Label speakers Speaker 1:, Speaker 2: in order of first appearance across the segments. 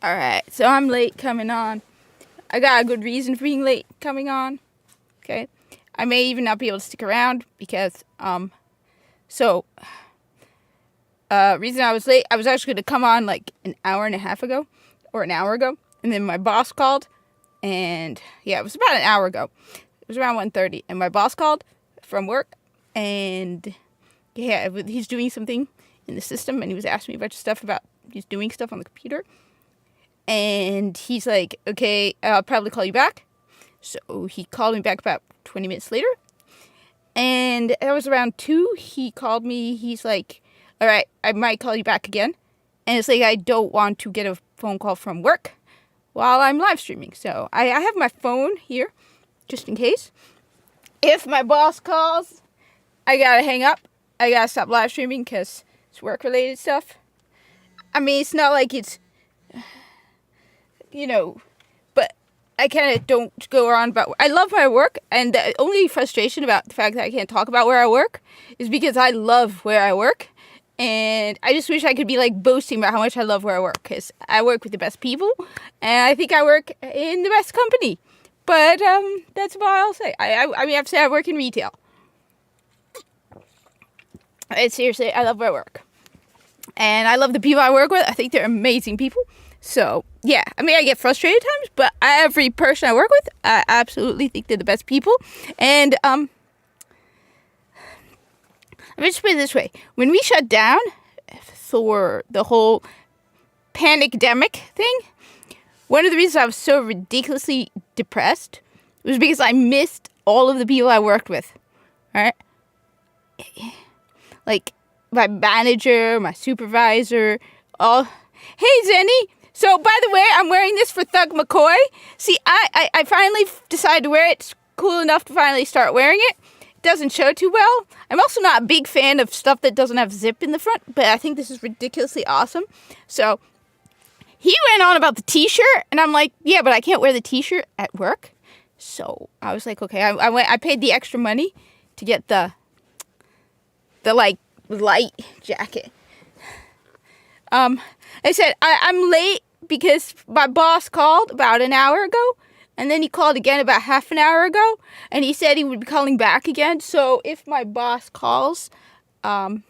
Speaker 1: Alright, so I'm late coming on. I got a good reason for being late coming on. Okay. I may even not be able to stick around because, reason I was late, I was actually going to come on like an hour and a half ago, or an hour ago, and then my boss called, and yeah, it was about an hour ago. It was around 1:30, and my boss called from work, and yeah, he's doing something in the system, and he was asking me a bunch of stuff about, he's doing stuff on the computer, and he's like, okay, I'll probably call you back. So he called me back about 20 minutes later. And it was around 2. He called me. He's like, all right, I might call you back again. And it's like, I don't want to get a phone call from work while I'm live streaming. So I have my phone here just in case. If my boss calls, I gotta hang up. I gotta stop live streaming because it's work-related stuff. I mean, it's not like it's, but I kind of don't go around about. I love my work, and the only frustration about the fact that I can't talk about where I work is because I love where I work, and I just wish I could be like boasting about how much I love where I work, because I work with the best people, and I think I work in the best company. But that's about all I'll say. I mean, I have to say I work in retail. And seriously, I love where I work, and I love the people I work with. I think they're amazing people. So, yeah, I mean, I get frustrated at times, but every person I work with, I absolutely think they're the best people. And, let me just put it this way. When we shut down for the whole pandemic thing, one of the reasons I was so ridiculously depressed was because I missed all of the people I worked with, right? Like, my manager, my supervisor, all. Hey, Zenny! So, by the way, I'm wearing this for Thug McCoy. See, I finally decided to wear it. It's cool enough to finally start wearing it. It doesn't show too well. I'm also not a big fan of stuff that doesn't have zip in the front, but I think this is ridiculously awesome. So, he went on about the t-shirt, and I'm like, yeah, but I can't wear the t-shirt at work. So, I was like, okay, I paid the extra money to get the like, light jacket. I said, I'm late because my boss called about an hour ago, and then he called again about half an hour ago, and he said he would be calling back again. So if my boss calls, I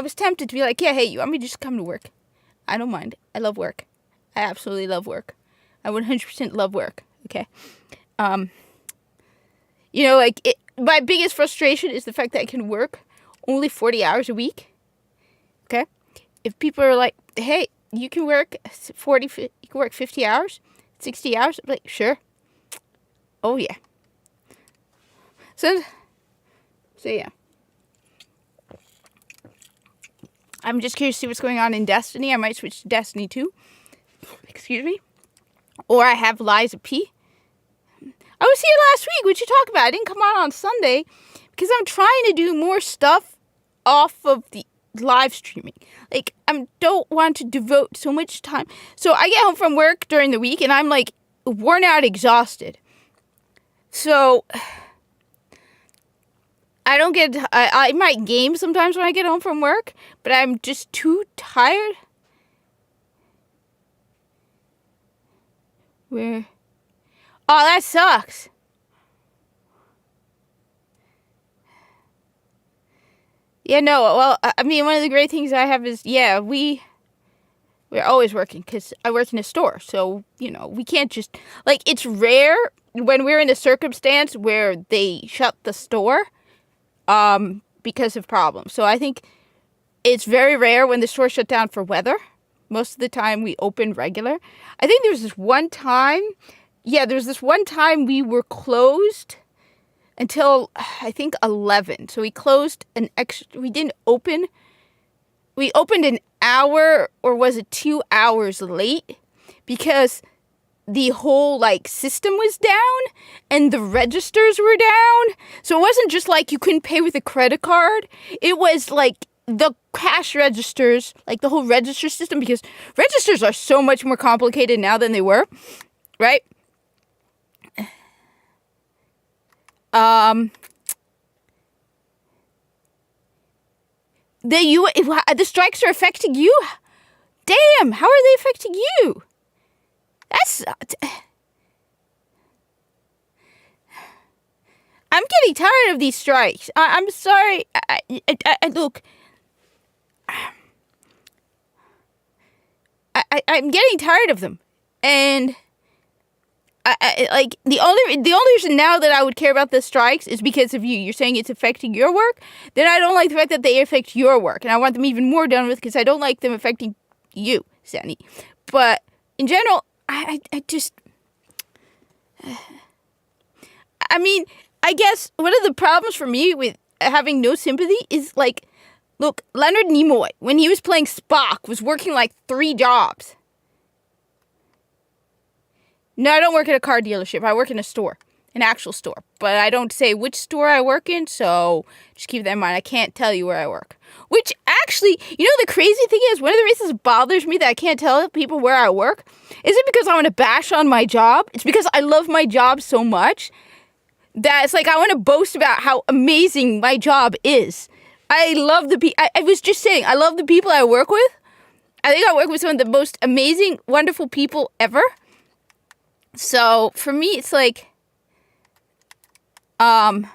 Speaker 1: was tempted to be like, yeah, hey, you want me to just come to work? I don't mind. I love work. I absolutely love work. I 100% love work, okay? My biggest frustration is the fact that I can work only 40 hours a week, okay? If people are like, hey, you can work 50 hours, 60 hours, I'm like, sure. Oh, yeah. So yeah. I'm just curious to see what's going on in Destiny. I might switch to Destiny 2. Excuse me. Or I have Liza P. I was here last week. What'd you talk about? I didn't come on Sunday because I'm trying to do more stuff off of the live streaming. Like, I don't want to devote so much time. So I get home from work during the week and I'm like worn out, exhausted. So I might game sometimes when I get home from work, but I'm just too tired. Where? Oh, that sucks. Yeah, no, well, I mean, one of the great things I have is, yeah, we're always working because I work in a store. So, we can't just, like, it's rare when we're in a circumstance where they shut the store because of problems. So I think it's very rare when the store shut down for weather. Most of the time we open regular. I think there's this one time we were closed until, I think, 11. So we closed we didn't open. We opened an hour, or was it 2 hours late? Because the whole, system was down, and the registers were down. So it wasn't just, you couldn't pay with a credit card. It was, the cash registers, the whole register system, because registers are so much more complicated now than they were, right? The strikes are affecting you? Damn, how are they affecting you? I'm getting tired of these strikes. I'm sorry. Look, I'm getting tired of them, and like the only reason now that I would care about the strikes is because of you. You're saying it's affecting your work. Then I don't like the fact that they affect your work, and I want them even more done with because I don't like them affecting you, Sandy. But in general, I just, I mean, I guess one of the problems for me with having no sympathy is like, look, Leonard Nimoy, when he was playing Spock, was working like 3 jobs. No, I don't work at a car dealership. I work in a store, an actual store. But I don't say which store I work in, so just keep that in mind. I can't tell you where I work. Which actually, you know, the crazy thing is, one of the reasons it bothers me that I can't tell people where I work isn't because I want to bash on my job. It's because I love my job so much that it's like I want to boast about how amazing my job is. I love the people. I was just saying, I love the people I work with. I think I work with some of the most amazing, wonderful people ever. So for me, it's like, Zenny,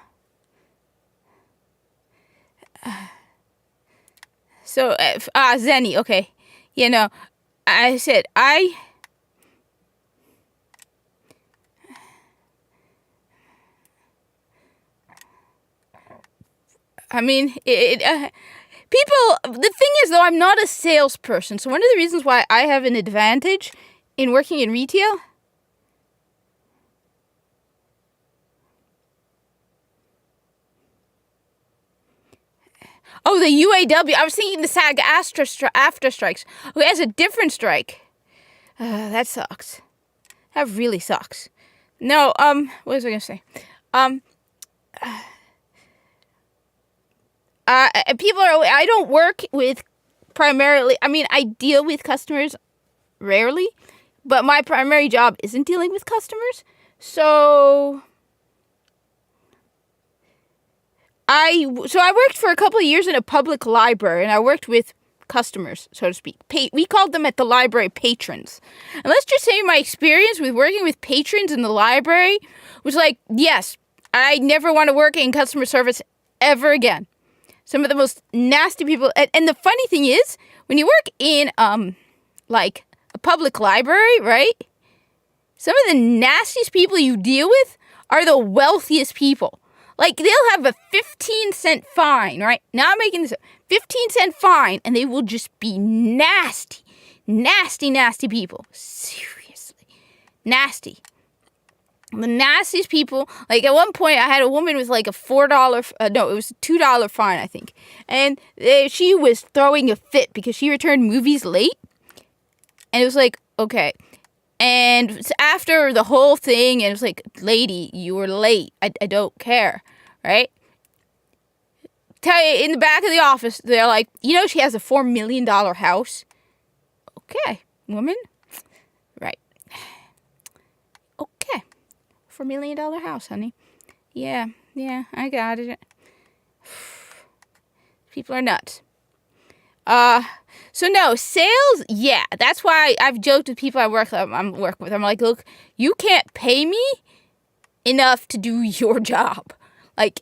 Speaker 1: okay. You know, I said, I mean, people, the thing is, though, I'm not a salesperson. So one of the reasons why I have an advantage in working in retail. Oh, the UAW. I was thinking the SAG-AFTRA strikes. Okay, that's a different strike. That sucks. That really sucks. No, what was I going to say? People are, I don't work with primarily, I mean, I deal with customers rarely, but my primary job isn't dealing with customers. So I worked for a couple of years in a public library, and I worked with customers, so to speak. We called them at the library patrons. And let's just say my experience with working with patrons in the library was like, yes, I never want to work in customer service ever again. Some of the most nasty people. And the funny thing is, when you work in, like, a public library, right? Some of the nastiest people you deal with are the wealthiest people. Like, they'll have a 15-cent fine, right? Now I'm making this up. 15-cent fine, and they will just be nasty. Nasty, nasty people. Seriously. Nasty. The nastiest people, like at one point I had a woman with like a it was a $2 fine, I think. And she was throwing a fit because she returned movies late. And it was like, okay. And after the whole thing, and it was like, lady, you were late. I don't care, right? Tell you, in the back of the office, they're like, you know, she has a $4 million house. Okay, woman. Right. Okay. $4 million house, honey. Yeah, I got it. People are nuts. So no, sales, yeah, that's why I've joked with people I work with. I'm like, look, you can't pay me enough to do your job. Like,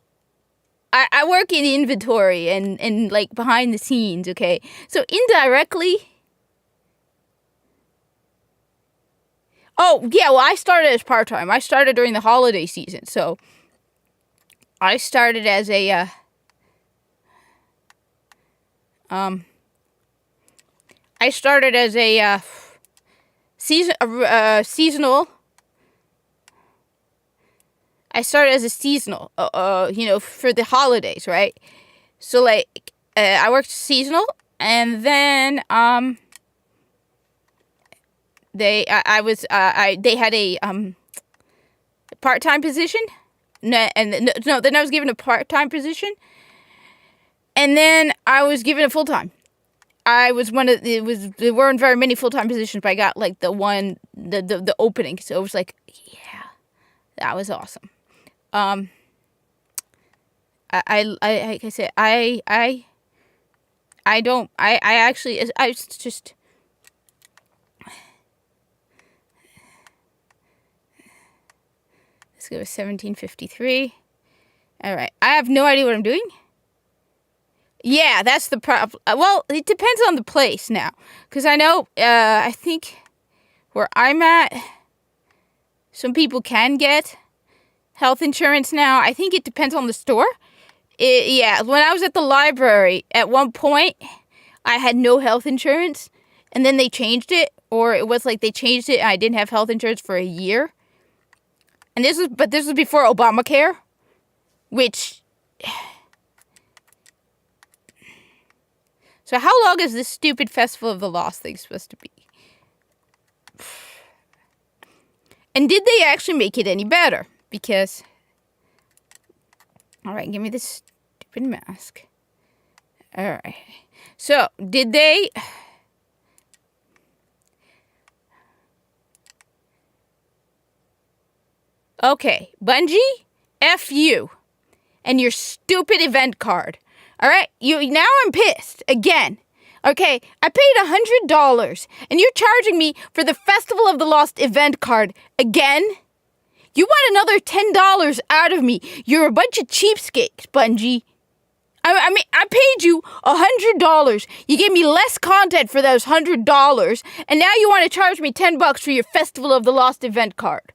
Speaker 1: I work in inventory and like behind the scenes, okay? So indirectly. Oh, yeah, well, I started as part-time. I started during the holiday season, so I started as a, seasonal. I started as a seasonal, you know, for the holidays, right? So, like, I worked seasonal, and then, they had a part-time position. Then I was given a part-time position, and then I was given a full-time. There weren't very many full-time positions, but I got like the opening, so it was like, yeah, that was awesome. Like I said, I go with 1753. All right. I have no idea what I'm doing. Yeah, that's the problem. Well, it depends on the place now. Because I know, I think where I'm at, some people can get health insurance now. I think it depends on the store. Yeah, when I was at the library, at one point, I had no health insurance. And then they changed it. Or it was like they changed it and I didn't have health insurance for a year. And this was before Obamacare. Which... So how long is this stupid Festival of the Lost thing supposed to be? And did they actually make it any better? Because... Alright, give me this stupid mask. Alright. So, did they... Okay, Bungie, F you. And your stupid event card. Alright, now I'm pissed. Again. Okay, I paid $100. And you're charging me for the Festival of the Lost event card. Again? You want another $10 out of me. You're a bunch of cheapskates, Bungie. I mean, I paid you $100. You gave me less content for those $100. And now you want to charge me $10 for your Festival of the Lost event card.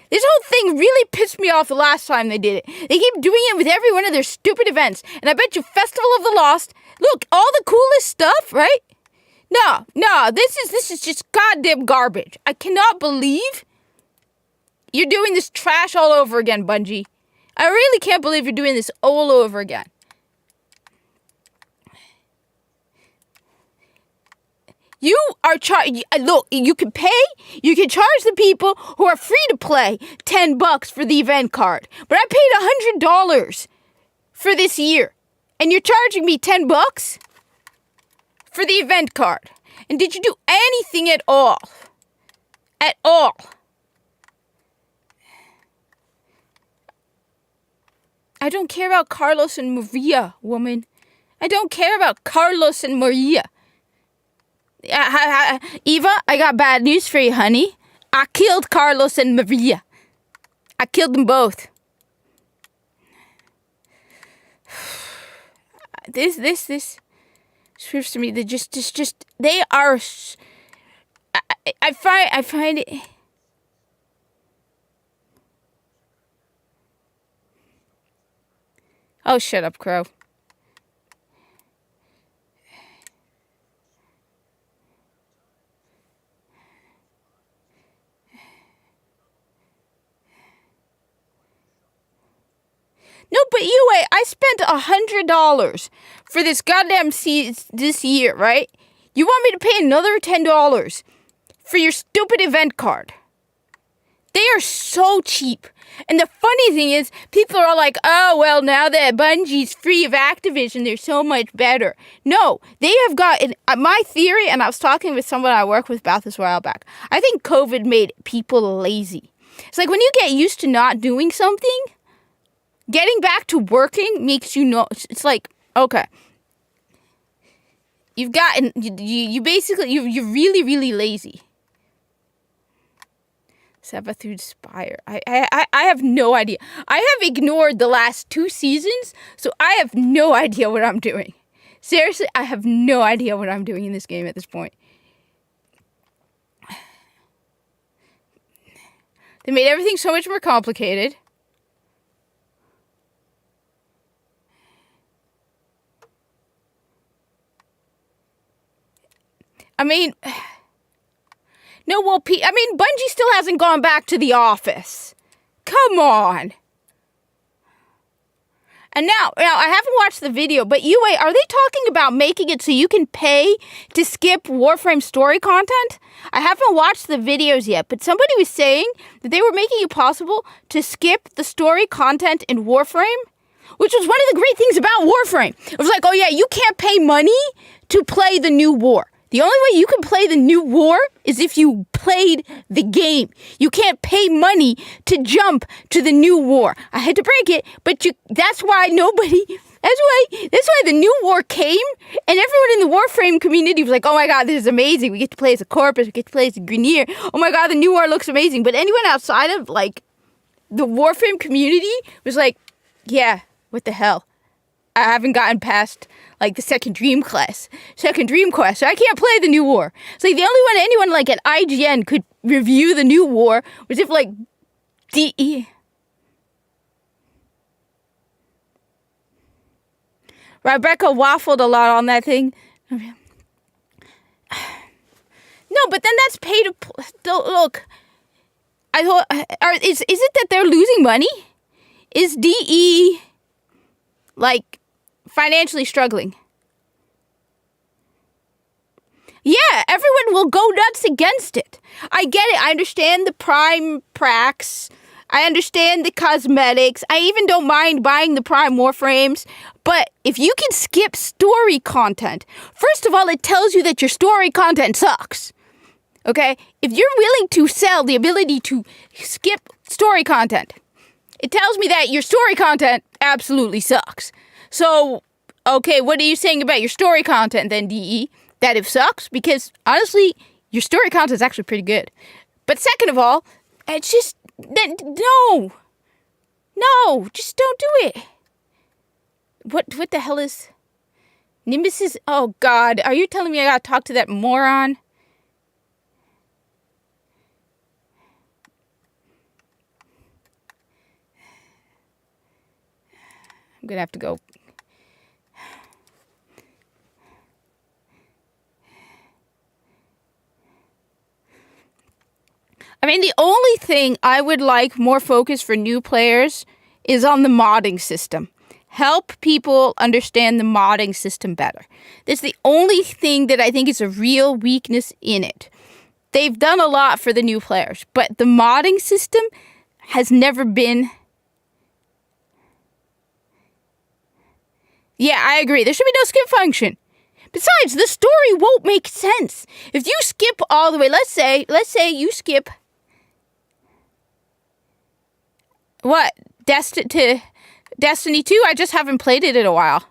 Speaker 1: This whole thing really pissed me off the last time they did it. They keep doing it with every one of their stupid events. And I bet you Festival of the Lost, look, all the coolest stuff, right? No, this is just goddamn garbage. I cannot believe you're doing this trash all over again, Bungie. I really can't believe you're doing this all over again. You are look, you can charge the people who are free to play $10 for the event card. But I paid $100 for this year. And you're charging me $10 for the event card. And did you do anything at all? At all? I don't care about Carlos and Maria, woman. I don't care about Carlos and Maria. Eva, I got bad news for you, honey. I killed Carlos and Maria. I killed them both. This proves to me that just they are. I find it. Oh, shut up, Crow. No, but I spent $100 for this goddamn this year, right? You want me to pay another $10 for your stupid event card? They are so cheap. And the funny thing is, people are all like, oh, well, now that Bungie's free of Activision, they're so much better. No, they have got, my theory, and I was talking with someone I work with about this a while back, I think COVID made people lazy. It's like when you get used to not doing something, getting back to working makes you know, it's like, okay. You've gotten, you basically, you're really, really lazy. Sabathud Spire. I have no idea. I have ignored the last 2 seasons, so I have no idea what I'm doing. Seriously, I have no idea what I'm doing in this game at this point. They made everything so much more complicated. I mean... No, well, Bungie still hasn't gone back to the office. Come on. And now I haven't watched the video, but UA, are they talking about making it so you can pay to skip Warframe story content? I haven't watched the videos yet, but somebody was saying that they were making it possible to skip the story content in Warframe, which was one of the great things about Warframe. It was like, oh yeah, you can't pay money to play the new war. The only way you can play the new war is if you played the game. You can't pay money to jump to the new war. I had to break it, but that's why the new war came, and everyone in the Warframe community was like, oh my god, this is amazing. We get to play as a Corpus, we get to play as a Grineer. Oh my god, the new war looks amazing. But anyone outside of, like, the Warframe community was like, yeah, what the hell? I haven't gotten past like the second Dream Quest, so I can't play the new war. It's like the only one anyone like at IGN could review the new war was if like DE. Rebecca waffled a lot on that thing. No, but then that's pay to look. I thought, is it that they're losing money? Is DE like financially struggling? Yeah, everyone will go nuts against it. I get it. I understand the Prime Prax. I understand the cosmetics. I even don't mind buying the Prime Warframes. But if you can skip story content, first of all, it tells you that your story content sucks. Okay? If you're willing to sell the ability to skip story content, it tells me that your story content absolutely sucks. So, okay, what are you saying about your story content then, DE? That it sucks? Because, honestly, your story content is actually pretty good. But second of all, it's just, no, just don't do it. What the hell is, Nimbus is, oh God, are you telling me I gotta talk to that moron? I'm gonna have to go. I mean, the only thing I would like more focus for new players is on the modding system. Help people understand the modding system better. That's the only thing that I think is a real weakness in it. They've done a lot for the new players, but the modding system has never been... Yeah, I agree. There should be no skip function. Besides, the story won't make sense. If you skip all the way, let's say you skip... What? Destiny 2? I just haven't played it in a while.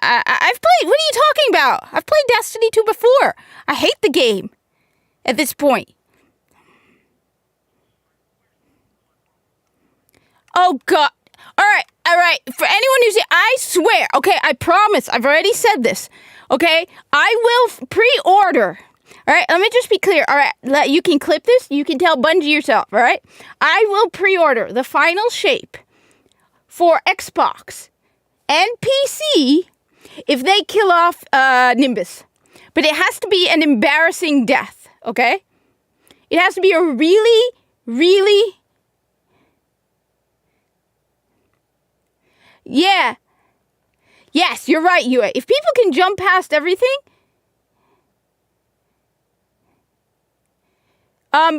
Speaker 1: I've played... What are you talking about? I've played Destiny 2 before. I hate the game at this point. Oh, God. All right. For anyone who's... I swear, okay, I promise. I've already said this, okay? I will pre-order... All right, let me just be clear. All right, you can clip this. You can tell Bungie yourself, all right? I will pre-order the final shape for Xbox and PC if they kill off Nimbus. But it has to be an embarrassing death, okay? It has to be a really, really... Yeah. Yes, you're right, Yue. If people can jump past everything...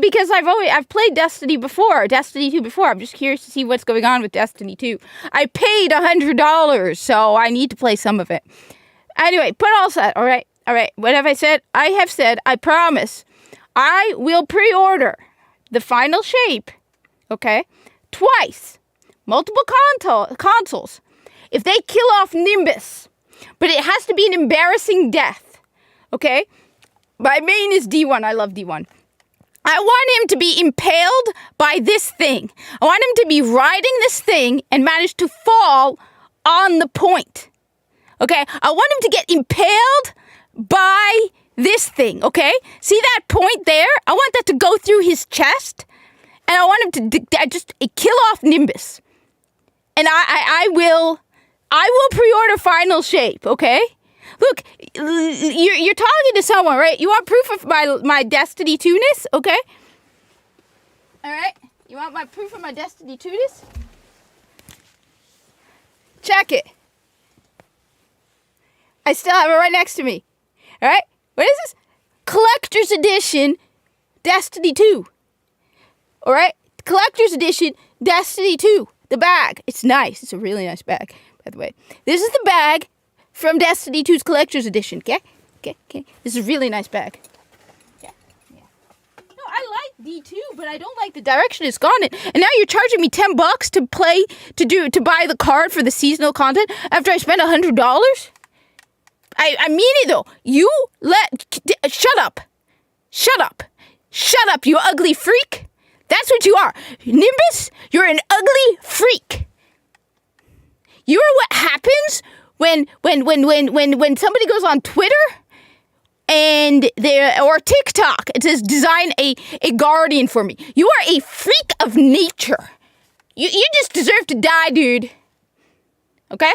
Speaker 1: Because I've played Destiny 2 before. I'm just curious to see what's going on with Destiny 2. I paid $100, so I need to play some of it. Anyway, put all set, all right? What have I said? I have said, I promise, I will pre-order the final shape, okay? Twice. Multiple consoles. If they kill off Nimbus, but it has to be an embarrassing death, okay? My main is D1. I love D1. I want him to be impaled by this thing. I want him to be riding this thing and manage to fall on the point. Okay? I want him to get impaled by this thing, okay? See that point there? I want that to go through his chest. And I want him to just kill off Nimbus. And I will pre-order final shape, okay? Look, you're talking to someone, right? You want proof of my Destiny 2-ness, okay? All right? You want my proof of my Destiny 2-ness? Check it. I still have it right next to me. All right? What is this? Collector's Edition Destiny 2. All right? Collector's Edition Destiny 2. The bag. It's nice. It's a really nice bag, by the way. This is the bag from Destiny 2's Collector's Edition, okay? Okay. This is a really nice bag. Yeah. No, I like D2, but I don't like the direction it's gone in. And now you're charging me $10 to buy the card for the seasonal content after I spent $100? I mean it though. Shut up, you ugly freak. That's That's what you are. Nimbus, you're an ugly freak. You're what happens when somebody goes on Twitter and or TikTok. It says design a guardian for me. You are a freak of nature. You just deserve to die, dude. Okay?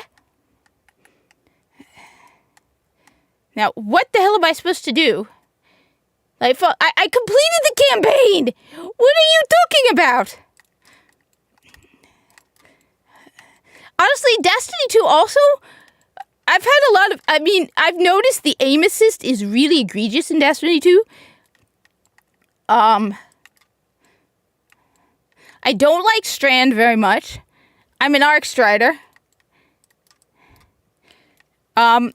Speaker 1: Now, what the hell am I supposed to do? I completed the campaign! What are you talking about? Honestly, Destiny 2 also, I've had a lot of, I've noticed the aim assist is really egregious in Destiny 2. I don't like Strand very much. I'm an Arc Strider. I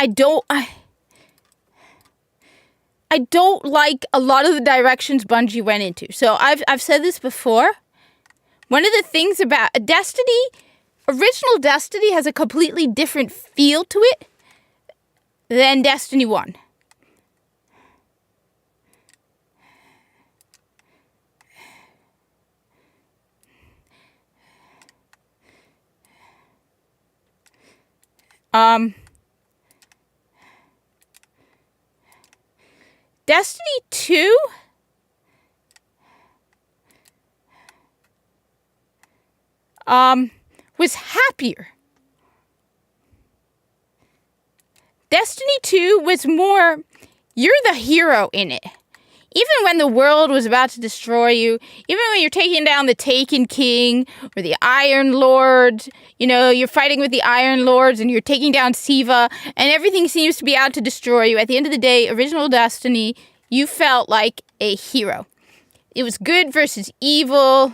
Speaker 1: don't like a lot of the directions Bungie went into. So I've said this before. One of the things about Destiny, original Destiny has a completely different feel to it than Destiny 1. Destiny 2 was happier. Destiny 2 was more, you're the hero in it. Even when the world was about to destroy you, even when you're taking down the Taken King or the Iron Lord, you're fighting with the Iron Lords and you're taking down Siva and everything seems to be out to destroy you. At the end of the day, original Destiny, you felt like a hero. It was good versus evil.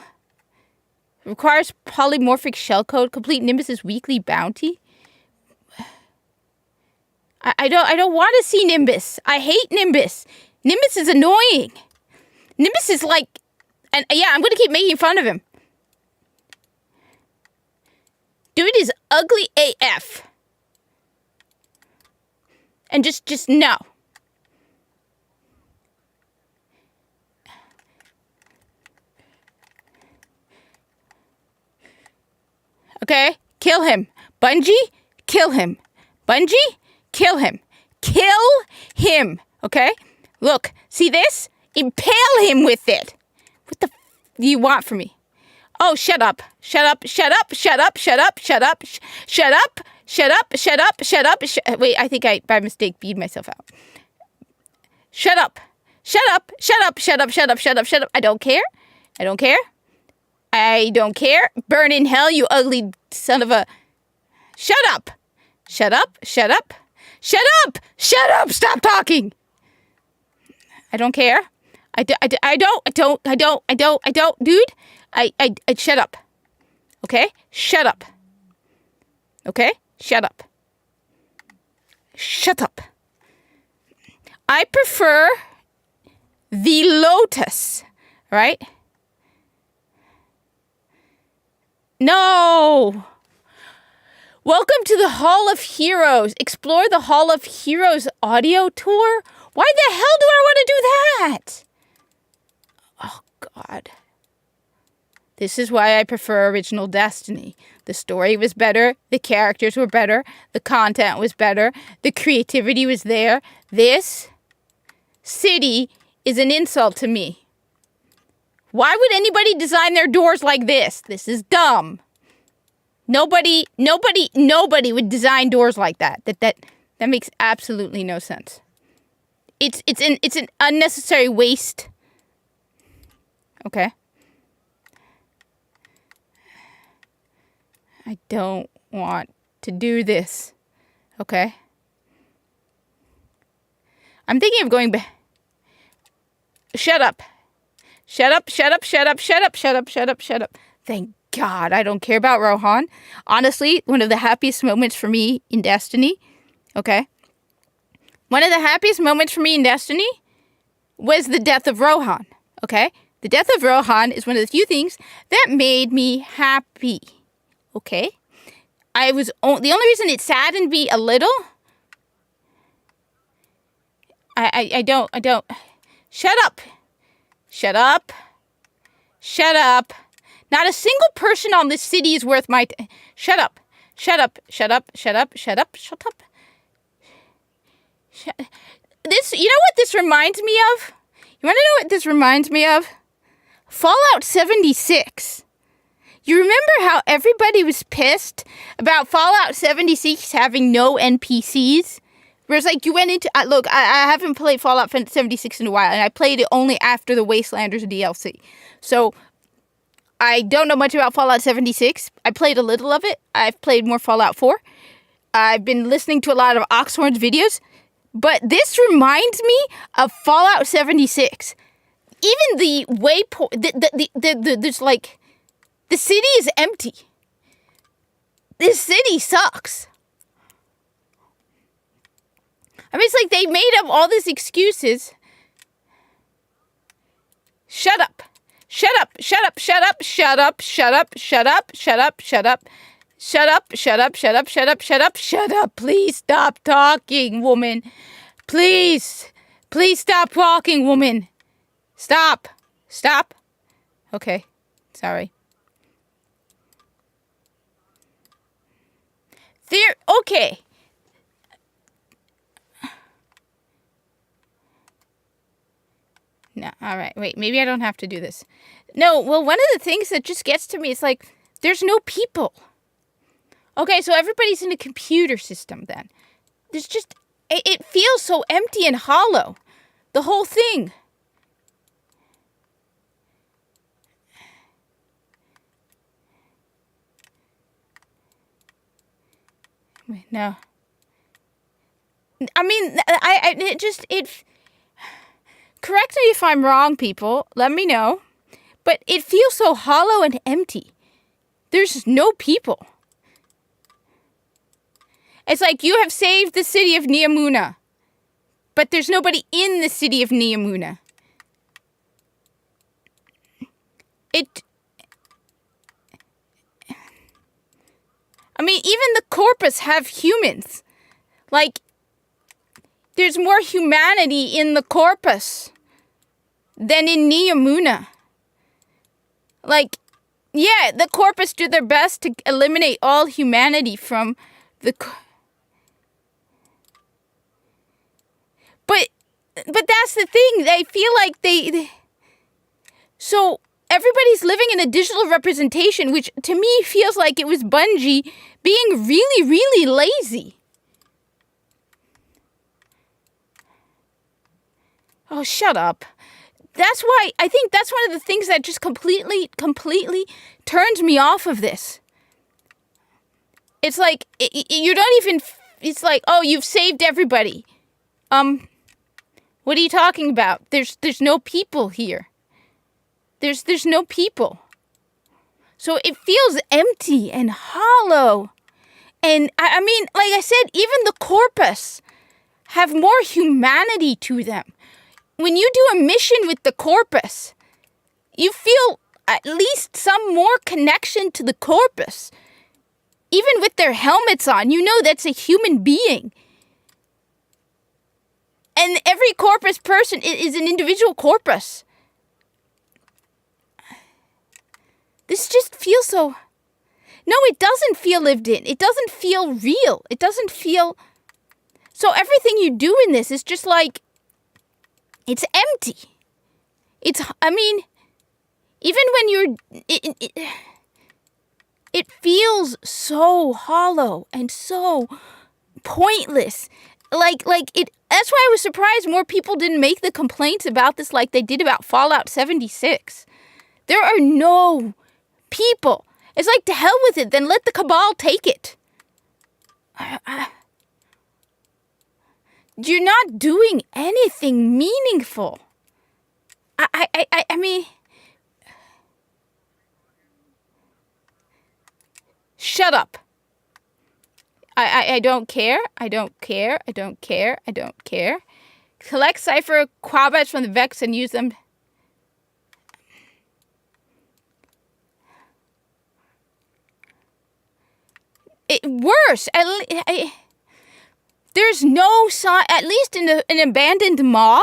Speaker 1: It requires polymorphic shellcode, complete Nimbus's weekly bounty. I don't want to see Nimbus. I hate Nimbus. Nimbus is annoying. Nimbus is like, and yeah, I'm going to keep making fun of him. Dude is ugly AF. And just no. Okay? Kill him. Bungie, kill him. Bungie, kill him. Kill him. Okay? Look, see this? Impale him with it. What the f do you want from me? Oh, shut up. Shut up. Shut up. Shut up. Shut up. Shut up. Shut up. Shut up. Shut up. Shut up. Wait, I think I, by mistake, beat myself out. Shut up. Shut up. Shut up. Shut up. Shut up. Shut up. Shut up. I don't care. I don't care. I don't care. Burn in hell, you ugly son of a... Shut up. Shut up. Shut up. Shut up. Shut up. Stop talking. I don't care. I don't, dude. I shut up. Okay? Shut up. Okay? Shut up. Shut up. I prefer the Lotus, right? No! Welcome to the Hall of Heroes. Explore the Hall of Heroes audio tour? Why the hell do I want to do that? Oh, God. This is why I prefer original Destiny. The story was better, the characters were better, the content was better, the creativity was there. This city is an insult to me. Why would anybody design their doors like this? This is dumb. Nobody would design doors like that. That makes absolutely no sense. It's an unnecessary waste. Okay. I don't want to do this. Okay. I'm thinking of going back. Shut up. Shut up, shut up, shut up, shut up, shut up, shut up, shut up. Thank God I don't care about Rohan. Honestly, one of the happiest moments for me in Destiny, okay? One of the happiest moments for me in Destiny was the death of Rohan, okay? The death of Rohan is one of the few things that made me happy, okay? The only reason it saddened me a little, I don't, shut up. Shut up. Shut up. Not a single person on this city is worth my Shut up. Shut up. Shut up. Shut up. Shut up. Shut up. This, you know what this reminds me of? You want to know what this reminds me of? Fallout 76. You remember how everybody was pissed about Fallout 76 having no NPCs? Whereas, like, you went into... Look, I haven't played Fallout 76 in a while, and I played it only after the Wastelanders DLC. So, I don't know much about Fallout 76. I played a little of it. I've played more Fallout 4. I've been listening to a lot of Oxhorn's videos. But this reminds me of Fallout 76. Even the waypoint... there's, like... The city is empty. This city sucks. I mean, it's like they made up all these excuses. Shut up. Shut up. Shut up. Shut up. Shut up. Shut up. Shut up. Shut up. Shut up. Shut up. Shut up. Shut up. Shut up. Shut up. Shut up. Please stop talking, woman. Please. Please stop talking, woman. Stop. Stop. Okay. Sorry. There. Okay. No, all right, wait, maybe I don't have to do this. No, well, one of the things that just gets to me is like, there's no people. Okay, so everybody's in a computer system then. There's just, it feels so empty and hollow. The whole thing. Wait, no. I mean, correct me if I'm wrong, people. Let me know. But it feels so hollow and empty. There's no people. It's like you have saved the city of Neomuna. But there's nobody in the city of Neomuna. I mean, even the Corpus have humans. Like, there's more humanity in the Corpus than in Neomuna. Like, yeah, the Corpus do their best to eliminate all humanity from the... But that's the thing. They feel like they... So, everybody's living in a digital representation, which to me feels like it was Bungie being really, really lazy. Oh, shut up. That's why, I think that's one of the things that just completely turns me off of this. It's like, you don't even, it's like, oh, you've saved everybody. What are you talking about? There's no people here. There's no people. So it feels empty and hollow. And I mean, like I said, even the Corpus have more humanity to them. When you do a mission with the Corpus, you feel at least some more connection to the Corpus. Even with their helmets on, you know that's a human being. And every Corpus person is an individual Corpus. This just feels so... No, it doesn't feel lived in. It doesn't feel real. It doesn't feel... So everything you do in this is just like... It's empty. It's... I mean... Even when you're... It feels so hollow and so pointless. Like it... That's why I was surprised more people didn't make the complaints about this like they did about Fallout 76. There are no people. It's like, to hell with it, then let the Cabal take it. You're not doing anything meaningful. I mean... Shut up. I don't care. I don't care. I don't care. I don't care. Collect Cypher Quabats from the Vex and use them. Worse. There's there's no sign, at least in an abandoned mall,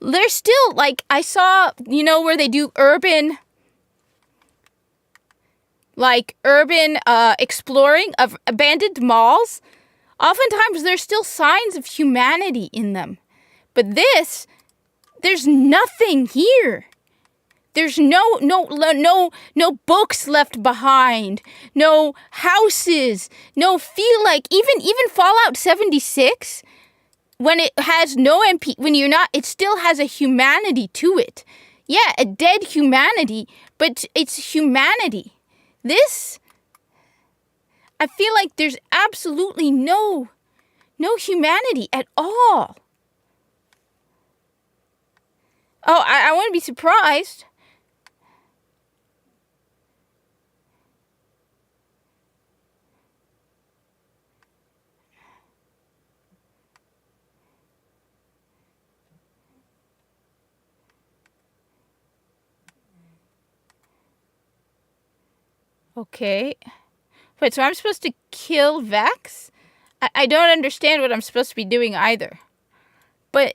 Speaker 1: there's still, like, I saw, where they do urban exploring of abandoned malls. Oftentimes there's still signs of humanity in them. But there's nothing here. There's no books left behind, no houses, no feel like even Fallout 76, when it has no when you're not, it still has a humanity to it. Yeah, a dead humanity, but it's humanity. This, I feel like there's absolutely no humanity at all. Oh, I wouldn't be surprised. Okay. Wait, so I'm supposed to kill Vex? I don't understand what I'm supposed to be doing either. But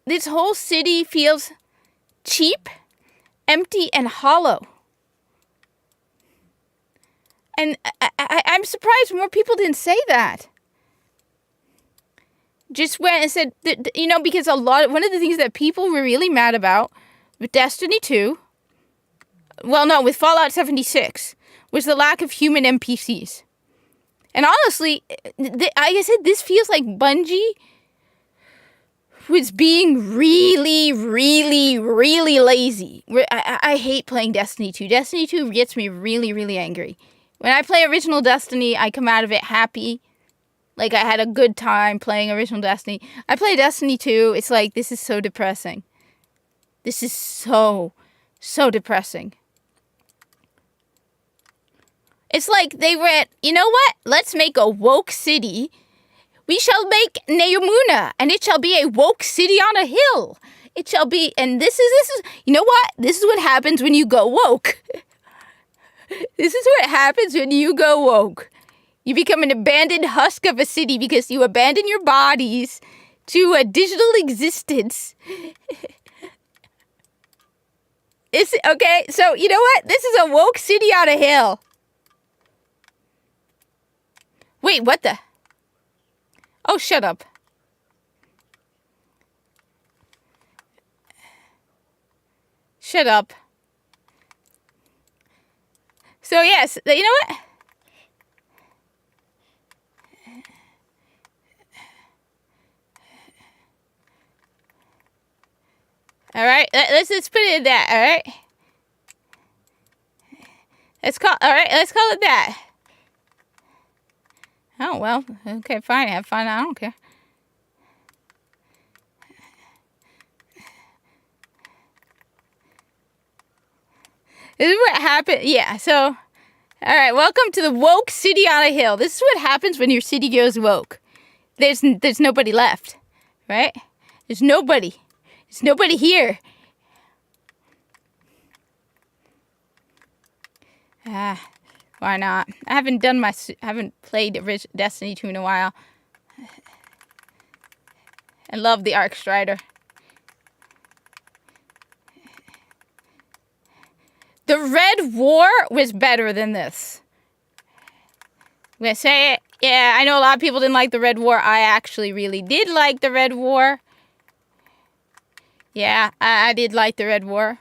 Speaker 1: this whole city feels cheap, empty, and hollow. And I'm surprised more people didn't say that. Just went and said, because one of the things that people were really mad about with Destiny 2, well, no, with Fallout 76, was the lack of human NPCs. And honestly, like I said, this feels like Bungie was being really, really, really lazy. I hate playing Destiny 2. Destiny 2 gets me really, really angry. When I play original Destiny, I come out of it happy. Like, I had a good time playing original Destiny. I play Destiny 2, it's like, this is so depressing. This is so depressing. It's like they went, you know what? Let's make a woke city. We shall make Neomuna, and it shall be a woke city on a hill. It shall be, and this is, you know what? This is what happens when you go woke. This is what happens when you go woke. You become an abandoned husk of a city because you abandon your bodies to a digital existence. Okay, so you know what? This is a woke city on a hill. Wait, what the? Oh, shut up. Shut up. So yes, you know what? All right, let's put it at that. All right. Let's call it that. Oh, well, okay, fine, have fun, I don't care. This is what happened, yeah, so, alright, welcome to the woke city on a hill. This is what happens when your city goes woke. There's nobody left, right? There's nobody here. Why not? I haven't played Destiny 2 in a while. I love the Arc Strider. The Red War was better than this. I'm gonna say it. Yeah, I know a lot of people didn't like the Red War. I actually really did like the Red War. Yeah, I did like the Red War.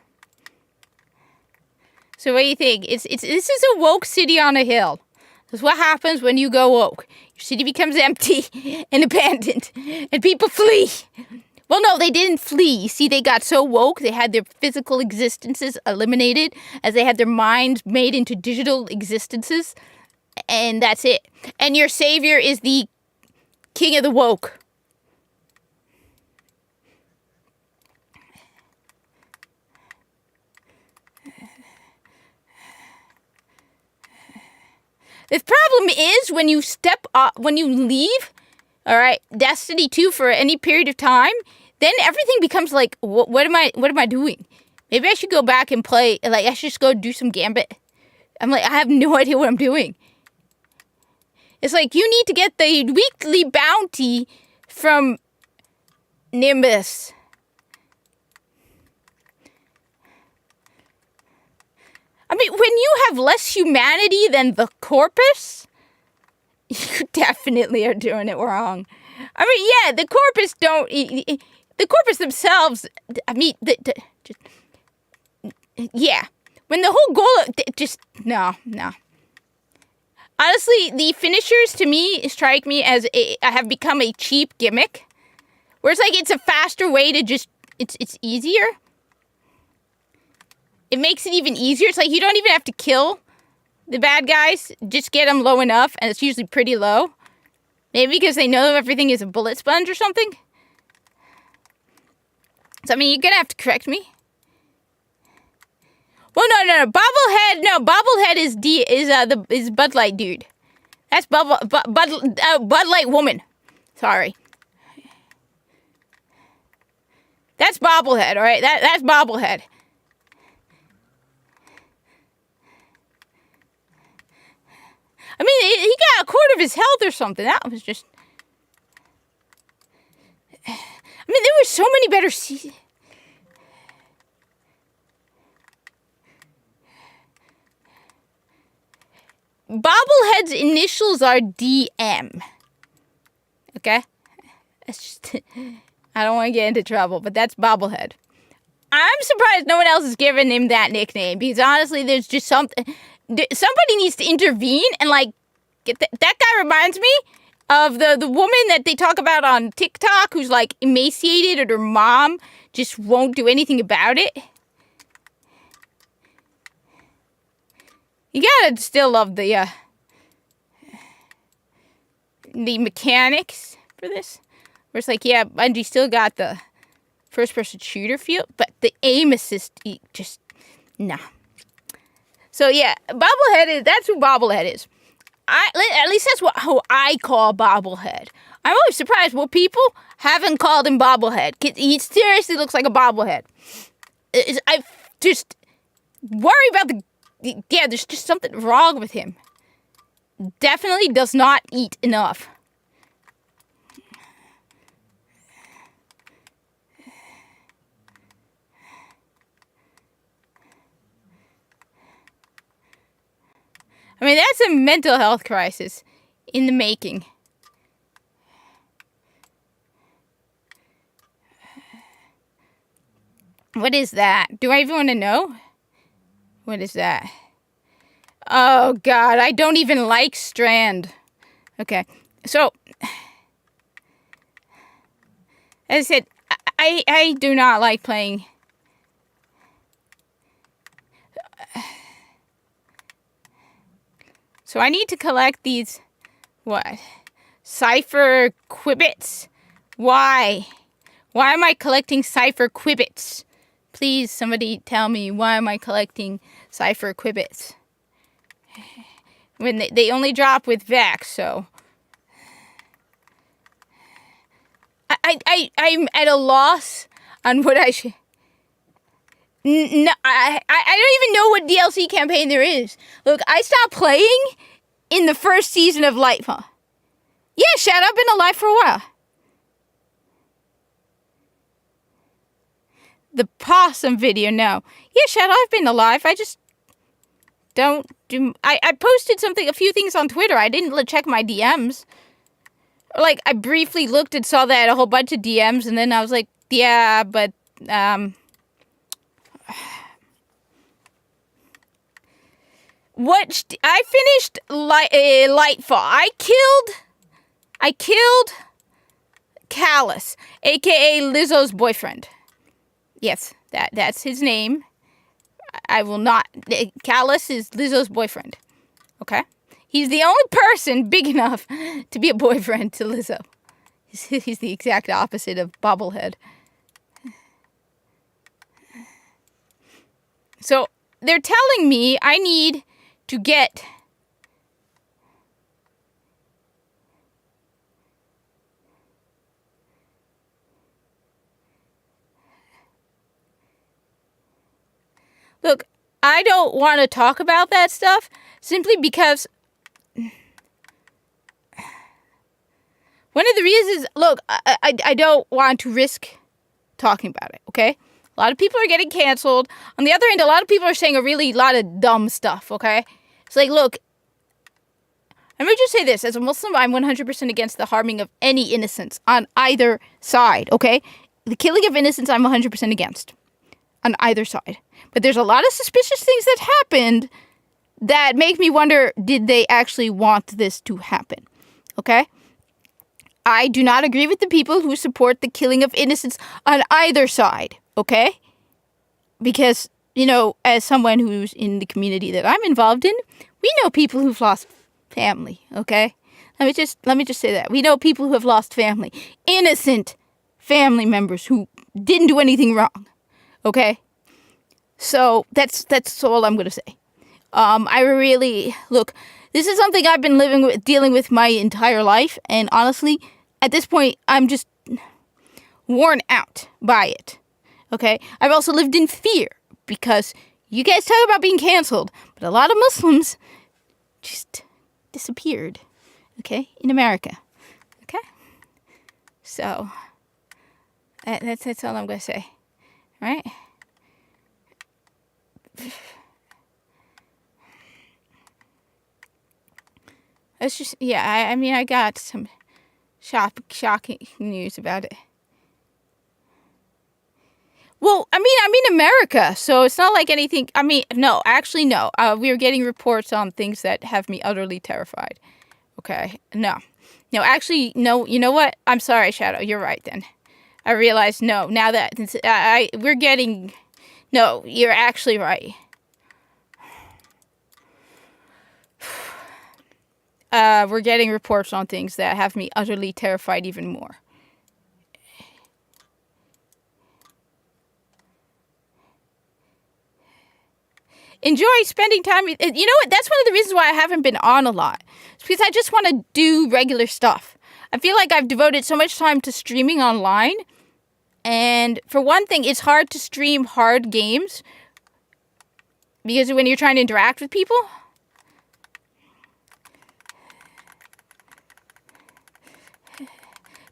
Speaker 1: So what do you think? This is a woke city on a hill. This is what happens when you go woke. Your city becomes empty and abandoned, and people flee. Well, no, they didn't flee. You see, they got so woke, they had their physical existences eliminated, as they had their minds made into digital existences, and that's it. And your savior is the king of the woke. The problem is when you when you leave, all right, Destiny 2 for any period of time, then everything becomes like, what am I doing? Maybe I should go back and play, like, I should just go do some Gambit. I'm like, I have no idea what I'm doing. It's like, you need to get the weekly bounty from Nimbus. I mean, when you have less humanity than the Corpus, you definitely are doing it wrong. I mean, yeah, the Corpus don't... The Corpus themselves, I mean, just, yeah. When the whole goal... Just, no. Honestly, the finishers, to me, strike me as have become a cheap gimmick. Where it's like, it's a faster way to just... It's easier. It makes it even easier. It's like, you don't even have to kill the bad guys. Just get them low enough, and it's usually pretty low. Maybe because they know everything is a bullet sponge or something. So, I mean, you're gonna have to correct me. Well, no. Bobblehead is Bud Light dude. That's Bud Light woman. Sorry. That's Bobblehead, all right? That's Bobblehead. I mean, he got a quarter of his health or something. That was just... I mean, there were so many better... Bobblehead's initials are DM. Okay? That's just... I don't want to get into trouble, but that's Bobblehead. I'm surprised no one else has given him that nickname, because honestly, there's just something... Somebody needs to intervene and, like, get that guy reminds me of the woman that they talk about on TikTok who's, like, emaciated, and her mom just won't do anything about it. You gotta still love the mechanics for this. Where it's like, yeah, Bungie still got the first-person shooter feel, but the aim assist, just, nah. So, yeah, that's who Bobblehead is. At least that's how I call Bobblehead. I'm always surprised what people haven't called him Bobblehead. He seriously looks like a bobblehead. I just worry about yeah, there's just something wrong with him. Definitely does not eat enough. I mean, that's a mental health crisis in the making. What is that? Do I even want to know? What is that? Oh, God, I don't even like Strand. Okay, so, as I said, I do not like playing... So I need to collect these, what? Cypher Quibbits? Why? Why am I collecting Cypher Quibbits? Please, somebody tell me, why am I collecting Cypher Quibbits? When they only drop with Vex, so... I'm at a loss on what I should... No, I don't even know what DLC campaign there is. Look, I stopped playing in the first season of Lightfall. Yeah, Shadow, I've been alive for a while. The possum video, no. Yeah, Shadow, I've been alive. I just don't do... I posted a few things on Twitter. I didn't check my DMs. Like, I briefly looked and saw that a whole bunch of DMs, and then I was like, yeah, but, I finished Lightfall. I killed Callus, aka Lizzo's boyfriend. Yes, that's his name. I will not... Callus is Lizzo's boyfriend. Okay? He's the only person big enough to be a boyfriend to Lizzo. He's the exact opposite of Bobblehead. So, they're telling me I need to get... Look, I don't want to talk about that stuff simply because One of the reasons, look, I don't want to risk talking about it, okay? A lot of people are getting canceled. On the other end, a lot of people are saying a lot of dumb stuff, okay? It's like, look, let me just say this. As a Muslim, I'm 100% against the harming of any innocents on either side, okay? The killing of innocents, I'm 100% against on either side. But there's a lot of suspicious things that happened that make me wonder, did they actually want this to happen? Okay? I do not agree with the people who support the killing of innocents on either side, okay? Because, you know, as someone who's in the community that I'm involved in, we know people who've lost family, okay? Let me just say that. We know people who have lost family. Innocent family members who didn't do anything wrong, okay? So that's all I'm going to say. Look, this is something I've been dealing with my entire life. And honestly, at this point, I'm just worn out by it. Okay. I've also lived in fear because you guys talk about being canceled, but a lot of Muslims just disappeared. Okay. In America. Okay. So that's all I'm going to say. Right? It's just, yeah, I mean, I got some shocking news about it. Well, I mean, I'm in America, so it's not like anything, I mean, no. We are getting reports on things that have me utterly terrified. Okay, no, actually, no, you know what? I'm sorry, Shadow, you're right then. I realized, no, now that, no, you're actually right. We're getting reports on things that have me utterly terrified even more. Enjoy spending time. You know what? That's one of the reasons why I haven't been on a lot. It's because I just want to do regular stuff. I feel like I've devoted so much time to streaming online. And for one thing, it's hard to stream hard games. Because when you're trying to interact with people.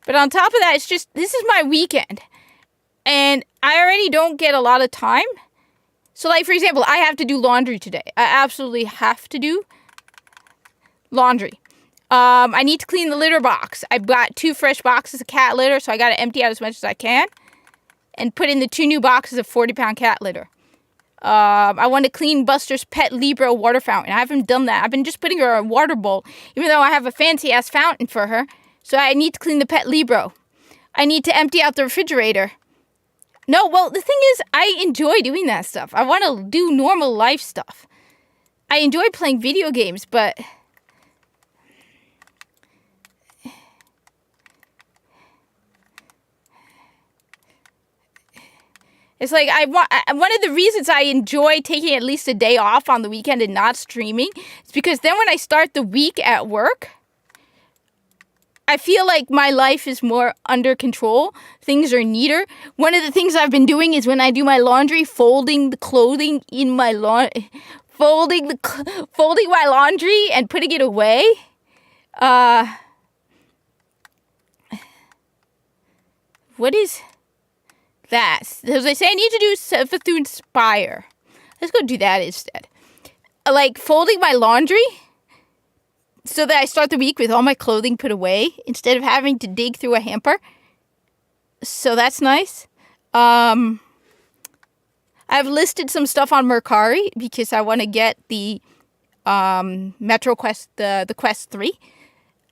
Speaker 1: But on top of that, it's just, this is my weekend. And I already don't get a lot of time. So, like, for example, I have to do laundry today. I absolutely have to do laundry. I need to clean the litter box. I've got 2 fresh boxes of cat litter, so I got to empty out as much as I can. And put in the 2 new boxes of 40-pound cat litter. I want to clean Buster's pet Libra water fountain. I haven't done that. I've been just putting her in a water bowl, even though I have a fancy-ass fountain for her. So I need to clean the pet Libro. I need to empty out the refrigerator. No, well, the thing is, I enjoy doing that stuff. I want to do normal life stuff. I enjoy playing video games, but it's like one of the reasons I enjoy taking at least a day off on the weekend and not streaming is because then when I start the week at work, I feel like my life is more under control. Things are neater. One of the things I've been doing is when I do my laundry, folding the clothing in my folding my laundry and putting it away. What is that? As I say, I need to do something to inspire. Let's go do that instead. Like folding my laundry. So that I start the week with all my clothing put away instead of having to dig through a hamper. So that's nice. I've listed some stuff on Mercari because I want to get the Metro Quest, the Quest 3.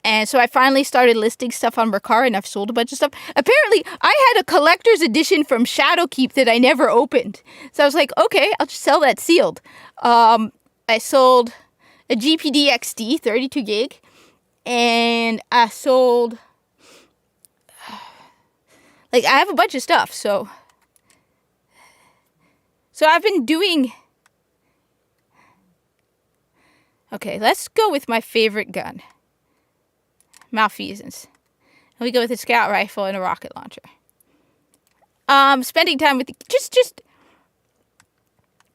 Speaker 1: And so I finally started listing stuff on Mercari and I've sold a bunch of stuff. Apparently, I had a collector's edition from Shadowkeep that I never opened. So I was like, okay, I'll just sell that sealed. I sold a GPD XD, 32 gig, and I sold, like, I have a bunch of stuff, so I've been doing, okay, let's go with my favorite gun, Malfeasance, and we go with a scout rifle and a rocket launcher. Spending time with, just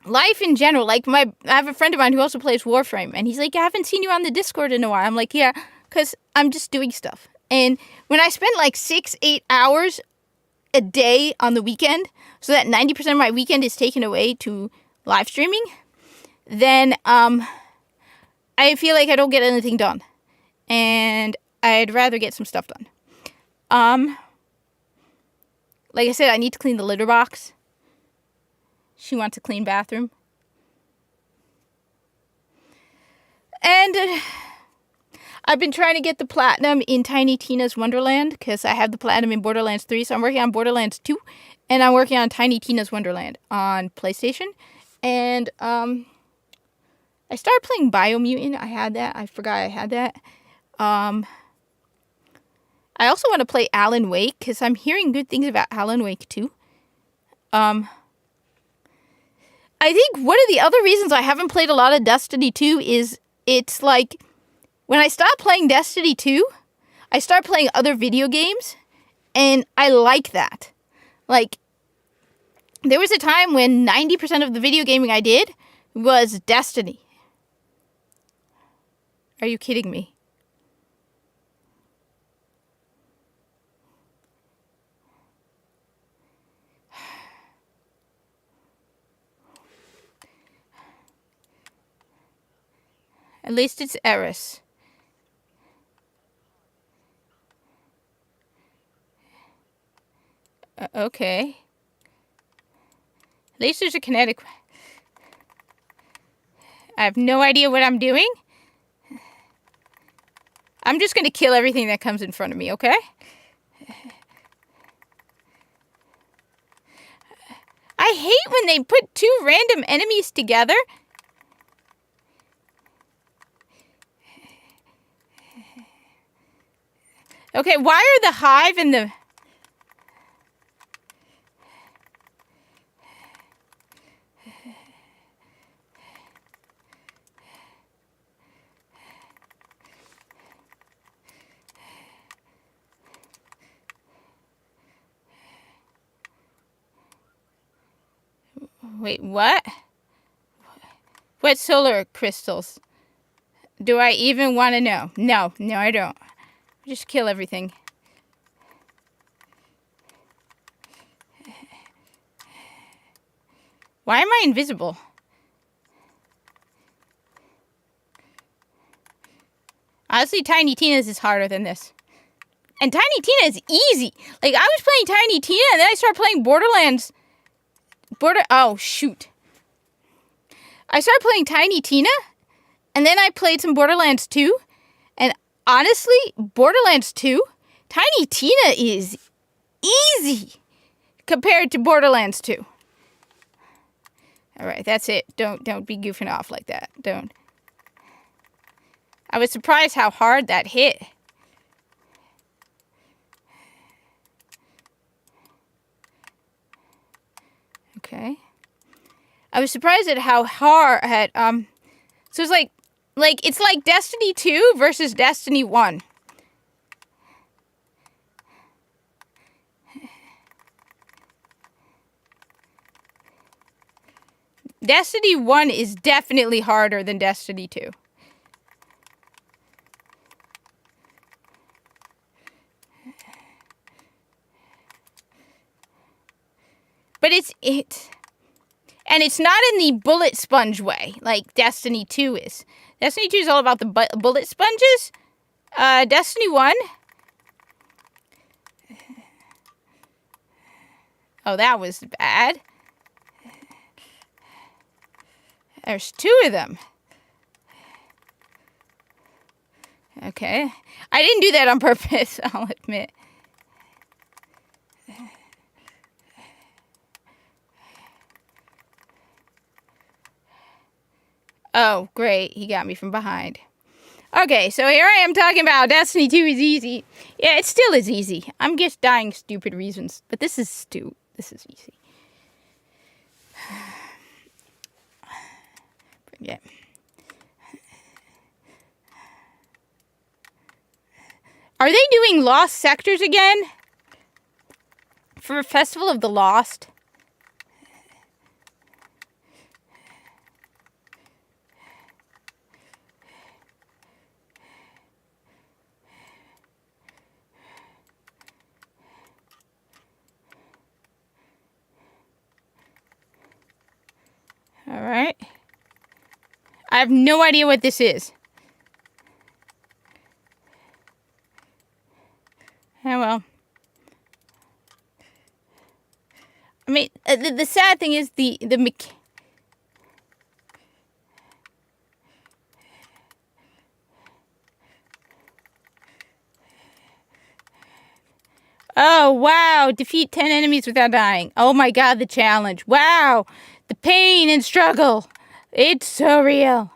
Speaker 1: life in general. Like I have a friend of mine who also plays Warframe, and he's like, I haven't seen you on the Discord in a while. I'm like, yeah, because I'm just doing stuff. And when I spend like 6-8 hours a day on the weekend, so that 90% of my weekend is taken away to live streaming, then I feel like I don't get anything done. And I'd rather get some stuff done. Like I said, I need to clean the litter box. She wants a clean bathroom. And I've been trying to get the platinum in Tiny Tina's Wonderland because I have the platinum in Borderlands 3. So I'm working on Borderlands 2. And I'm working on Tiny Tina's Wonderland on PlayStation. And I started playing Biomutant. I had that. I forgot I had that. I also want to play Alan Wake because I'm hearing good things about Alan Wake too. I think one of the other reasons I haven't played a lot of Destiny 2 is it's like when I stop playing Destiny 2, I start playing other video games, and I like that. Like, there was a time when 90% of the video gaming I did was Destiny. Are you kidding me? At least it's Eris. Okay. At least there's a kinetic. I have no idea what I'm doing. I'm just going to kill everything that comes in front of me, okay? I hate when they put two random enemies together. Okay, why are the hive and the... Wait, what? What solar crystals? Do I even want to know? No, I don't. Just kill everything. Why am I invisible? Honestly, Tiny Tina's is harder than this. And Tiny Tina is easy. Like, I was playing Tiny Tina, and then I started playing Borderlands. Oh, shoot. I started playing Tiny Tina, and then I played some Borderlands 2. And honestly, Borderlands 2, Tiny Tina is easy compared to Borderlands 2. All right, that's it. Don't be goofing off like that. Don't. I was surprised how hard that hit. Okay. I was surprised at how hard so it's like it's like Destiny 2 versus Destiny 1. Destiny 1 is definitely harder than Destiny 2. But and it's not in the bullet sponge way like Destiny 2 is. Destiny 2 is all about the bullet sponges. Destiny 1. Oh, that was bad. There's 2 of them. Okay. I didn't do that on purpose, I'll admit. Oh, great. He got me from behind. Okay, so here I am talking about Destiny 2 is easy. Yeah, it still is easy. I'm just dying stupid reasons. But this is easy. Yeah. Are they doing Lost Sectors again? For Festival of the Lost? Alright. I have no idea what this is. Oh well. I mean, the sad thing is the Oh, wow. Defeat 10 enemies without dying. Oh my god, the challenge. Wow. The pain and struggle. It's so real.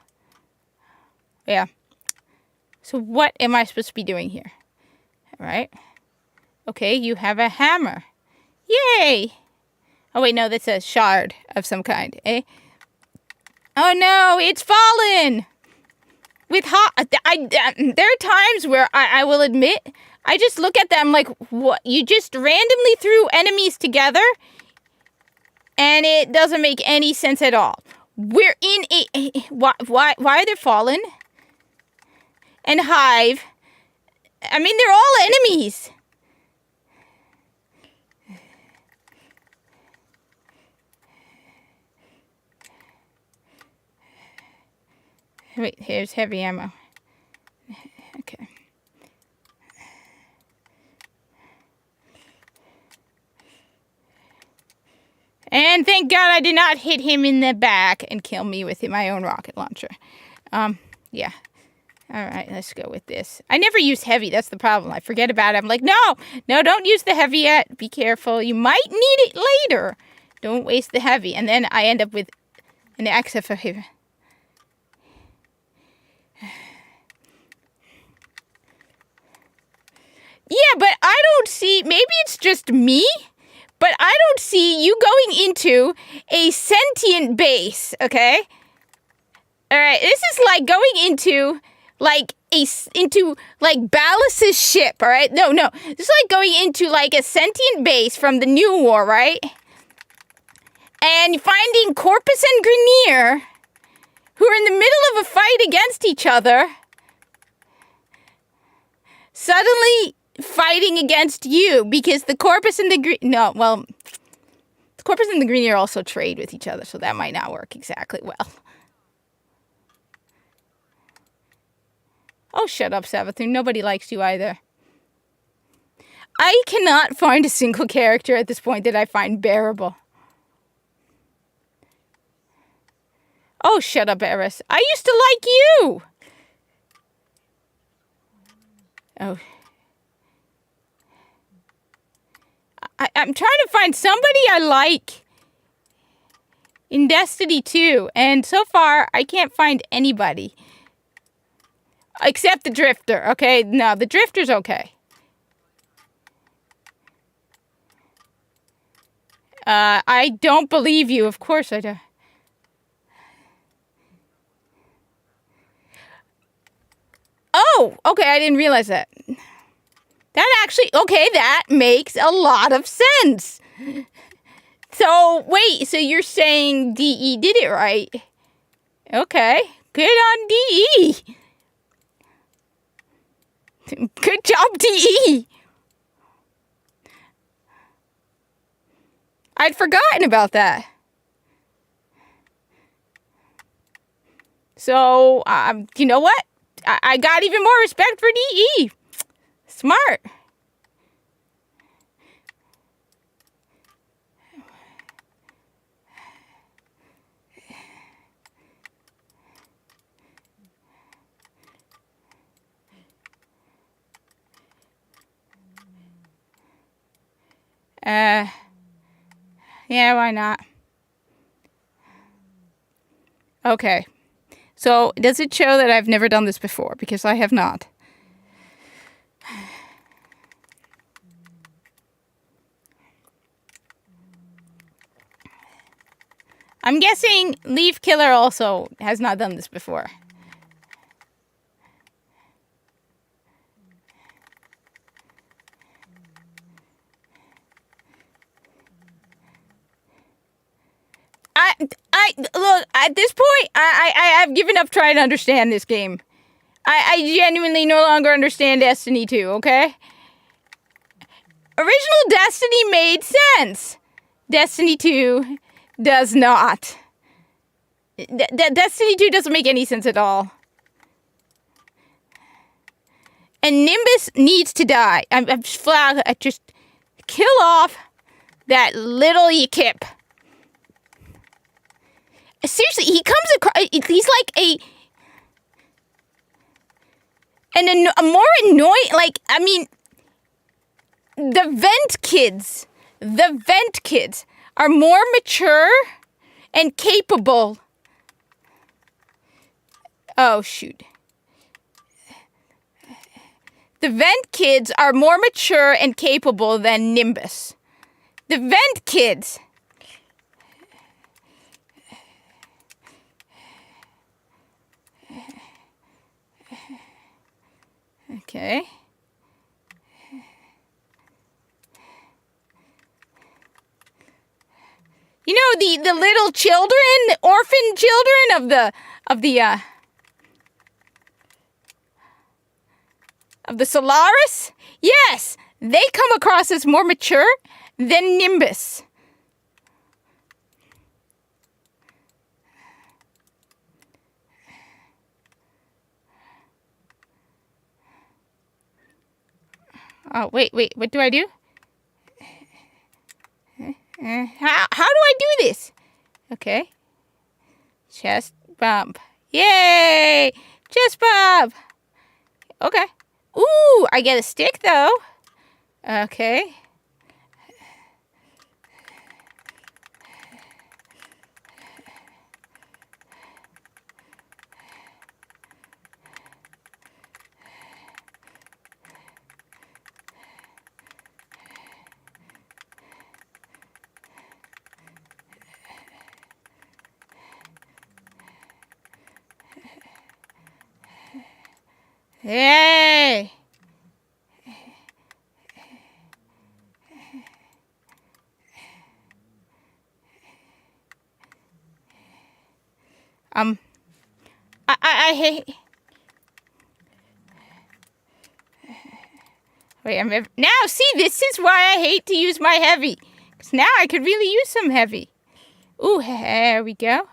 Speaker 1: Yeah. So what am I supposed to be doing here? Alright. Okay, you have a hammer. Yay! Oh wait, no, that's a shard of some kind, eh? Oh no, it's fallen! With there are times where I will admit, I just look at them like, what? You just randomly threw enemies together, and it doesn't make any sense at all. We're in why are they fallen? And Hive. I mean, they're all enemies. Wait, here's heavy ammo. Okay. And thank God I did not hit him in the back and kill me with my own rocket launcher. Yeah. Alright, let's go with this. I never use heavy, that's the problem. I forget about it. I'm like, no, don't use the heavy yet. Be careful. You might need it later. Don't waste the heavy. And then I end up with an extra for heavy. Yeah, but I don't see, maybe it's just me, but I don't see you going into a sentient base, okay? Alright, this is like going into, Ballas's ship, alright? No. This is like going into, a sentient base from the New War, right? And finding Corpus and Grineer, who are in the middle of a fight against each other, suddenly fighting against you because the Corpus and the the Corpus and the Grineer also trade with each other, so that might not work exactly well. Oh, shut up, Savathun. Nobody likes you either. I cannot find a single character at this point that I find bearable. Oh, shut up, Eris. I used to like you! Oh. I'm trying to find somebody I like in Destiny 2, and so far, I can't find anybody. Except the Drifter, okay? No, the Drifter's okay. I don't believe you. Of course I don't. Oh, okay, I didn't realize that. That makes a lot of sense. So, wait, so you're saying DE did it right? Okay, good on DE. Good job, DE. I'd forgotten about that. So, you know what? I got even more respect for DE. Smart. Yeah, why not? Okay. So, does it show that I've never done this before? Because I have not. I'm guessing Leaf Killer also has not done this before. Look, at this point, I have given up trying to understand this game. I genuinely no longer understand Destiny 2, okay? Original Destiny made sense. Destiny 2 does not. Destiny 2 doesn't make any sense at all. And Nimbus needs to die. I'm flat. I just kill off that little Yikip. Seriously, he comes across. He's like a more annoying. Like, I mean, the vent kids are more mature and capable. Oh shoot. The vent kids are more mature and capable than Nimbus. The vent kids. Okay. You know the little children, the orphan children of the Solaris? Yes, they come across as more mature than Nimbus. Oh, wait, what do I do? How do I do this? Okay. Chest bump. Yay! Chest bump! Okay. Ooh, I get a stick though. Okay. Yay! I hate. Wait, now see, this is why I hate to use my heavy. Because now I could really use some heavy. Ooh, there we go.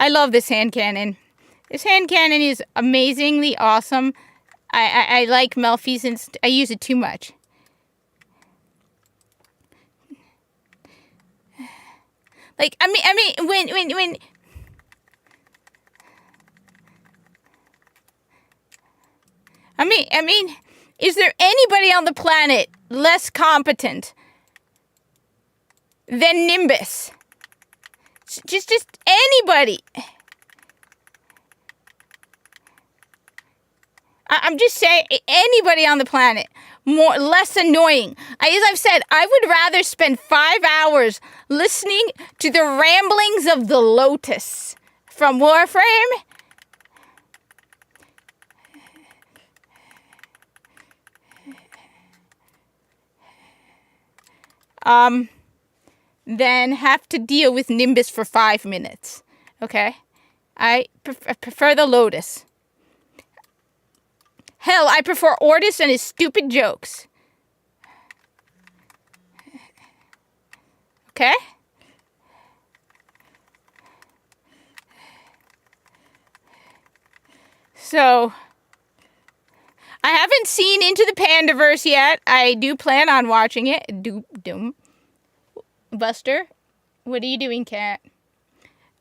Speaker 1: I love this hand cannon. This hand cannon is amazingly awesome. I like Malfeasance. I use it too much. Like, I mean, when I mean, is there anybody on the planet less competent than Nimbus? Just anybody. I'm just saying, anybody on the planet less annoying. As I've said, I would rather spend 5 hours listening to the ramblings of the Lotus from Warframe than have to deal with Nimbus for 5 minutes. Okay? I prefer the Lotus. Hell, I prefer Ordis and his stupid jokes. Okay? So, I haven't seen Into the Pandaverse yet. I do plan on watching it. Doom. Buster, what are you doing, cat?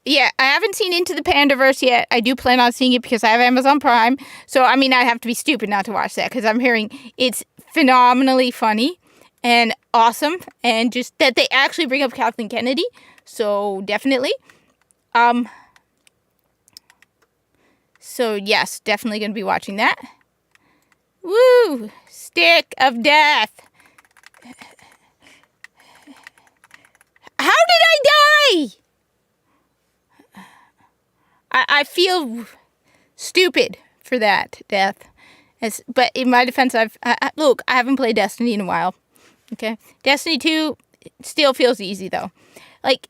Speaker 1: Yeah, I haven't seen Into the Pandaverse yet. I do plan on seeing it because I have Amazon Prime. So, I mean, I'd have to be stupid not to watch that because I'm hearing it's phenomenally funny and awesome. And just that they actually bring up Kathleen Kennedy. So, definitely. So, yes, definitely going to be watching that. Woo! Stick of Death. How did I die? I feel stupid for that death. But in my defense, look, I haven't played Destiny in a while. Okay? Destiny 2 still feels easy, though. Like,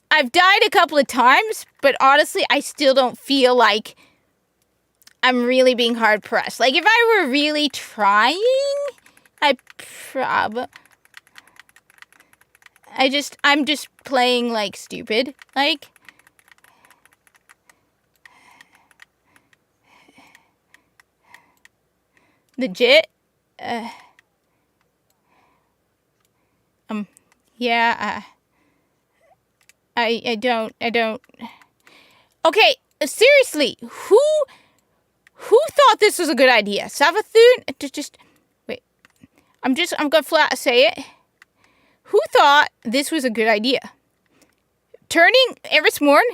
Speaker 1: I've died a couple of times, but honestly, I still don't feel like I'm really being hard pressed. Like, if I were really trying, I'm just playing, like, stupid. Like, legit. Yeah, I don't. Okay, seriously, who thought this was a good idea? Savathun? Just wait. I'm gonna flat say it. Who thought this was a good idea? Turning Eris Morn?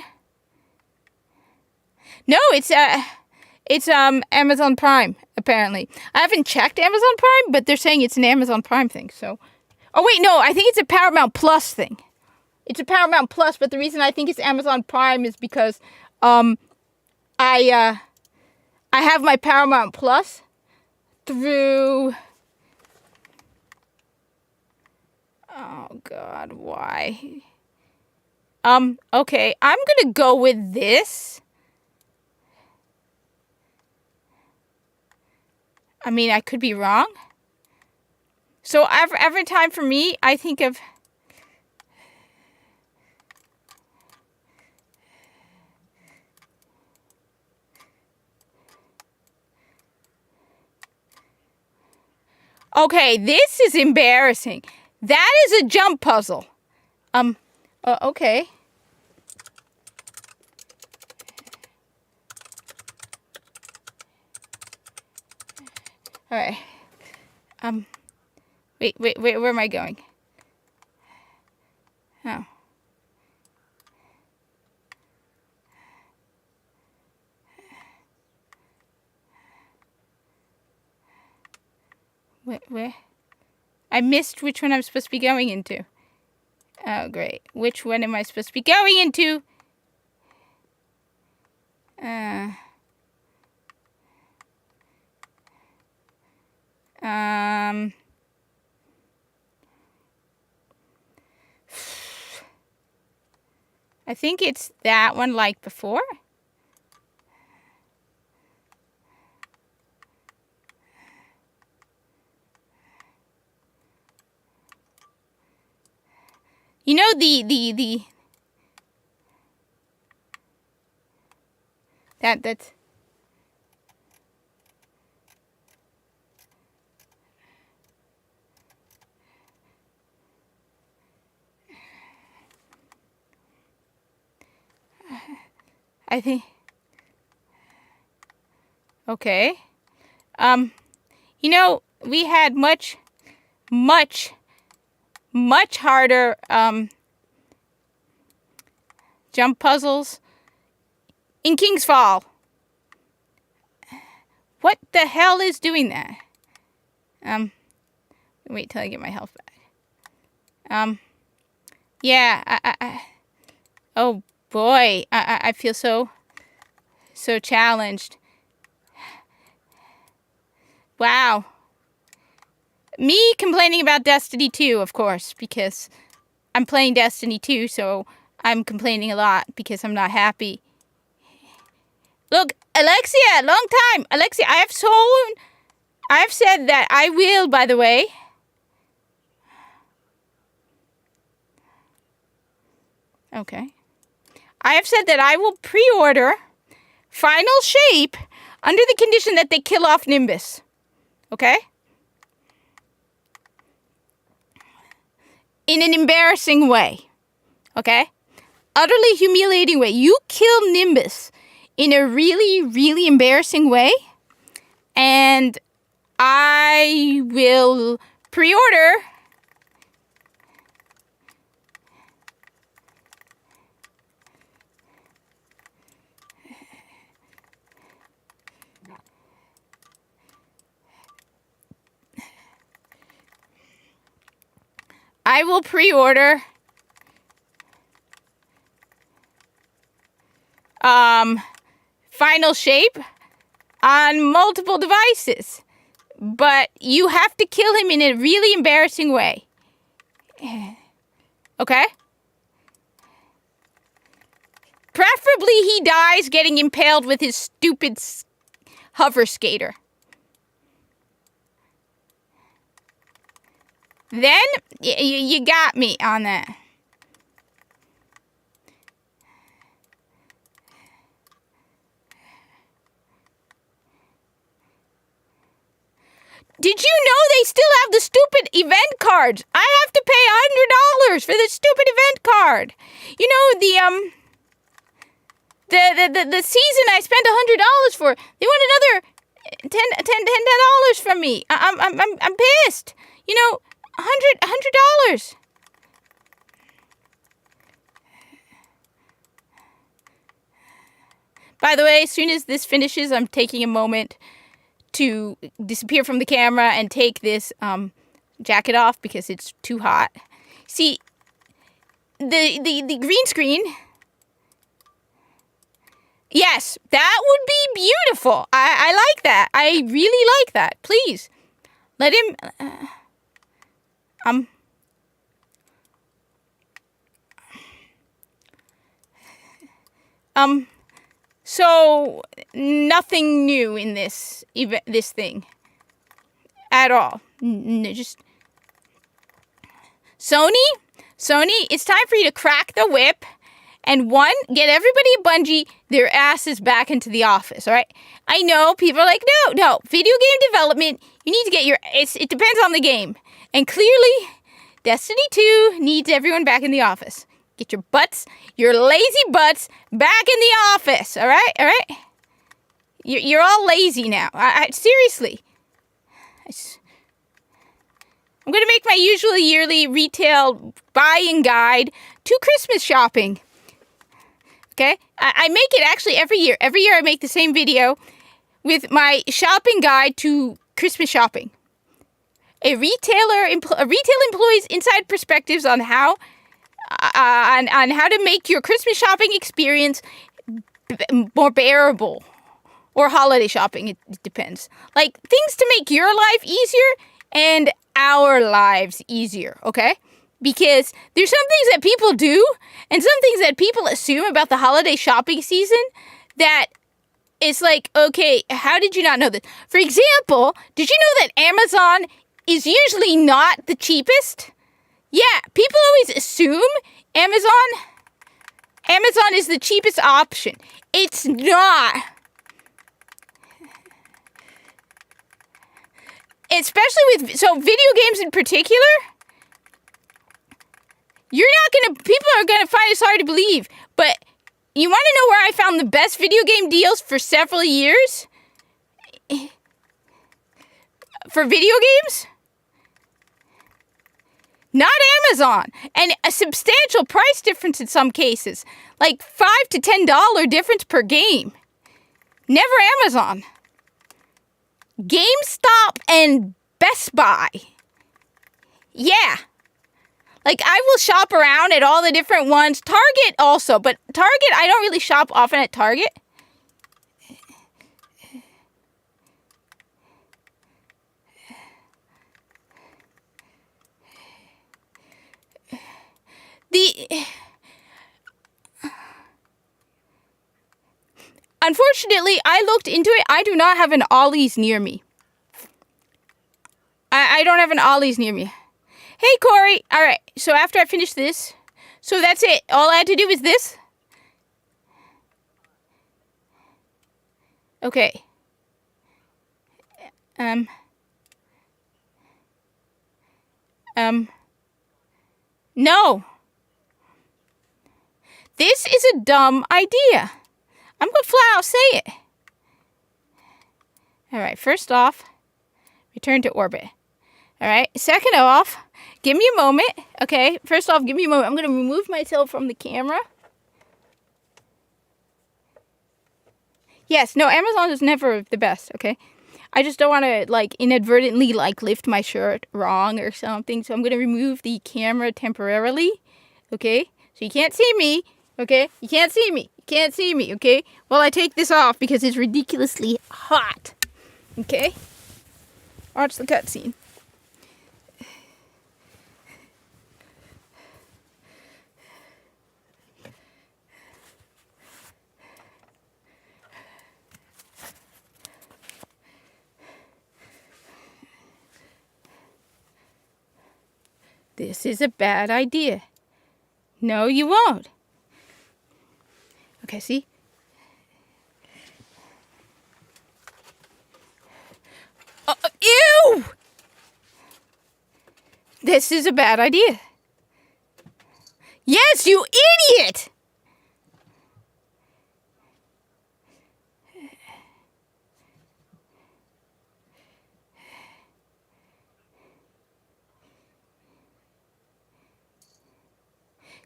Speaker 1: No, it's Amazon Prime, apparently. I haven't checked Amazon Prime, but they're saying it's an Amazon Prime thing, so. Oh wait, no, I think it's a Paramount Plus thing. It's a Paramount Plus, but the reason I think it's Amazon Prime is because I have my Paramount Plus through. Oh God, why? Okay, I'm gonna go with this. I mean, I could be wrong. So every time for me, I think of. Okay, this is embarrassing. That is a jump puzzle. Okay. All right. Wait, where am I going? Oh. Where? I missed which one I'm supposed to be going into. Oh, great. Which one am I supposed to be going into? I think it's that one like before. You know the that's I think. Okay. You know, we had much harder jump puzzles in King's Fall. What the hell is doing that? Wait till I get my health back. Yeah, oh boy, I feel so challenged. Wow. Me complaining about Destiny 2, of course, because I'm playing Destiny 2, so I'm complaining a lot because I'm not happy. Look, Alexia, long time. Alexia, I have said that I will, by the way. Okay. I have said that I will pre-order Final Shape under the condition that they kill off Nimbus. Okay? In an embarrassing way. Okay? Utterly humiliating way. You kill Nimbus in a really, really embarrassing way, and I will pre-order Final Shape on multiple devices. But you have to kill him in a really embarrassing way. Okay? Preferably he dies getting impaled with his stupid hover skater. Then you got me on that. Did you know they still have the stupid event cards? I have to pay $100 for the stupid event card. You know, the season I spent $100 for, they want another $10 from me. I'm pissed. You know, $100. By the way, as soon as this finishes, I'm taking a moment to disappear from the camera and take this jacket off because it's too hot. See, the green screen. Yes, that would be beautiful. I like that. I really like that. Please, let him. So nothing new in this thing at all. Just Sony, it's time for you to crack the whip and get everybody at Bungie their asses back into the office, all right? I know people are like, no, video game development, you need to get it depends on the game. And clearly, Destiny 2 needs everyone back in the office. Get your lazy butts back in the office, all right? All right? You're all lazy now. Seriously. I'm going to make my usual yearly retail buying guide to Christmas shopping. Okay? I make it actually every year. Every year I make the same video with my shopping guide to Christmas shopping. A retail employee's inside perspectives on how to make your Christmas shopping experience more bearable, or holiday shopping. It depends. Like things to make your life easier and our lives easier. Okay, because there's some things that people do and some things that people assume about the holiday shopping season that it's like, okay, how did you not know this? For example, did you know that Amazon is usually not the cheapest? Yeah, people always assume Amazon is the cheapest option. It's not. Especially with video games in particular. People are gonna find this hard to believe, but you want to know where I found the best video game deals for several years? For video games? Not Amazon. And a substantial price difference in some cases. Like $5 to $10 difference per game. Never Amazon. GameStop and Best Buy. Yeah. Like, I will shop around at all the different ones. Target also, but Target, I don't really shop often at Target. Unfortunately, I looked into it. I do not have an Ollie's near me. I don't have an Ollie's near me. Hey, Corey. All right. So after I finish this, so that's it. All I had to do is this. Okay. No. This is a dumb idea. I'm going to flat out say it. All right. First off, return to orbit. All right. Second off, give me a moment. Okay. First off, give me a moment. I'm going to remove myself from the camera. Yes. No, Amazon is never the best. Okay. I just don't want to like inadvertently like lift my shirt wrong or something. So I'm going to remove the camera temporarily. Okay. So you can't see me. Okay. You can't see me. You can't see me. Okay. Well, I take this off because it's ridiculously hot. Okay. Watch the cutscene. This is a bad idea. No, you won't. Okay, see? Ew! This is a bad idea. Yes, you idiot!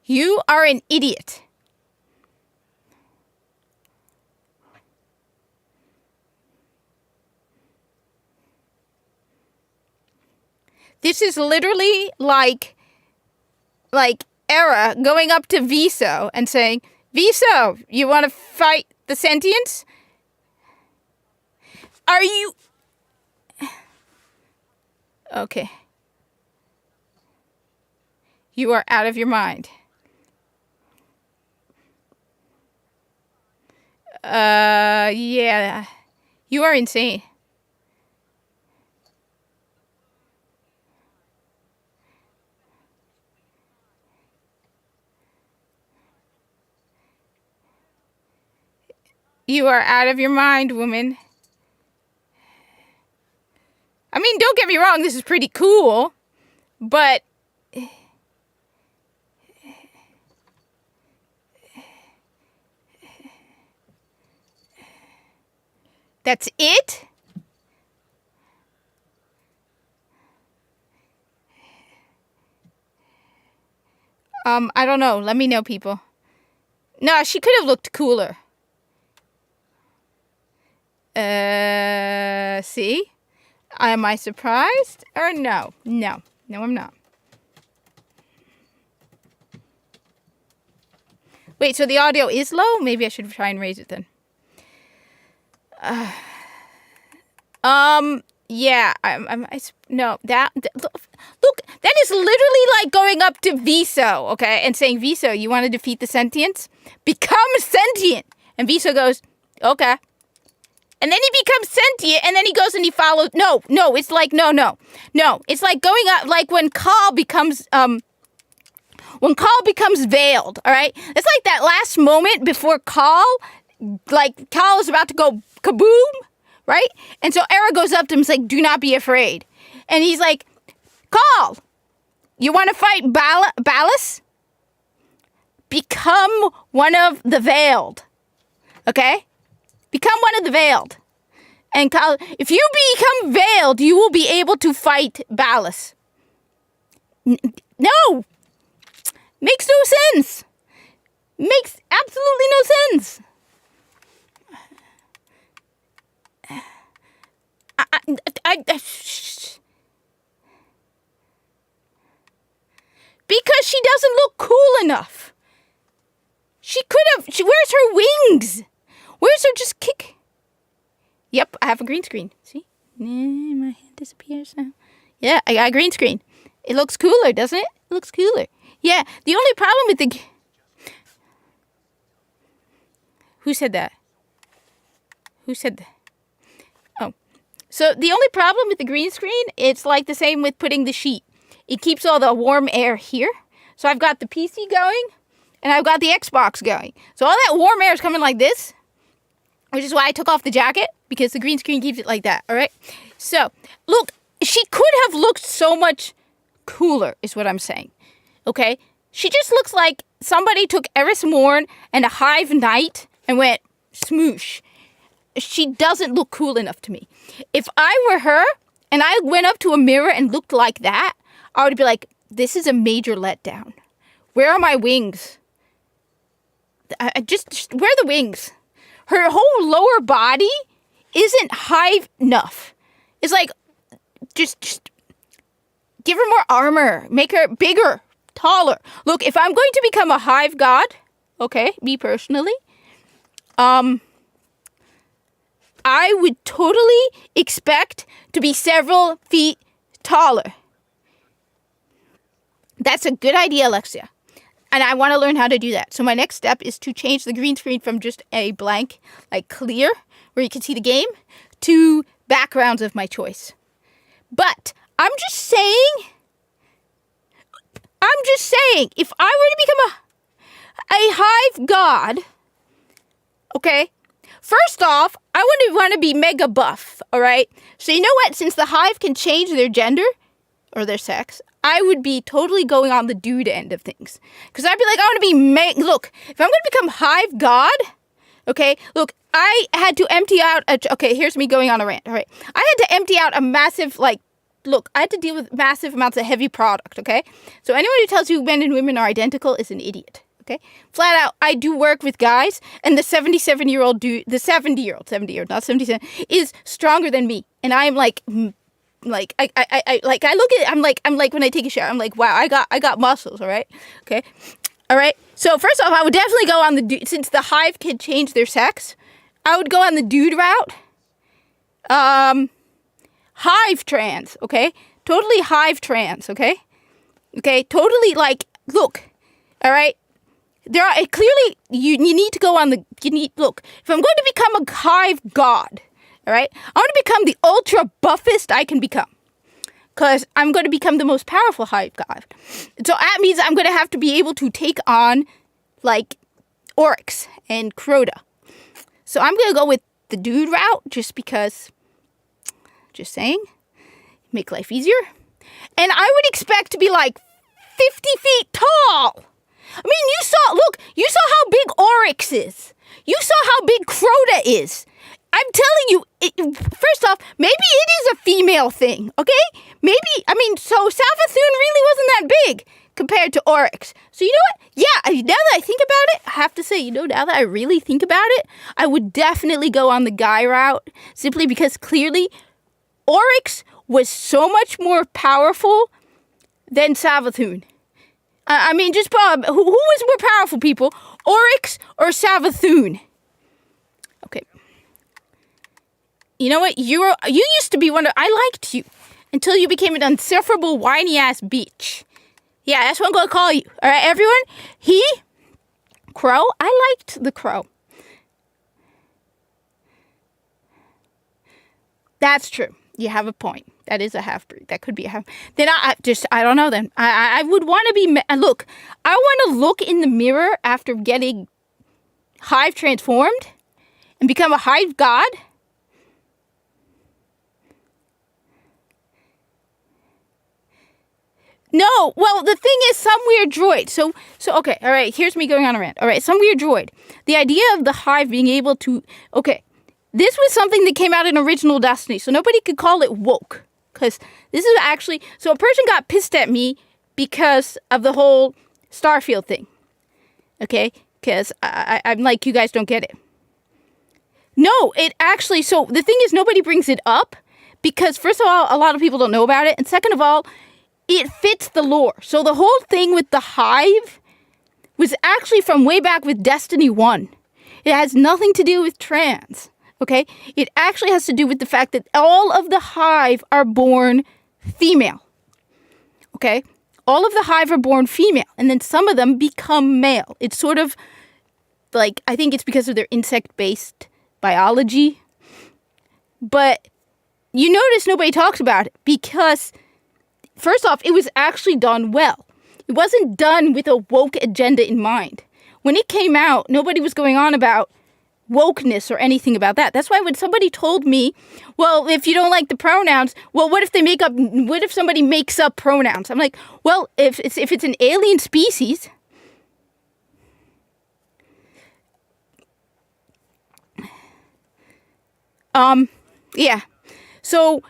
Speaker 1: You are an idiot. This is literally like Era going up to Viso and saying, Viso, you want to fight the sentients? Are you... Okay. You are out of your mind. Yeah. You are insane. You are out of your mind, woman. I mean, don't get me wrong, this is pretty cool, but... That's it? I don't know. Let me know, people. No, she could have looked cooler. See? Am I surprised or no? No. No, I'm not. Wait, so the audio is low? Maybe I should try and raise it then. Yeah, no, look, that is literally like going up to Viso, okay, and saying, Viso, you want to defeat the sentients? Become sentient. And Viso goes, okay. And then he becomes sentient, and then he goes and he follows. No, it's like, no. It's like going up, like when Kahl becomes veiled, all right? It's like that last moment before Kahl is about to go kaboom, right? And so Era goes up to him and is like, do not be afraid. And he's like, Kahl, you want to fight Ballas? Become one of the veiled, okay? Become one of the veiled. And Kahl, if you become veiled, you will be able to fight Ballas. No! Makes no sense. Makes absolutely no sense. Because she doesn't look cool enough. She could have... where's her wings? Where's her just kick? Yep, I have a green screen. See? My hand disappears now. Yeah, I got a green screen. It looks cooler, doesn't it? It looks cooler. Yeah, the only problem with the... Who said that? Who said that? Oh. So the only problem with the green screen, it's like the same with putting the sheet. It keeps all the warm air here. So I've got the PC going, and I've got the Xbox going. So all that warm air is coming like this, which is why I took off the jacket, because the green screen keeps it like that, all right? So, look, she could have looked so much cooler, is what I'm saying, okay? She just looks like somebody took Eris Morn and a Hive Knight and went smoosh. She doesn't look cool enough to me. If I were her and I went up to a mirror and looked like that, I would be like, this is a major letdown. Where are my wings? Just where are the wings? Her whole lower body isn't hive enough. It's like, just give her more armor. Make her bigger, taller. Look, if I'm going to become a hive god, okay, me personally, I would totally expect to be several feet taller. That's a good idea, Alexia. And I want to learn how to do that. So my next step is to change the green screen from just a blank, like clear, where you can see the game, to backgrounds of my choice. But I'm just saying, I'm just saying, if I were to become a hive god, okay, first off, I wouldn't want to be mega buff, all right? So you know what? Since the hive can change their gender or their sex, I would be totally going on the dude end of things. Because I'd be like, I want to be, look, if I'm going to become hive god, okay, look, I had to empty out, okay, here's me going on a rant, all right? I had to empty out a massive, look, I had to deal with massive amounts of heavy product, okay? So anyone who tells you men and women are identical is an idiot, okay? Flat out, I do work with guys, and the 77-year-old dude, the 70-year-old, not 77, is stronger than me. And I'm like, I look at it, I'm like, when I take a shower, I'm like, wow, I got muscles, all right? Okay? All right? So first off, I would definitely go on the dude, since the hive can change their sex, I would go on the dude route. Hive trans, okay? Totally hive trans, okay? Okay, totally look, all right? There are, clearly, you need to go on the, look, if I'm going to become a hive god, all right? I want to become the ultra buffest I can become. Because I'm going to become the most powerful hive god. So that means I'm going to have to be able to take on, Oryx and Crota. So I'm going to go with the dude route just because, just saying, make life easier. And I would expect to be 50 feet tall. I mean, you saw how big Oryx is. You saw how big Crota is. I'm telling you, first off, maybe it is a female thing, okay? So Savathun really wasn't that big compared to Oryx. So you know what? Yeah, now that I think about it, I have to say, now that I really think about it, I would definitely go on the guy route, simply because clearly Oryx was so much more powerful than Savathun. Just Bob, who was more powerful, people? Oryx or Savathun? Okay. You know what? You used to be I liked you until you became an insufferable whiny-ass bitch. Yeah, that's what I'm going to call you. All right, everyone? Crow? I liked the crow. That's true. You have a point. That is a half-breed. That could be a half. Then I don't know then. I would want to be, look, I want to look in the mirror after getting hive transformed and become a hive god. No, well, the thing is, some weird droid. So okay, all right, here's me going on a rant. All right, some weird droid. The idea of the hive being able to, okay, this was something that came out in original Destiny, so nobody could call it woke. Because this is actually, so a person got pissed at me because of the whole Starfield thing. Okay? Because I'm like, you guys don't get it. No, it actually, so the thing is, nobody brings it up because, first of all, a lot of people don't know about it. And second of all, it fits the lore. So the whole thing with the hive was actually from way back with Destiny 1. It has nothing to do with trans. Okay? It actually has to do with the fact that all of the hive are born female. Okay? All of the hive are born female. And then some of them become male. It's sort of I think it's because of their insect-based biology. But you notice nobody talks about it because, first off, it was actually done well. It wasn't done with a woke agenda in mind. When it came out, nobody was going on about wokeness or anything about that. That's why when somebody told me, well, if you don't like the pronouns, well, what if somebody makes up pronouns? I'm like, well, if it's an alien species, yeah. So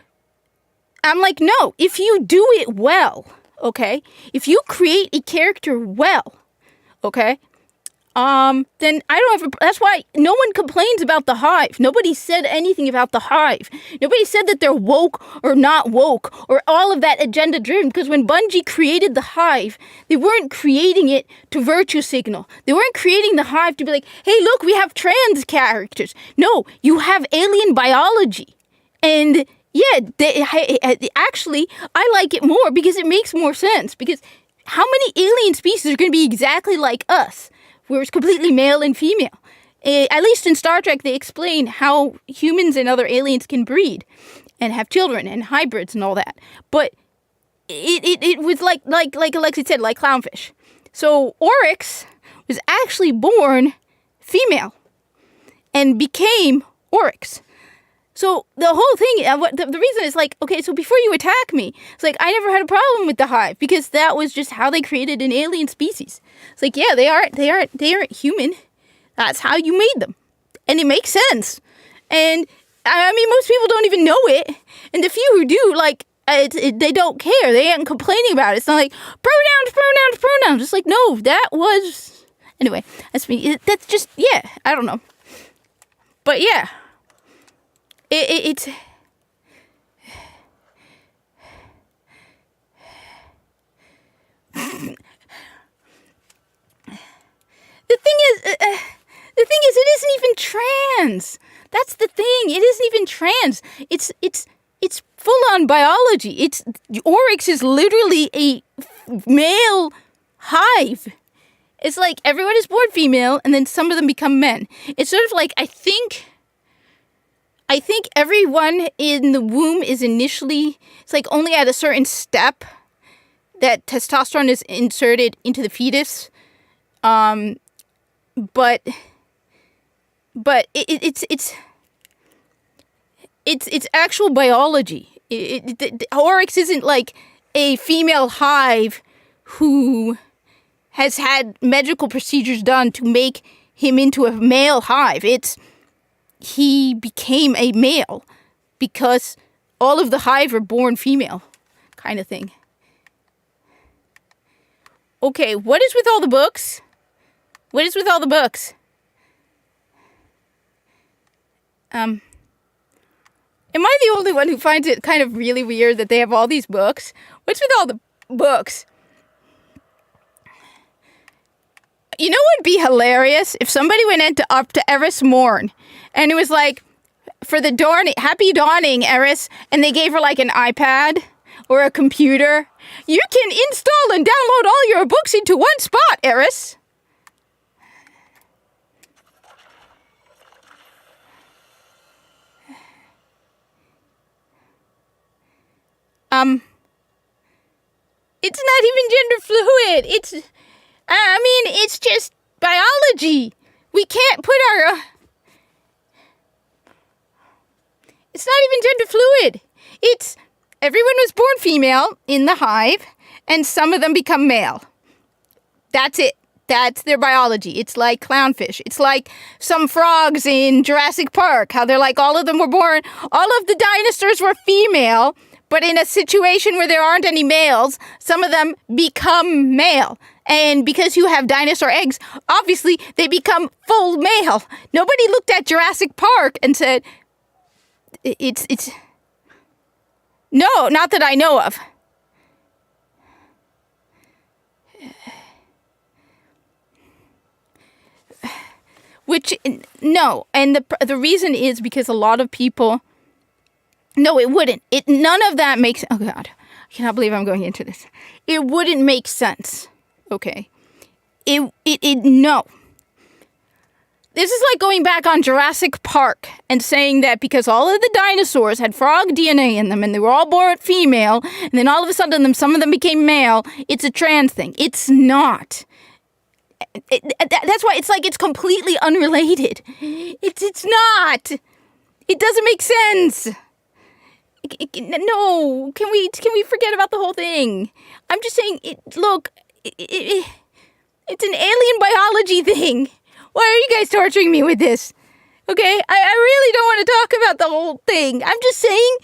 Speaker 1: I'm like, no, if you do it well, okay, if you create a character well, okay, then I don't have that's why no one complains about the hive. Nobody said anything about the hive. Nobody said that they're woke or not woke or all of that agenda driven, because when Bungie created the hive, they weren't creating it to virtue signal. They weren't creating the hive to be like, hey, look, we have trans characters. No, you have alien biology. And yeah, actually, I like it more because it makes more sense. Because how many alien species are going to be exactly like us, where it's completely male and female? At least in Star Trek, they explain how humans and other aliens can breed and have children and hybrids and all that. But it was like Alexi said, like clownfish. So Oryx was actually born female and became Oryx. So the whole thing, the reason is like, okay, so before you attack me, it's like, I never had a problem with the hive because that was just how they created an alien species. It's like, yeah, they aren't human. That's how you made them. And it makes sense. And I mean, most people don't even know it. And the few who do, like, they don't care. They ain't complaining about it. It's not like, pronouns. It's like, no, that was... Anyway, that's me. That's just, yeah, I don't know. But yeah. It's... The thing is, it isn't even trans. That's the thing. It isn't even trans. It's full-on biology. Oryx is literally a male hive. It's like everyone is born female, and then some of them become men. It's sort of like, I think everyone in the womb is initially, it's like only at a certain step that testosterone is inserted into the fetus. But it's actual biology. Oryx isn't like a female hive who has had medical procedures done to make him into a male hive. He became a male because all of the hive are born female, kind of thing. Okay, what is with all the books? What is with all the books? Am I the only one who finds it kind of really weird that they have all these books? What's with all the books? You know what would be hilarious? If somebody went up to Eris Morn and it was like, for the happy dawning, Eris, and they gave her like an iPad or a computer. You can install and download all your books into one spot, Eris. It's not even gender fluid. It's just biology. We can't put our... It's not even gender fluid. Everyone was born female in the hive, and some of them become male. That's it. That's their biology. It's like clownfish. It's like some frogs in Jurassic Park, how they're like, all of them were born, all of the dinosaurs were female, but in a situation where there aren't any males, some of them become male. And because you have dinosaur eggs, obviously they become full male. Nobody looked at Jurassic Park and said, it's... No, not that I know of. No, and the reason is because a lot of people... No, it wouldn't. None of that makes... Oh, God. I cannot believe I'm going into this. It wouldn't make sense. Okay. No. This is like going back on Jurassic Park and saying that because all of the dinosaurs had frog DNA in them and they were all born female, and then all of a sudden some of them became male, it's a trans thing. It's not. That's why it's like it's completely unrelated. It's not. It doesn't make sense. No, can we forget about the whole thing? I'm just saying, look, it's an alien biology thing. Why are you guys torturing me with this? Okay, I really don't want to talk about the whole thing. I'm just saying,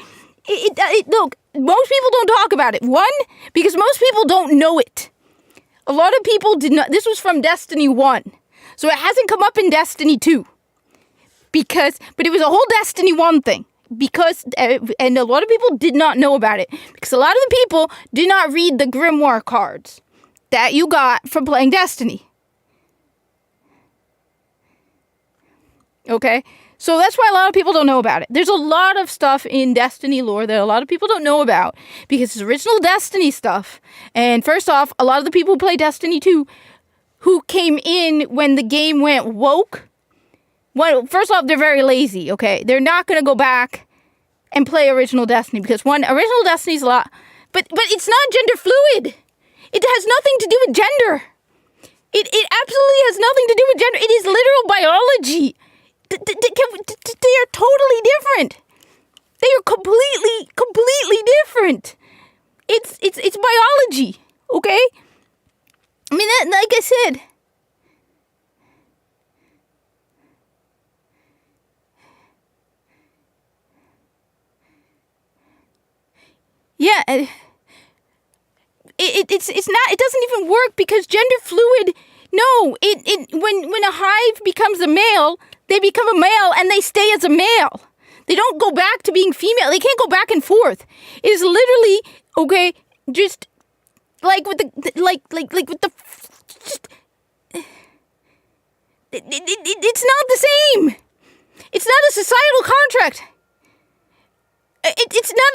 Speaker 1: look, most people don't talk about it. One, because most people don't know it. A lot of people did not. This was from Destiny 1. So it hasn't come up in Destiny 2. But it was a whole Destiny 1 thing. And a lot of people did not know about it. Because a lot of the people did not read the Grimoire cards that you got from playing Destiny. Okay? So that's why a lot of people don't know about it. There's a lot of stuff in Destiny lore that a lot of people don't know about because it's original Destiny stuff. And first off, a lot of the people who play Destiny 2 who came in when the game went woke, well, first off, they're very lazy, okay? They're not going to go back and play original Destiny because, one, original Destiny's a lot But it's not gender fluid. It has nothing to do with gender. It absolutely has nothing to do with gender. It is literal biology. They are totally different. They are completely different. It's biology, okay? I mean, like I said. Yeah, it's not. It doesn't even work because gender fluid. No, when a hive becomes a male, they become a male and they stay as a male. They don't go back to being female. They can't go back and forth. It is literally okay. Just like with the with the. Just, it's not the same. It's not a societal contract. It's not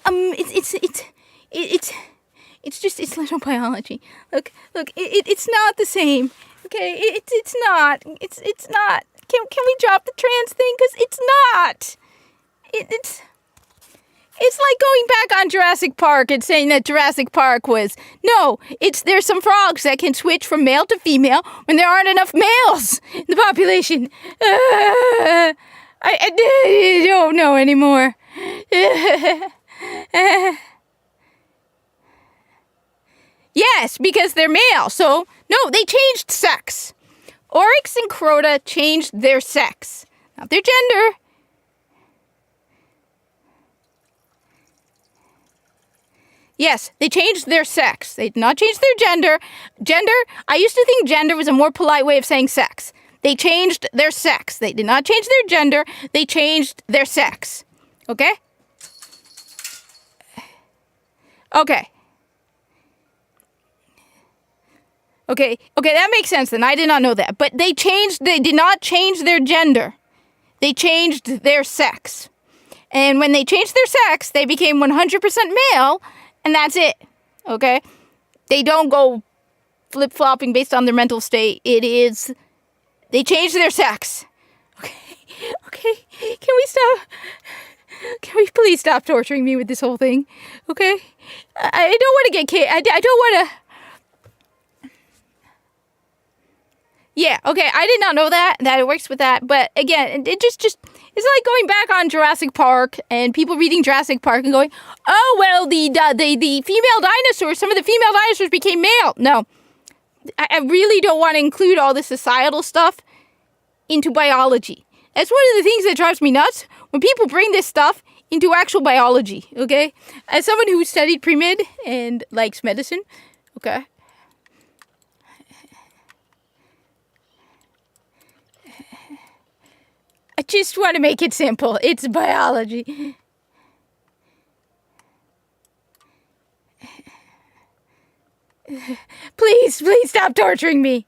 Speaker 1: a. It's just it's little biology. Look, it's not the same. Okay, it's not. It's not. Can we drop the trans thing? Because it's not. It's like going back on Jurassic Park and saying that Jurassic Park was no. There's some frogs that can switch from male to female when there aren't enough males in the population. I don't know anymore. Yes, because they're male. So, no, they changed sex. Oryx and Crota changed their sex, not their gender. Yes, they changed their sex. They did not change their gender. Gender, I used to think gender was a more polite way of saying sex. They changed their sex. They did not change their gender. They changed their sex. Okay? Okay. Okay, that makes sense then. I did not know that. But they did not change their gender. They changed their sex. And when they changed their sex, they became 100% male, and that's it. Okay? They don't go flip-flopping based on their mental state. They changed their sex. Okay. Can we stop? Can we please stop torturing me with this whole thing? Okay? I don't want to get kicked. I don't want to. Yeah, okay, I did not know that it works with that, but again, it just, it's like going back on Jurassic Park, and people reading Jurassic Park and going, oh, well, the female dinosaurs, some of the female dinosaurs became male. No, I really don't want to include all the societal stuff into biology. That's one of the things that drives me nuts, when people bring this stuff into actual biology, okay? As someone who studied pre-med and likes medicine, okay? I just want to make it simple. It's biology. Please stop torturing me.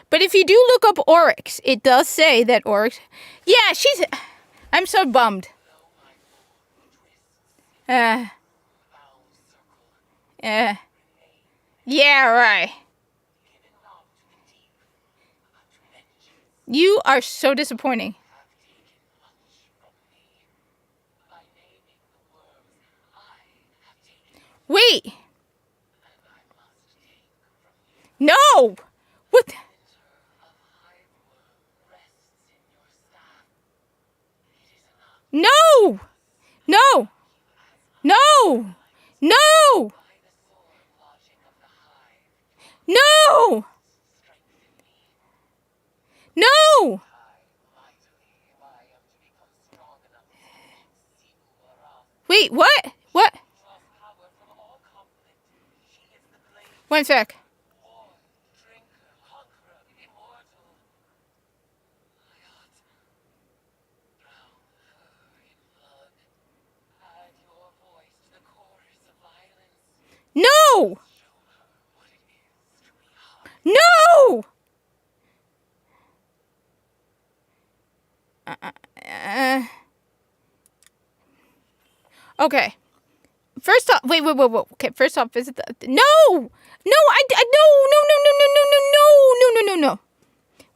Speaker 1: But if you do look up Oryx, it does say that Oryx... Yeah, I'm so bummed. Yeah, right. You are so disappointing. Wait. No. What? No. No. No. No. No. No. Wait, what? What? One sec. No! No! Okay. First off, wait. Okay, first off, is it the... No! No, no.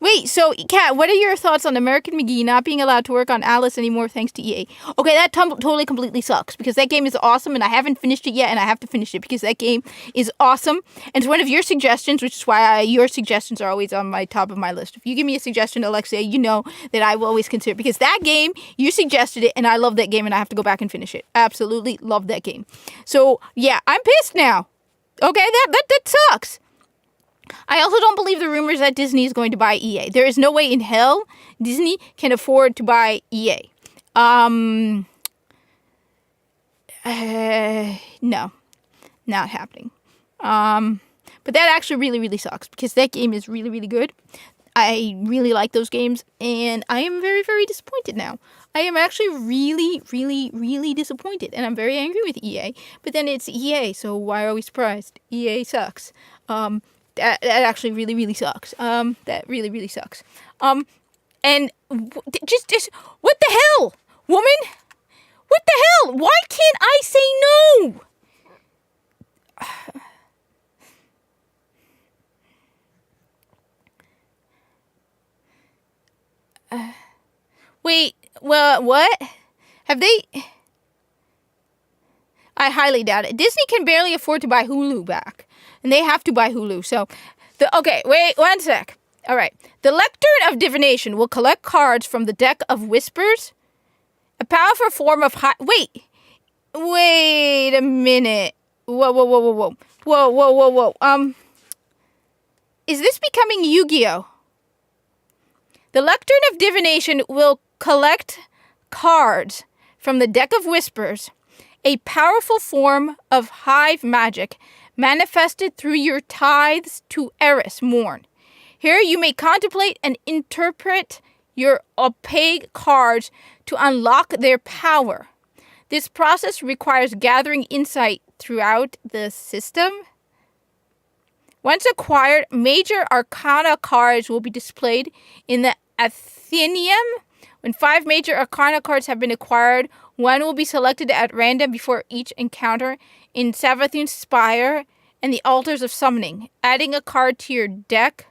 Speaker 1: Wait, so, Kat, what are your thoughts on American McGee not being allowed to work on Alice anymore thanks to EA? Okay, that totally completely sucks because that game is awesome and I haven't finished it yet and I have to finish it because that game is awesome. And it's one of your suggestions, which is why your suggestions are always on my top of my list. If you give me a suggestion, Alexia, you know that I will always consider it because that game, you suggested it and I love that game and I have to go back and finish it. Absolutely love that game. So, yeah, I'm pissed now. Okay, that sucks. I also don't believe the rumors that Disney is going to buy EA. There is no way in hell Disney can afford to buy EA. No, not happening. But that actually really, really sucks because that game is really, really good. I really like those games and I am very, very disappointed now. I am actually really, really, really disappointed and I'm very angry with EA. But then it's EA, so why are we surprised? EA sucks. That actually really, really sucks. That really, really sucks. And just, what the hell, woman? What the hell? Why can't I say no? Wait, well, what? Have they... I highly doubt it. Disney can barely afford to buy Hulu back. And they have to buy Hulu, so... Okay, wait, one sec. All right. The Lectern of Divination will collect cards from the Deck of Whispers. A powerful form of high... Wait a minute. Whoa. Is this becoming Yu-Gi-Oh? The Lectern of Divination will collect cards from the Deck of Whispers, a powerful form of hive magic manifested through your tithes to Eris Morn. Here you may contemplate and interpret your opaque cards to unlock their power. This process requires gathering insight throughout the system. Once acquired, major arcana cards will be displayed in the Athenaeum. When 5 major arcana cards have been acquired, one will be selected at random before each encounter in Savathun's Spire and the Altars of Summoning. Adding a card to your deck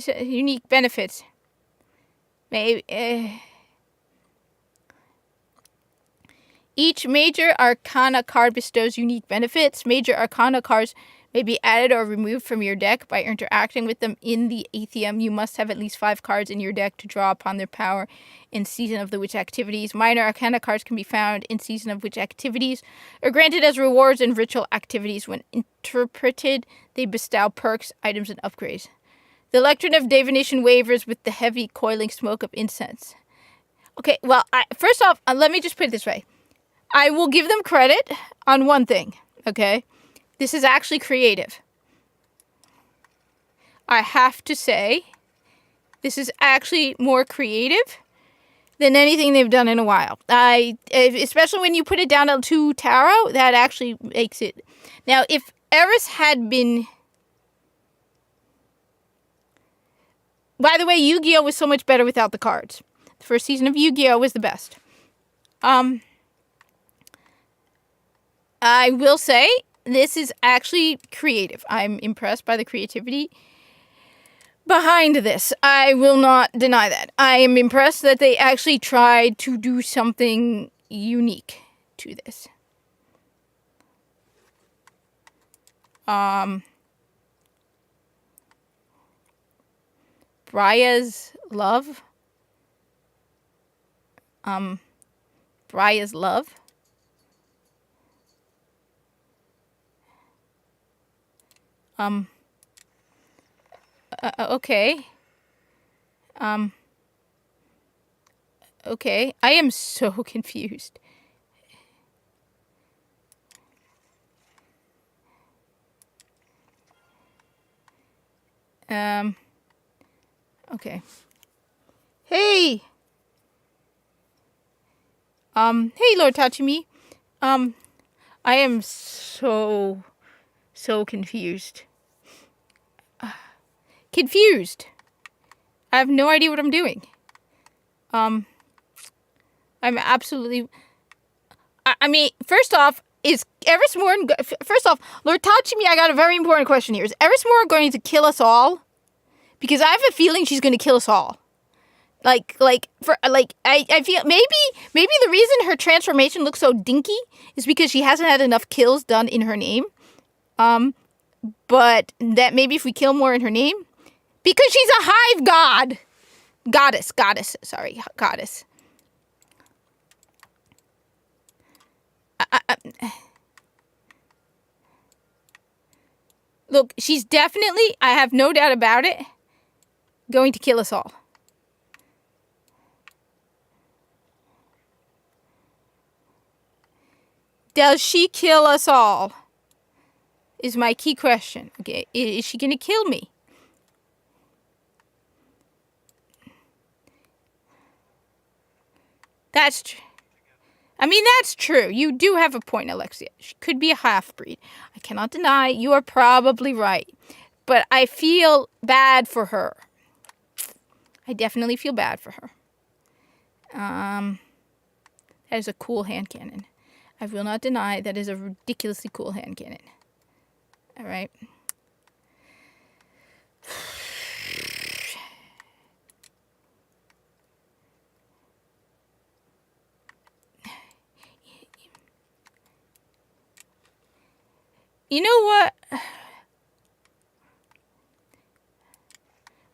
Speaker 1: unique benefits. Maybe each major arcana card bestows unique benefits. Major arcana cards may be added or removed from your deck by interacting with them in the Athenaeum. You must have at least 5 cards in your deck to draw upon their power in Season of the Witch activities. Minor arcana cards can be found in Season of Witch activities or granted as rewards in ritual activities. When interpreted, they bestow perks, items, and upgrades. The Lectern of Divination wavers with the heavy coiling smoke of incense. Okay, well, first off, let me just put it this way. I will give them credit on one thing, okay? This is actually creative. I have to say, this is actually more creative than anything they've done in a while. Especially when you put it down to tarot, that actually makes it. Now, if Eris had been... By the way, Yu-Gi-Oh! Was so much better without the cards. The first season of Yu-Gi-Oh! Was the best. I will say, this is actually creative. I'm impressed by the creativity behind this. I will not deny that. I am impressed that they actually tried to do something unique to this. Bria's Love. Bria's Love. Okay. Okay. I am so confused. Okay. Hey! Hey, Lord Tachimi. I am so confused. Confused. I have no idea what I'm doing. I'm absolutely... I mean, first off, is Eris Morn... First off, Lord Tachimi, I got a very important question here. Is Eris Morn going to kill us all? Because I have a feeling she's going to kill us all. I feel maybe the reason her transformation looks so dinky is because she hasn't had enough kills done in her name. But that maybe if we kill more in her name, because she's a hive god. Goddess. Look, she's definitely, I have no doubt about it, going to kill us all. Does she kill us all? Is my key question. Okay, is she gonna kill me? That's true. I mean, that's true. You do have a point, Alexia. She could be a half-breed. I cannot deny you are probably right. But I feel bad for her. I definitely feel bad for her. That is a cool hand cannon. I will not deny that is a ridiculously cool hand cannon. All right. You know what?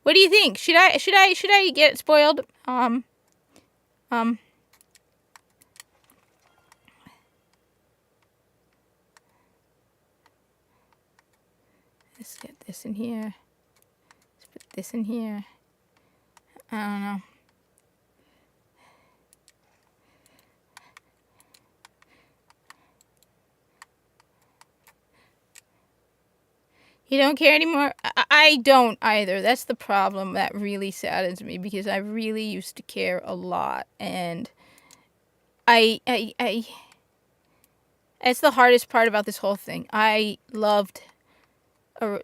Speaker 1: What do you think? Should I get spoiled? Let's get this in here. Let's put this in here. I don't know. You don't care anymore? I don't either. That's the problem that really saddens me because I really used to care a lot. And it's the hardest part about this whole thing. I loved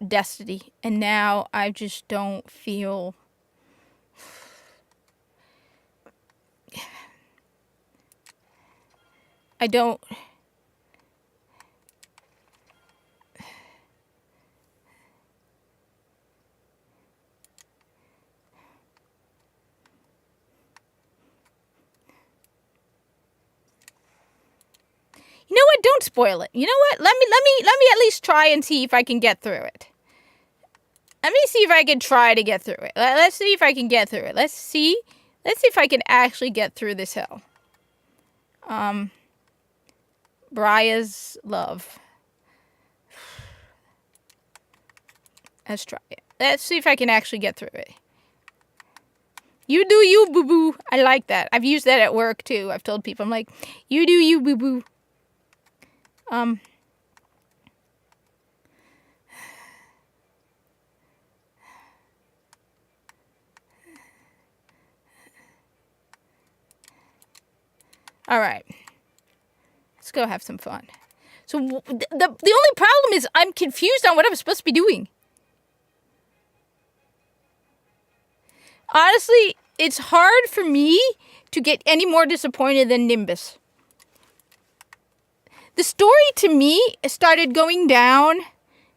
Speaker 1: Destiny, and now I just don't feel... I don't... You know what? Don't spoil it. You know what? Let me at least try and see if I can get through it. Let me see if I can try to get through it. Let's see if I can get through it. Let's see if I can actually get through this hell. Bria's love. Let's try it. Let's see if I can actually get through it. You do you, boo-boo. I like that. I've used that at work, too. I've told people, I'm like, you do you, boo-boo. All right. Let's go have some fun. So the only problem is I'm confused on what I'm supposed to be doing. Honestly, it's hard for me to get any more disappointed than Nimbus. The story, to me, started going down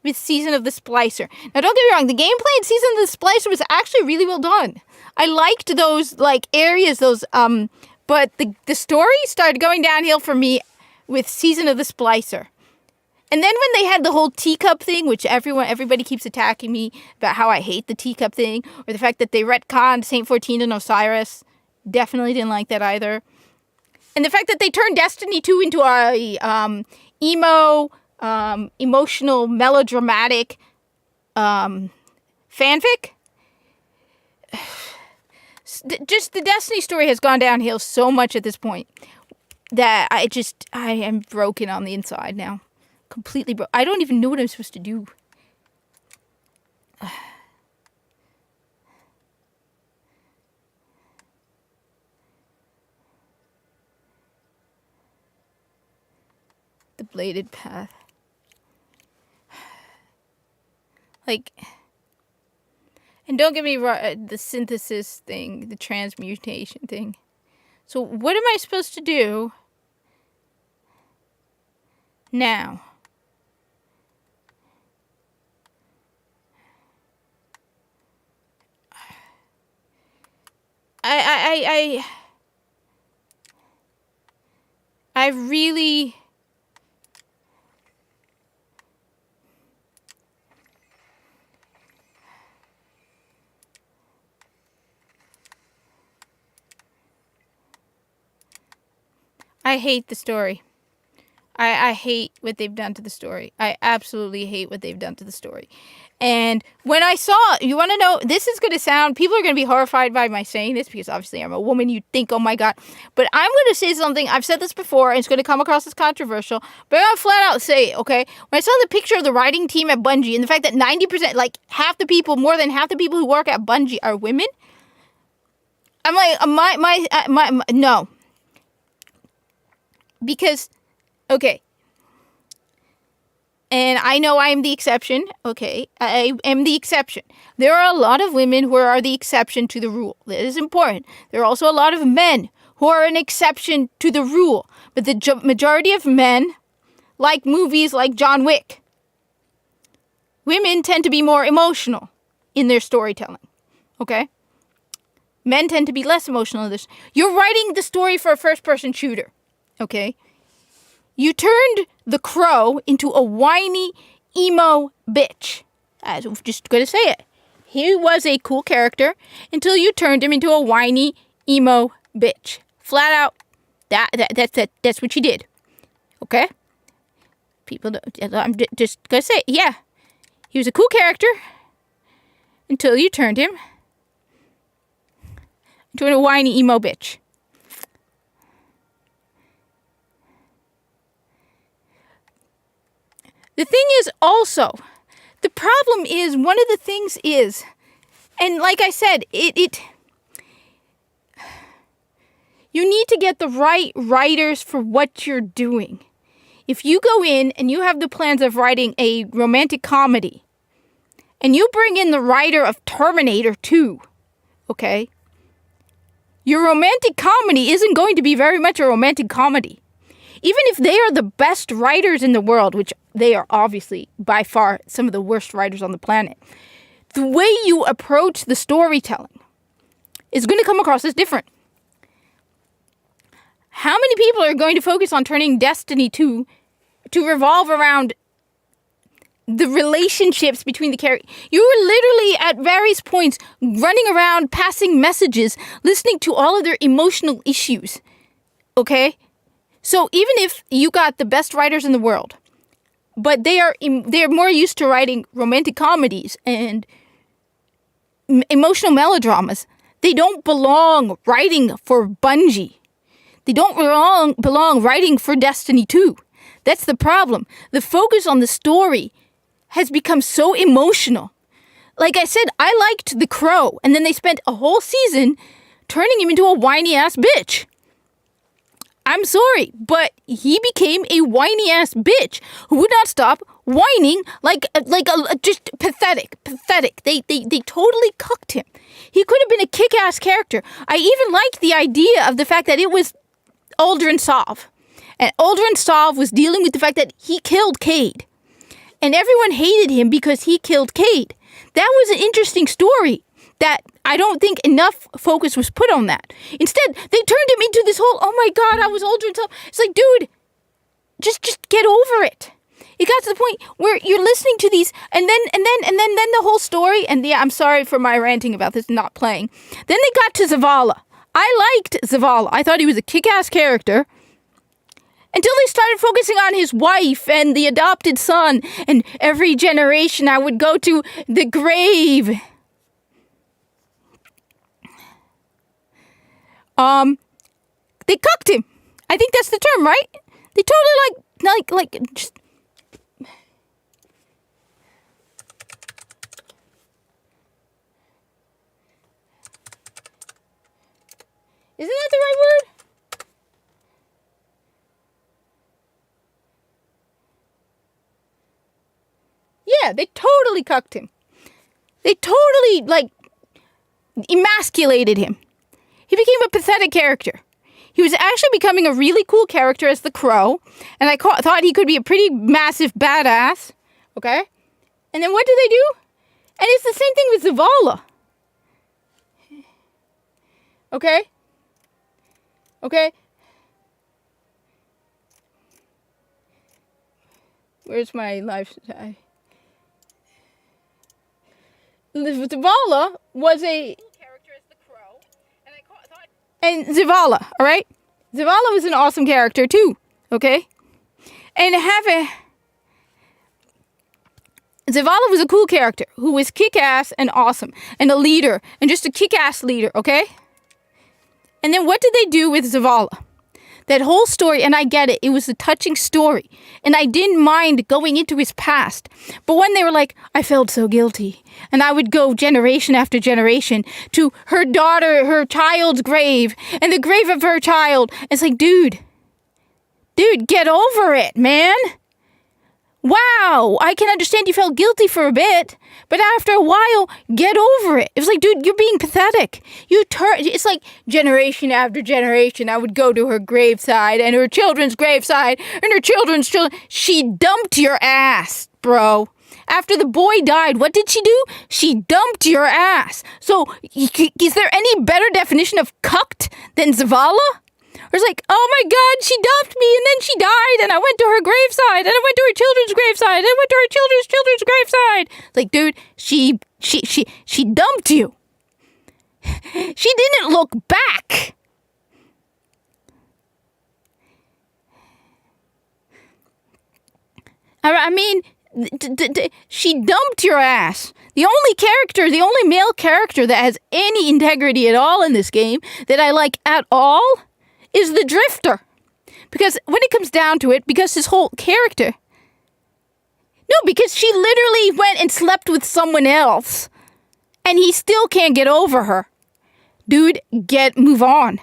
Speaker 1: with Season of the Splicer. Now, don't get me wrong. The gameplay in Season of the Splicer was actually really well done. I liked those, areas, but the story started going downhill for me with Season of the Splicer. And then when they had the whole teacup thing, which everybody keeps attacking me about how I hate the teacup thing, or the fact that they retconned Saint 14 and Osiris, definitely didn't like that either. And the fact that they turned Destiny 2 into a emotional, melodramatic fanfic. Just the Destiny story has gone downhill so much at this point that I am broken on the inside now. Completely broken. I don't even know what I'm supposed to do. The bladed path. And don't get me wrong, the synthesis thing, the transmutation thing. So what am I supposed to do Now, I really, I hate the story. I hate what they've done to the story. I absolutely hate what they've done to the story. And when I saw, you want to know, this is going to sound, people are going to be horrified by my saying this because obviously I'm a woman. You'd think, oh my God. But I'm going to say something, I've said this before, and it's going to come across as controversial, but I'm going to flat out say it, okay? When I saw the picture of the writing team at Bungie and the fact that 90%, like half the people, more than half the people who work at Bungie are women, I'm like, no. Because, okay. And I know I am the exception. Okay, I am the exception. There are a lot of women who are the exception to the rule. That is important. There are also a lot of men who are an exception to the rule. But the majority of men like movies like John Wick. Women tend to be more emotional in their storytelling. Okay? Men tend to be less emotional in this. You're writing the story for a first-person shooter. Okay? You turned the Crow into a whiny, emo bitch. I'm just going to say it. He was a cool character until you turned him into a whiny, emo bitch. Flat out, that's what you did. Okay? People, I'm just going to say it. Yeah. He was a cool character until you turned him into a whiny, emo bitch. The thing is also, the problem is, one of the things is, and like I said, you need to get the right writers for what you're doing. If you go in and you have the plans of writing a romantic comedy, and you bring in the writer of Terminator 2, okay, your romantic comedy isn't going to be very much a romantic comedy. Even if they are the best writers in the world, which they are obviously by far some of the worst writers on the planet, the way you approach the storytelling is going to come across as different. How many people are going to focus on turning Destiny 2 to revolve around the relationships between the characters? You were literally at various points running around, passing messages, listening to all of their emotional issues. Okay? So even if you got the best writers in the world, but they're more used to writing romantic comedies and emotional melodramas, they don't belong writing for Bungie. They don't belong writing for Destiny 2. That's the problem. The focus on the story has become so emotional. Like I said, I liked The Crow, and then they spent a whole season turning him into a whiny-ass bitch. I'm sorry, but he became a whiny-ass bitch who would not stop whining like just pathetic. They totally cucked him. He could have been a kick-ass character. I even liked the idea of the fact that it was Uldren Sov. And Uldren Sov was dealing with the fact that he killed Cayde. And everyone hated him because he killed Cayde. That was an interesting story that I don't think enough focus was put on that. Instead, they turned him into this whole, oh my God, I was Uldren Sov. It's like, dude, just get over it. It got to the point where you're listening to these, and then the whole story, and yeah, I'm sorry for my ranting about this not playing. Then they got to Zavala. I liked Zavala. I thought he was a kick-ass character. Until they started focusing on his wife and the adopted son, and every generation I would go to the grave. They cucked him. I think that's the term, right? They totally like just. Isn't that the right word? Yeah, they totally cucked him. They totally, emasculated him. He became a pathetic character. He was actually becoming a really cool character as the Crow, and I thought he could be a pretty massive badass. Okay? And then what do they do? And it's the same thing with Zavala. Okay? Okay? Where's my life? Zavala was a character as the Crow, and Zavala, all right? Zavala was an awesome character too, okay? And Zavala was a cool character who was kick-ass and awesome and a leader and just a kick-ass leader, okay? And then what did they do with Zavala? That whole story, and I get it, it was a touching story. And I didn't mind going into his past. But when they were like, I felt so guilty. And I would go generation after generation to her daughter, her child's grave, and the grave of her child. It's like, dude, get over it, man. Wow, I can understand you felt guilty for a bit, but after a while, get over it. It was like, dude, you're being pathetic. It's like generation after generation, I would go to her graveside and her children's graveside and her children's children. She dumped your ass, bro. After the boy died, what did she do? She dumped your ass. So, is there any better definition of cucked than Zavala? Or it's like, oh my God, she dumped me and then she died and I went to her graveside and I went to her children's graveside and I went to her children's graveside. It's like, dude, she dumped you. She didn't look back. I mean, she dumped your ass. The only male character that has any integrity at all in this game that I like at all is the Drifter. Because when it comes down to it, because his whole character... No, because she literally went and slept with someone else. And he still can't get over her. Dude, move on.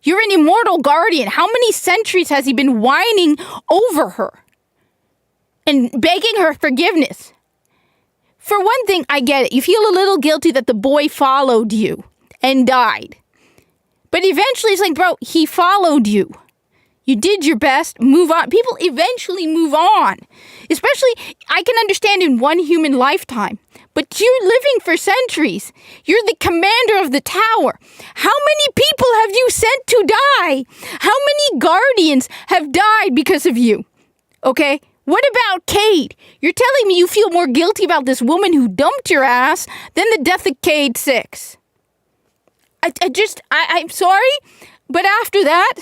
Speaker 1: You're an immortal guardian. How many centuries has he been whining over her? And begging her forgiveness? For one thing, I get it. You feel a little guilty that the boy followed you and died. But eventually it's like, bro, he followed you. You did your best, move on. People eventually move on. Especially, I can understand in one human lifetime. But you're living for centuries. You're the commander of the tower. How many people have you sent to die? How many guardians have died because of you? Okay? What about Cayde? You're telling me you feel more guilty about this woman who dumped your ass than the death of Cayde 6. I'm sorry, but after that...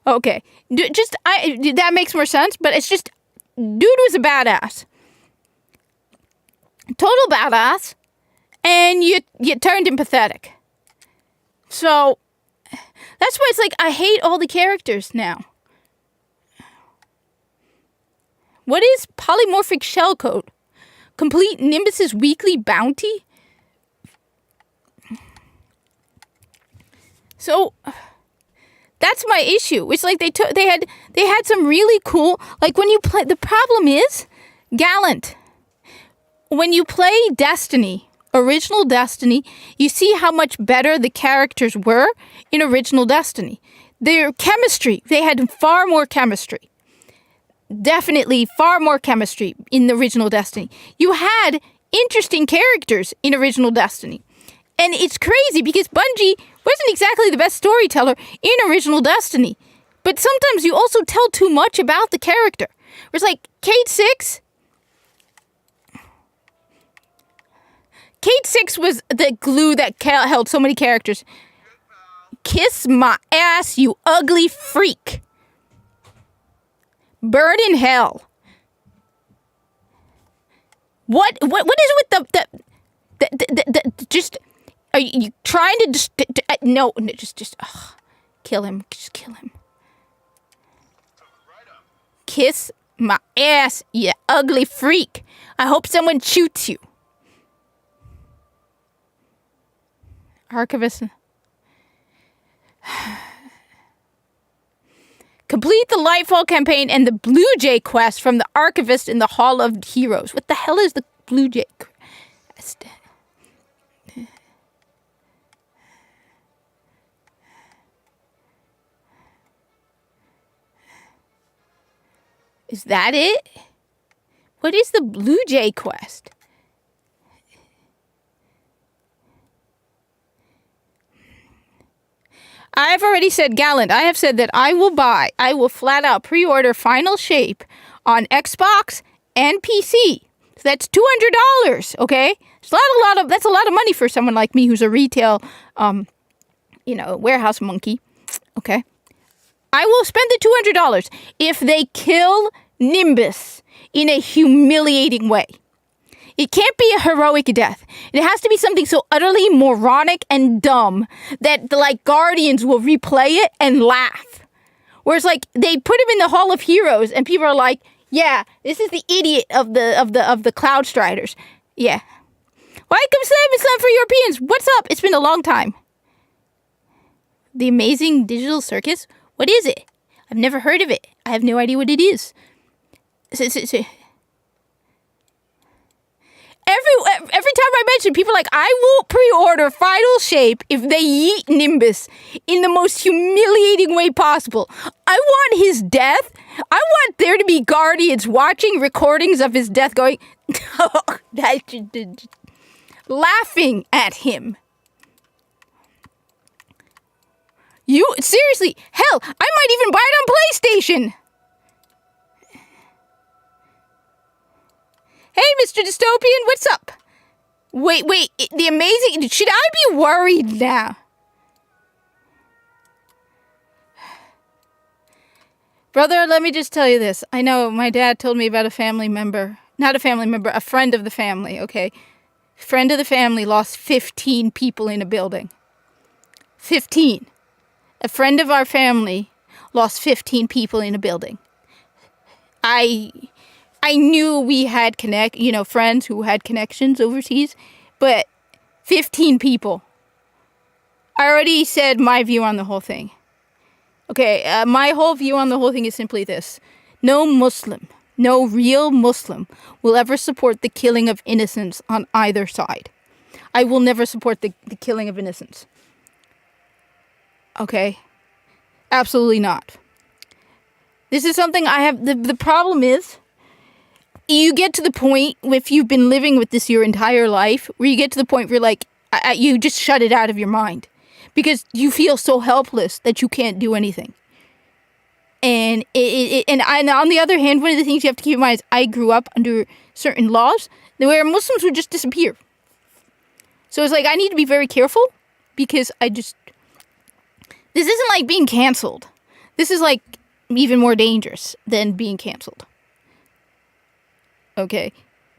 Speaker 1: Okay, that makes more sense, but it's just, dude was a badass. Total badass, and you turned him pathetic. So, that's why it's like, I hate all the characters now. What is polymorphic shellcode? Complete Nimbus's weekly bounty? So, that's my issue. It's like they had some really cool, like when you play, the problem is, Gallant. When you play Destiny, original Destiny, you see how much better the characters were in original Destiny. Their chemistry, they had far more chemistry. Definitely far more chemistry in the original Destiny. You had interesting characters in original Destiny. And it's crazy because Bungie wasn't exactly the best storyteller in original Destiny. But sometimes you also tell too much about the character. It's like Cayde 6. Cayde 6 was the glue that held so many characters. Kiss my ass, you ugly freak. Burn in hell. What is it with the just, are you trying to just, no, just, kill him, just kill him. Kiss my ass, you ugly freak. I hope someone shoots you. Archivist. Complete the Lightfall campaign and the Blue Jay quest from the Archivist in the Hall of Heroes. What the hell is the Blue Jay quest? Is that it? What is the Blue Jay quest? I've already said, Gallant, I have said that I will flat out pre-order Final Shape on Xbox and PC. So that's $200, okay? That's a lot of money for someone like me who's a retail, warehouse monkey, okay? I will spend the $200 if they kill Nimbus in a humiliating way. It can't be a heroic death. It has to be something so utterly moronic and dumb that the Guardians will replay it and laugh. Whereas they put him in the Hall of Heroes and people are like, yeah, this is the idiot of the Cloud Striders. Yeah. Welcome Islam for Europeans. What's up? It's been a long time. The Amazing Digital Circus? What is it? I've never heard of it. I have no idea what it is. Every time I mention, people are like, I will pre-order Final Shape if they yeet Nimbus in the most humiliating way possible. I want his death. I want there to be Guardians watching recordings of his death going, laughing at him. Seriously, hell, I might even buy it on PlayStation. Hey, Mr. Dystopian, what's up? Wait, the Amazing... Should I be worried now? Brother, let me just tell you this. I know my dad told me about a family member. Not a family member, a friend of the family, okay? Friend of the family lost 15 people in a building. 15. A friend of our family lost 15 people in a building. I knew we had friends who had connections overseas, but 15 people. I already said my view on the whole thing. Okay, my whole view on the whole thing is simply this. No Muslim, no real Muslim will ever support the killing of innocents on either side. I will never support the killing of innocents. Okay? Absolutely not. This is something I have... The problem is... You get to the point, if you've been living with this your entire life, where you get to the point where you just shut it out of your mind. Because you feel so helpless that you can't do anything. And on the other hand, one of the things you have to keep in mind is I grew up under certain laws where Muslims would just disappear. So it's I need to be very careful because this isn't like being canceled. This is even more dangerous than being canceled. Okay.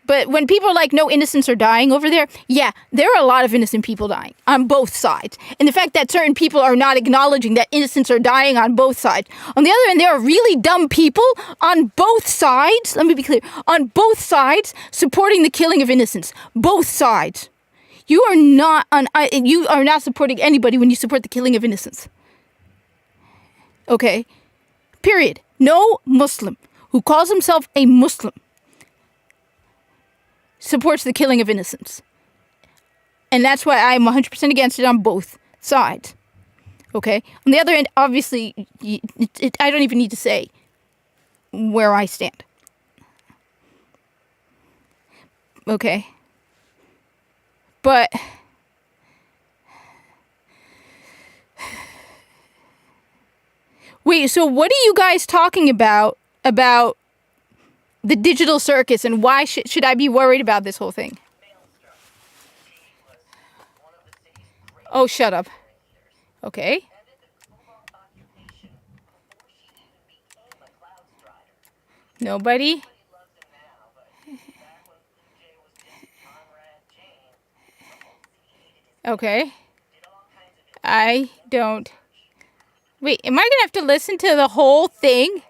Speaker 1: But when people are no innocents are dying over there, yeah, there are a lot of innocent people dying on both sides. And the fact that certain people are not acknowledging that innocents are dying on both sides. On the other hand, there are really dumb people on both sides, let me be clear, on both sides supporting the killing of innocents. Both sides. You are not supporting anybody when you support the killing of innocents. Okay? Period. No Muslim who calls himself a Muslim supports the killing of innocents. And that's why I'm 100% against it on both sides. Okay? On the other hand, obviously, I don't even need to say where I stand. Okay? But... Wait, so what are you guys talking about the digital circus and why should I be worried about this whole thing? Oh, shut up. Okay. Nobody? Okay. I don't... Wait, am I gonna have to listen to the whole thing?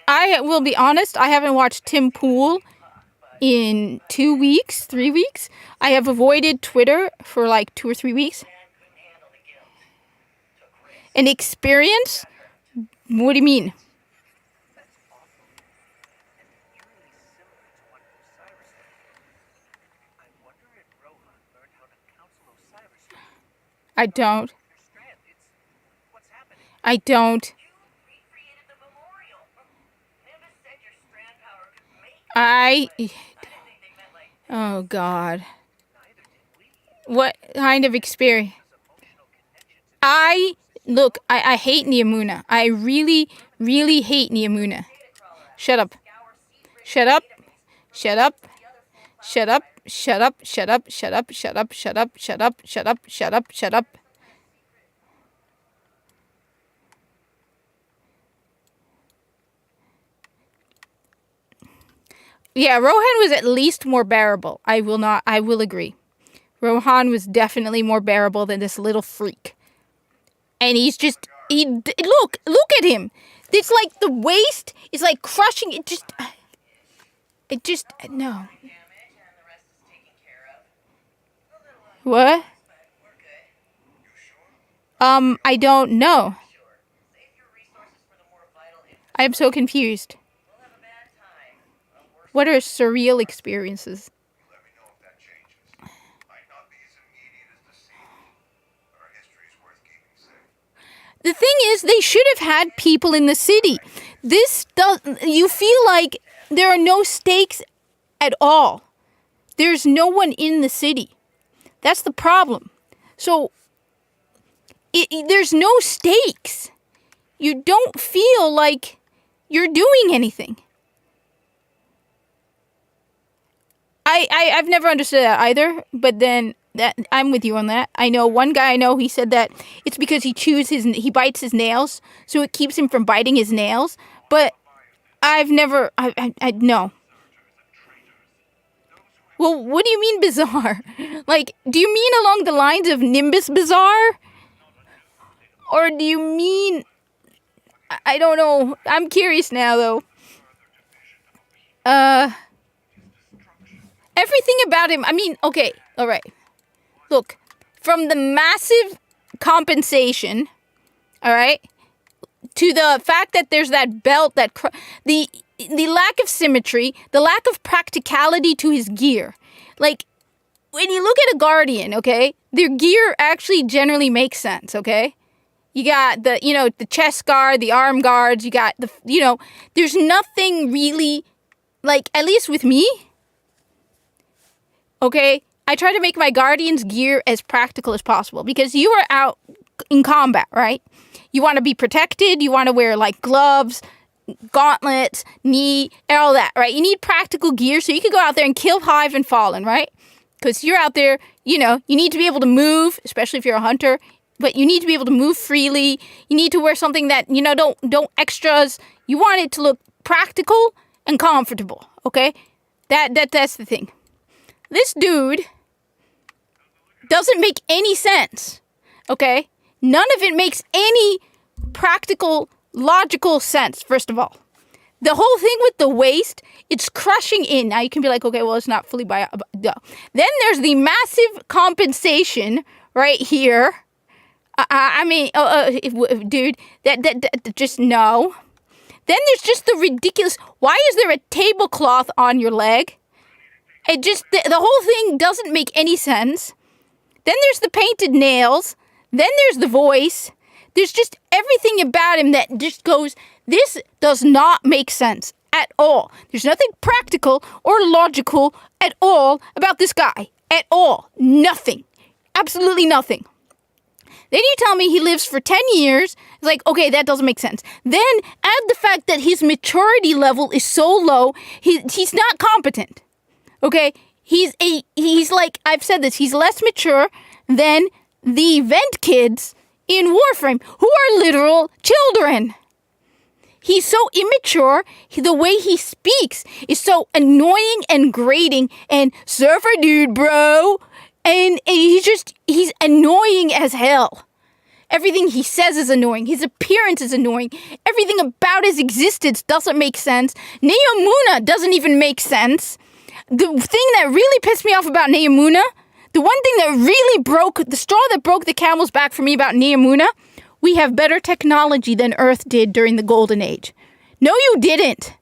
Speaker 1: I will be honest, I haven't watched Tim Pool in 2 weeks, 3 weeks. I have avoided Twitter for 2 or 3 weeks. An experience? What do you mean? I don't. I don't. I. Oh, God. What kind of experience? I hate Neomuna. I really, really hate Neomuna. Shut up. Shut up. Shut up. Shut up. Shut up. Shut up. Shut up. Shut up. Shut up. Shut up. Shut up. Shut up. Shut up. Yeah, Rohan was at least more bearable. I will agree. Rohan was definitely more bearable than this little freak. And look at him. It's like the waist is like crushing. No. What? I don't know. I am so confused. What are surreal experiences?
Speaker 2: Let me know if that changes. Might not be as immediate as the scene, but our history is worth keeping safe.
Speaker 1: The thing is, they should have had people in the city. You feel like there are no stakes at all. There's no one in the city. That's the problem. So, there's no stakes. You don't feel like you're doing anything. I've never understood that either, but then I'm with you on that. I know one guy he said that it's because he bites his nails, so it keeps him from biting his nails, but I've never, no. Well, what do you mean bizarre? Like, do you mean along the lines of Nimbus bizarre? Or do you mean, I don't know. I'm curious now, though. Everything about him, okay, alright. Look, from the massive compensation, alright, to the fact that there's that belt, the lack of symmetry, the lack of practicality to his gear. Like, when you look at a Guardian, okay, their gear actually generally makes sense, okay? You got the chest guard, the arm guards, you got there's nothing really, like, at least with me, okay, I try to make my Guardian's gear as practical as possible because you are out in combat, right? You want to be protected, you want to wear, like, gloves, gauntlets, knee, and all that, right? You need practical gear so you can go out there and kill Hive and Fallen, right? Because you're out there, you need to be able to move, especially if you're a hunter, but you need to be able to move freely. You need to wear something that, don't extras. You want it to look practical and comfortable, okay? That's the thing. This dude doesn't make any sense, okay? None of it makes any practical, logical sense, first of all. The whole thing with the waist, it's crushing in. Now you can be like, okay, well, it's not fully Then there's the massive compensation right here. Dude, that just no. Then there's just the ridiculous, why is there a tablecloth on your leg? It just, the whole thing doesn't make any sense. Then there's the painted nails. Then there's the voice. There's just everything about him that just goes, this does not make sense at all. There's nothing practical or logical at all about this guy. At all. Nothing. Absolutely nothing. Then you tell me he lives for 10 years. It's like, okay, that doesn't make sense. Then add the fact that his maturity level is so low, he's not competent. Okay? He's like, I've said this, he's less mature than the vent kids in Warframe, who are literal children. He's so immature, the way he speaks is so annoying and grating and surfer dude, bro. And he's annoying as hell. Everything he says is annoying. His appearance is annoying. Everything about his existence doesn't make sense. Neomuna doesn't even make sense. The thing that really pissed me off about Neomuna, the one thing that really the straw that broke the camel's back for me about Neomuna, we have better technology than Earth did during the Golden Age. No, you didn't.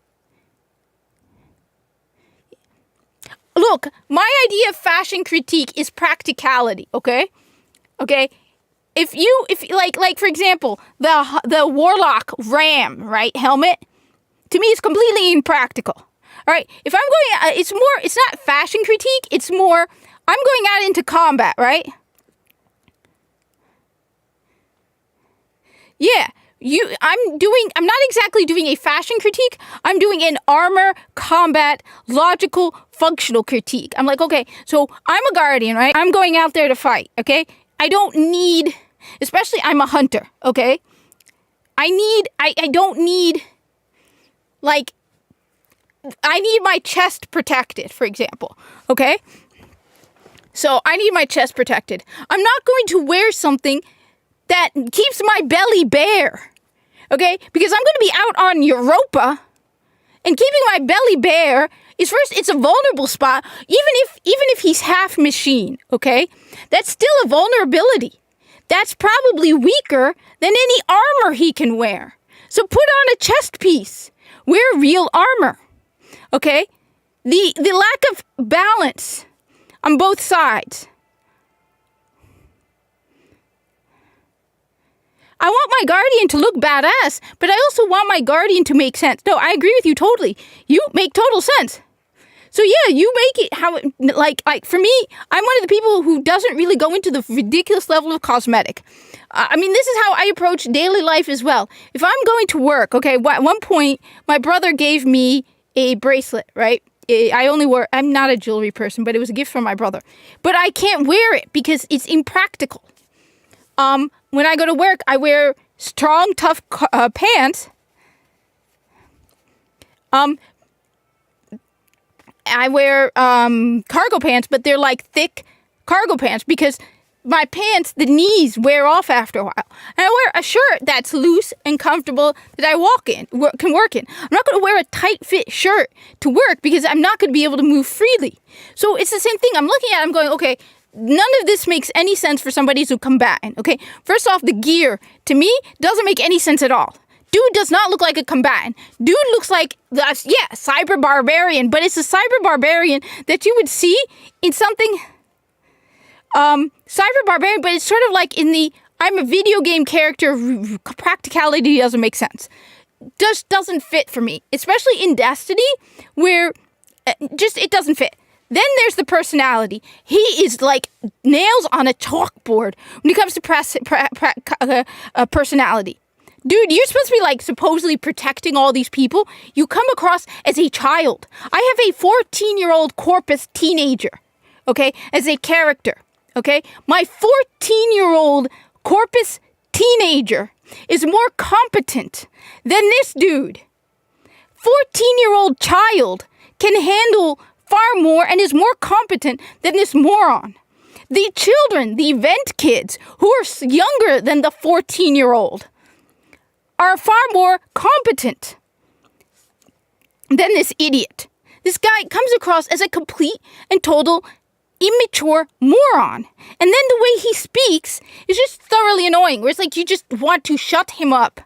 Speaker 1: Look, my idea of fashion critique is practicality, okay? Okay? if like for example, the Warlock Ram, right, helmet, to me is completely impractical. All right, if I'm going, it's not fashion critique. It's more, I'm going out into combat, right? Yeah, I'm not exactly doing a fashion critique. I'm doing an armor, combat, logical, functional critique. I'm like, okay, so I'm a guardian, right? I'm going out there to fight, okay? I don't need, especially I'm a hunter, okay? I don't need, like, I need my chest protected, for example, okay? So I need my chest protected. I'm not going to wear something that keeps my belly bare, okay? Because I'm going to be out on Europa, and keeping my belly bare is, first, it's a vulnerable spot, even if he's half machine, okay? That's still a vulnerability. That's probably weaker than any armor he can wear. So put on a chest piece. Wear real armor, okay? The lack of balance on both sides. I want my guardian to look badass, but I also want my guardian to make sense. No, I agree with you totally. You make total sense. So yeah, you make it how it, like for me, I'm one of the people who doesn't really go into the ridiculous level of cosmetic. I mean, this is how I approach daily life as well. If I'm going to work, okay, at one point, my brother gave me a bracelet, right? I'm not a jewelry person, but it was a gift from my brother. But I can't wear it because it's impractical. When I go to work, I wear strong, tough pants. I wear cargo pants, but they're like thick cargo pants because my pants, the knees wear off after a while. And I wear a shirt that's loose and comfortable that I can work in. I'm not going to wear a tight fit shirt to work because I'm not going to be able to move freely. So it's the same thing. I'm looking at it, I'm going, okay, none of this makes any sense for somebody who's a combatant, okay? First off, the gear, to me, doesn't make any sense at all. Dude does not look like a combatant. Dude looks like, cyber barbarian, but it's a cyber barbarian that you would see in something, cyber barbarian, but it's sort of like in the, I'm a video game character, practicality doesn't make sense. Just doesn't fit for me, especially in Destiny, where it doesn't fit. Then there's the personality. He is like nails on a chalkboard when it comes to personality. Dude, you're supposed to be like supposedly protecting all these people. You come across as a child. I have a 14-year-old Corpus teenager, okay, as a character, okay? My 14-year-old Corpus teenager is more competent than this dude. 14-year-old child can handle far more and is more competent than this moron. The children, the event kids, who are younger than the 14-year-old, are far more competent than this idiot. This guy comes across as a complete and total immature moron. And then the way he speaks is just thoroughly annoying, where it's like you just want to shut him up.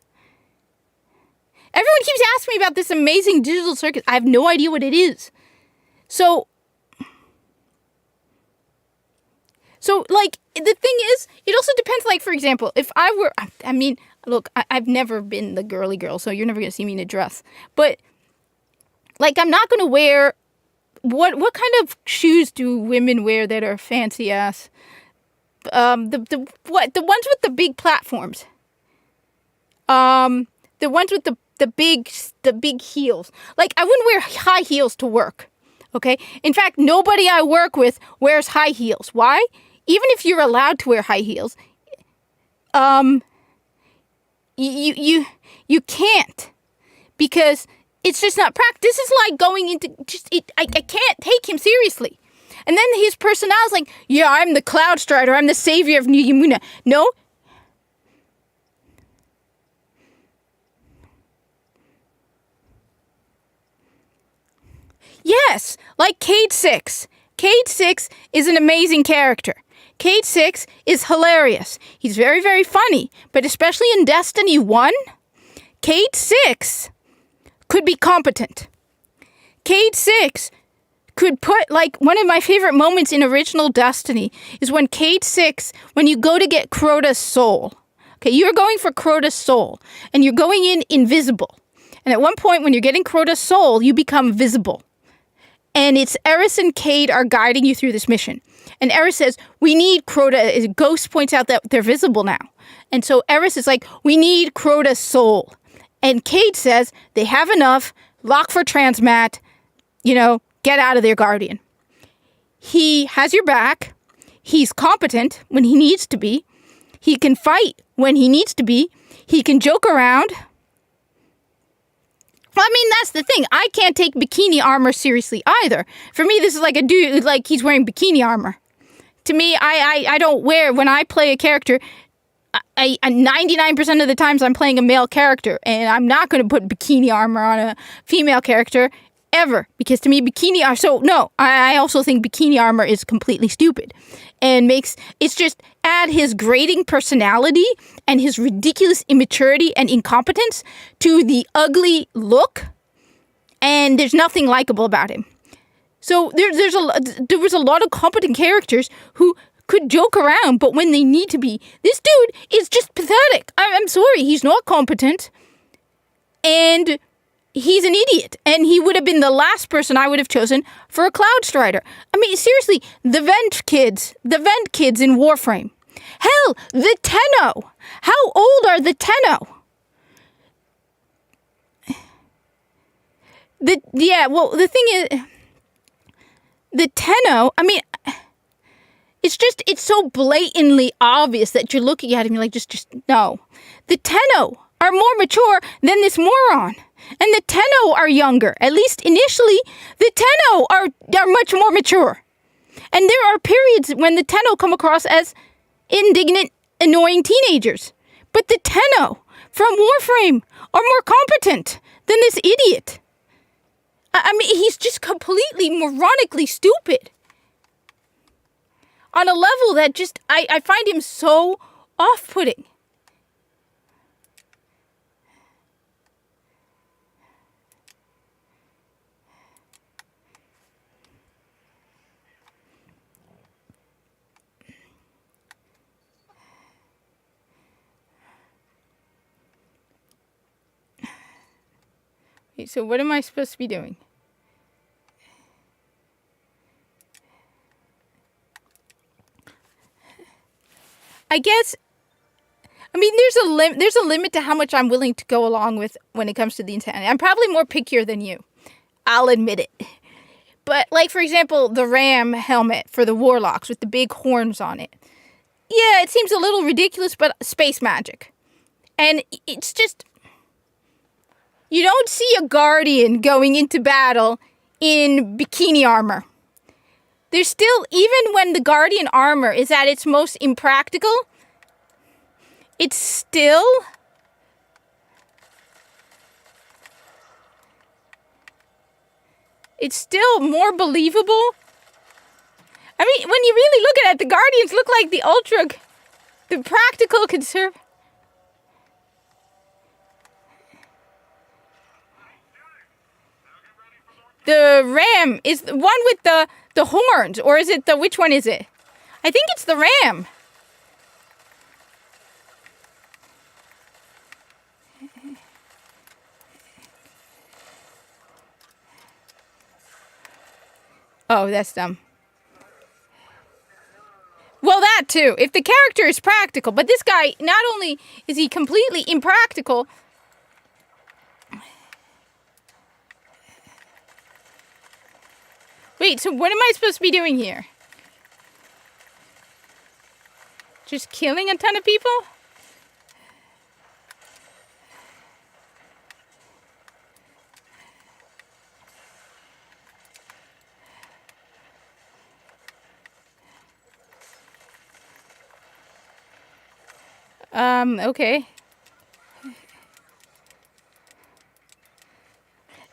Speaker 1: Everyone keeps asking me about this amazing digital circus. I have no idea what it is. So, like, the thing is, it also depends, like, for example, if I were, I mean, look, I've never been the girly girl, so you're never going to see me in a dress. But, like, I'm not going to wear, what kind of shoes do women wear that are fancy ass? The ones with the big platforms. The ones with the big heels. Like, I wouldn't wear high heels to work. Okay? In fact, nobody I work with wears high heels. Why? Even if you're allowed to wear high heels, you can't, because it's just not practice. This is like going into I can't take him seriously. And then his personality is like, yeah, I'm the Cloud Strider. I'm the savior of New Yamuna. No. Yes, like Cayde 6. Cayde 6 is an amazing character. Cayde 6 is hilarious. He's very, very funny. But especially in Destiny 1, Cayde 6 could be competent. Cayde 6 could put, like, one of my favorite moments in original Destiny is when Cayde 6, when you go to get Crota's soul. Okay, you're going for Crota's soul, and you're going in invisible. And at one point, when you're getting Crota's soul, you become visible. And it's Eris and Cayde are guiding you through this mission. And Eris says, we need Crota. Ghost points out that they're visible now. And so Eris is like, we need Crota's soul. And Cayde says, they have enough, lock for transmat, get out of there, Guardian. He has your back. He's competent when he needs to be. He can fight when he needs to be. He can joke around. Well, I mean, that's the thing. I can't take bikini armor seriously either. For me, this is like a dude, like he's wearing bikini armor. To me, I don't wear, when I play a character, 99% of the times I'm playing a male character, and I'm not going to put bikini armor on a female character ever, because to me bikini armor, so no, I also think bikini armor is completely stupid and it's just add his grating personality and his ridiculous immaturity and incompetence to the ugly look, and there's nothing likable about him. So there was a lot of competent characters who could joke around, but when they need to be, this dude is just pathetic. I'm sorry, he's not competent, and he's an idiot, and he would have been the last person I would have chosen for a Cloud Strider. I mean, seriously, the vent kids in Warframe. Hell, the Tenno. How old are the Tenno? The thing is, the Tenno, I mean, it's so blatantly obvious that you're looking at him, you're like, just no. The Tenno are more mature than this moron. And the Tenno are younger. At least initially, the Tenno are much more mature. And there are periods when the Tenno come across as indignant, annoying teenagers. But the Tenno from Warframe are more competent than this idiot. I mean, he's just completely moronically stupid. On a level that just, I find him so off-putting. Okay, so what am I supposed to be doing? I guess, I mean, there's a limit to how much I'm willing to go along with when it comes to the insanity. I'm probably more pickier than you. I'll admit it. But, like, for example, the Ram helmet for the Warlocks with the big horns on it. Yeah, it seems a little ridiculous, but space magic. And it's just, you don't see a Guardian going into battle in bikini armor. There's still, even when the Guardian armor is at its most impractical, it's still more believable. I mean, when you really look at it, the Guardians look like the practical conserv. The Ram is the one with the horns, or is it which one is it? I think it's the Ram. Oh, that's dumb. Well, that too. If the character is practical, but this guy, not only is he completely impractical, wait, so what am I supposed to be doing here? Just killing a ton of people? Okay.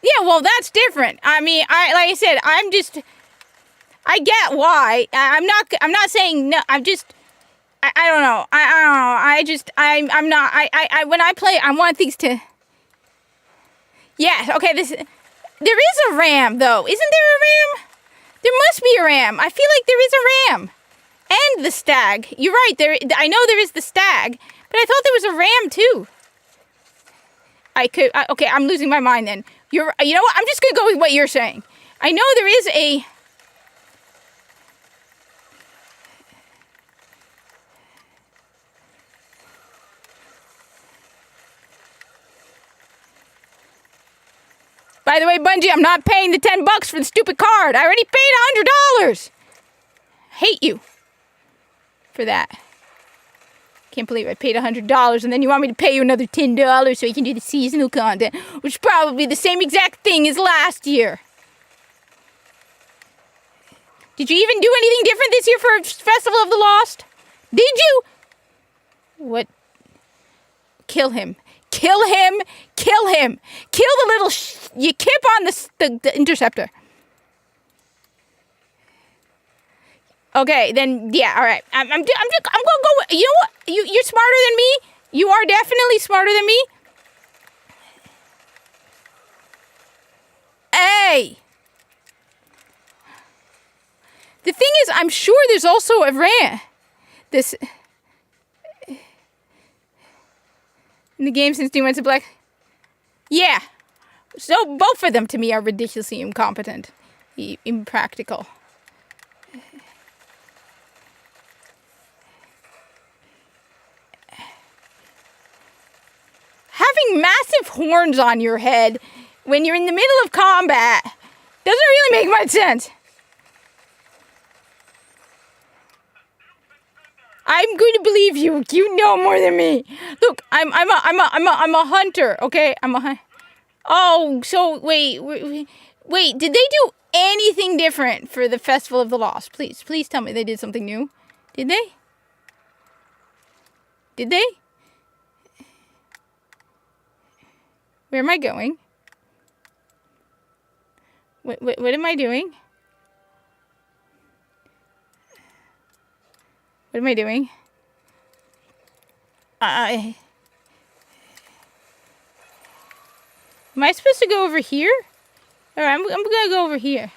Speaker 1: Yeah, well, that's different. I mean, like I said, I get why. I'm not saying no. I don't know. I'm not. When I play, I want things to. Yeah. Okay. There is a Ram though, isn't there a Ram? There must be a ram. I feel like there is a ram. And the stag. You're right. I know there is the stag, but I thought there was a ram too. Okay, I'm losing my mind then. You know what? I'm just going to go with what you're saying. I know there is a... By the way, Bungie, I'm not paying the $10 for the stupid card. I already paid $100. Hate you for that. Can't believe I paid $100 and then you want me to pay you another $10 so you can do the seasonal content, which is probably the same exact thing as last year. Did you even do anything different this year for Festival of the Lost? Did you? What? Kill him. Kill him. Kill him. Kill the little you kip on the interceptor. Okay, then yeah, all right. I'm gonna go. You know what? You're smarter than me. You are definitely smarter than me. Hey. The thing is, I'm sure there's also a ram. This in the game since 2 months of Black. Yeah. So both of them to me are ridiculously incompetent, impractical. Having massive horns on your head when you're in the middle of combat doesn't really make much sense. I'm going to believe you. You know more than me. Look, I'm a hunter. Okay, I'm a hunter. Oh, so wait. Did they do anything different for the Festival of the Lost? Please tell me they did something new. Did they? Did they? Where am I going? What am I doing? What am I doing? Am I supposed to go over here? Alright, I'm gonna go over here.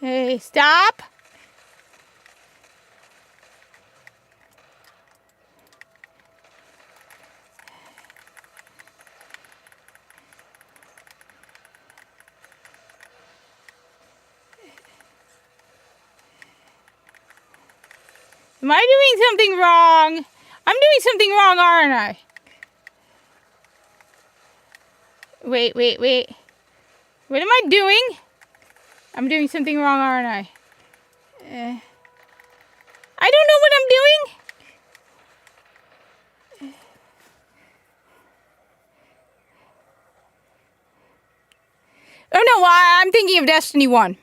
Speaker 1: Hey, stop! Am I doing something wrong? I'm doing something wrong, aren't I? Wait. What am I doing? I'm doing something wrong, aren't I? I don't know what I'm doing. Oh no, I'm thinking of Destiny 1.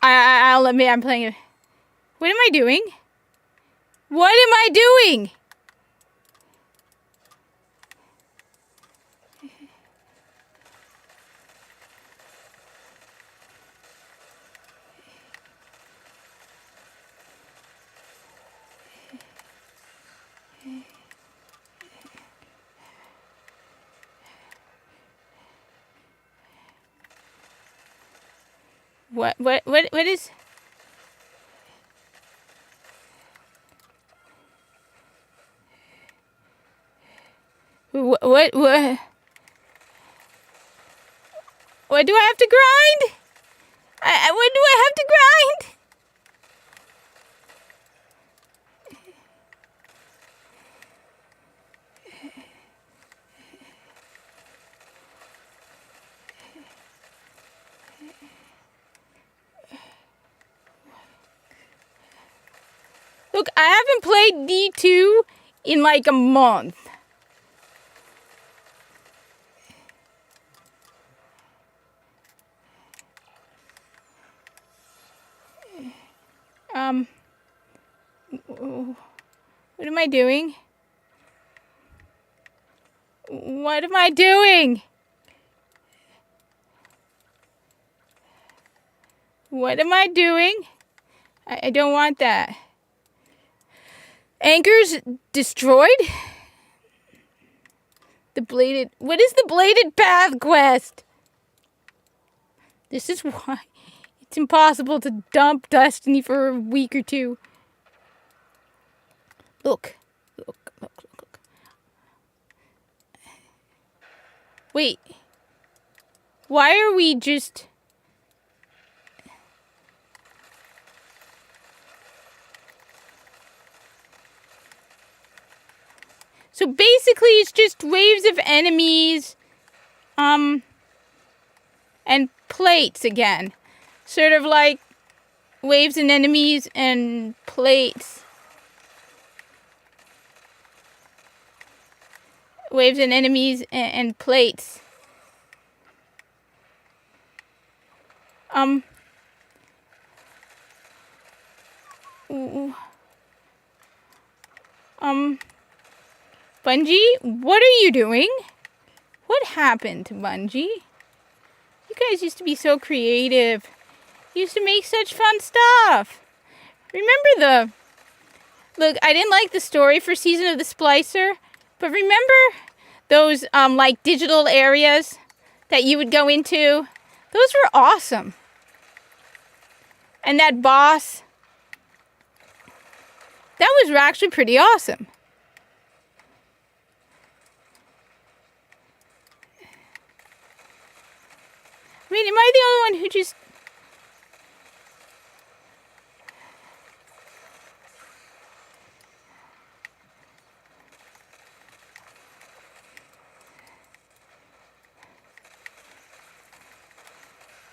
Speaker 1: I'll admit I'm playing it. What am I doing? What am I doing? What is... What do I have to grind? What do I have to grind? Look, I haven't played D2 in like a month. What am I doing? What am I doing? What am I doing? I don't want that. Anchors destroyed? The bladed... What is the bladed path quest? This is why it's impossible to dump Destiny for a week or two. Look. Look. Wait. Why are we just... So basically it's just waves of enemies, and plates again. Sort of like waves and enemies and plates. Waves and enemies and plates. Bungie, what are you doing? What happened to Bungie? You guys used to be so creative. You used to make such fun stuff. Remember Look, I didn't like the story for Season of the Splicer, but remember those, like, digital areas that you would go into? Those were awesome. And that boss, that was actually pretty awesome. I mean, am I the only one who just...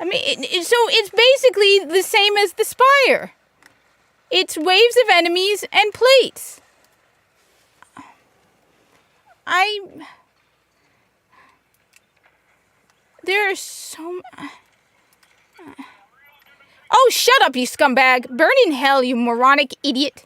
Speaker 1: I mean, so it's basically the same as the Spire. It's waves of enemies and plates. There are so... Oh, shut up, you scumbag. Burn in hell, you moronic idiot.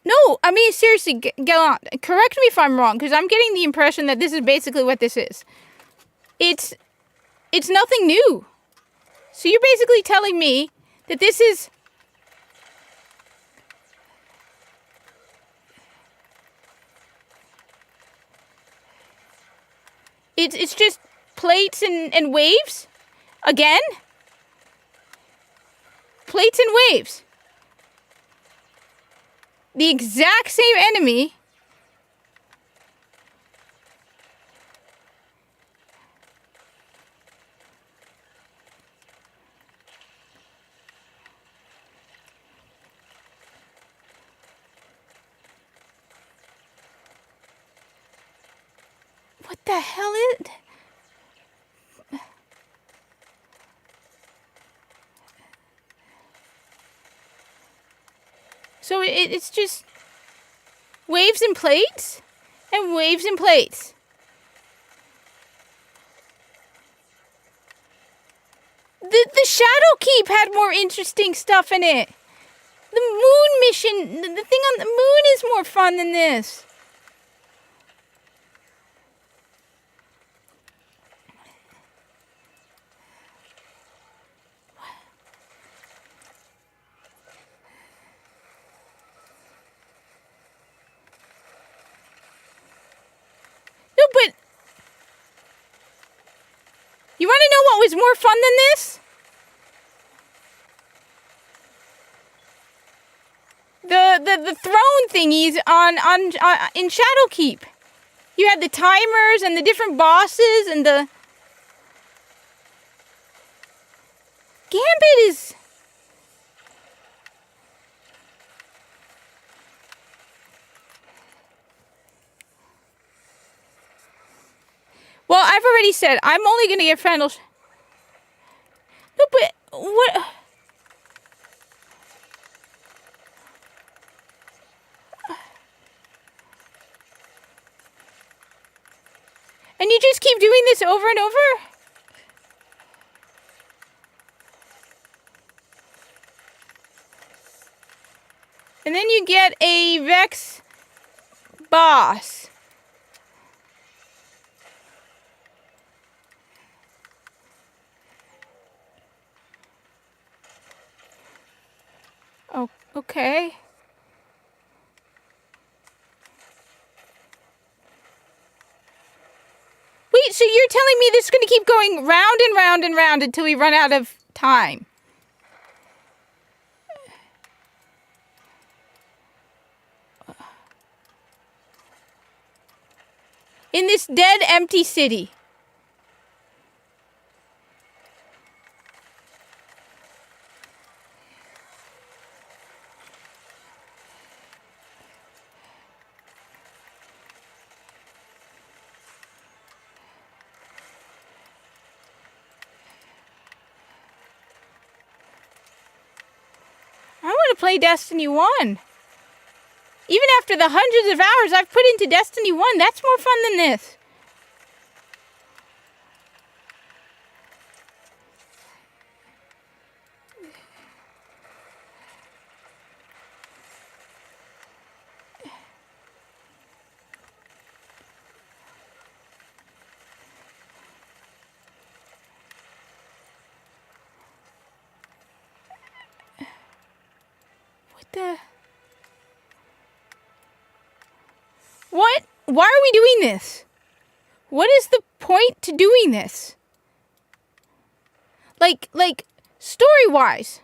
Speaker 1: No, I mean, seriously, Gallant, correct me if I'm wrong, because I'm getting the impression that this is basically what this is. It's nothing new. So you're basically telling me that this is... It's just plates and waves? Again? Plates and waves. The exact same enemy. What the hell is it? So it's just waves and plates and waves and plates. The Shadow Keep had more interesting stuff in it. The moon mission, the thing on the moon is more fun than this. No, but you want to know what was more fun than this? The throne thingies in Shadowkeep. You had the timers and the different bosses and the Gambit is... Well, I've already said I'm only going to get Friendle. No, but what? And you just keep doing this over and over? And then you get a Vex boss. Oh, okay. Wait, so you're telling me this is going to keep going round and round and round until we run out of time? In this dead, empty city. I want to play Destiny 1. Even after the hundreds of hours I've put into Destiny 1, that's more fun than this. What the... What? Why are we doing this? What is the point to doing this? Like, story-wise,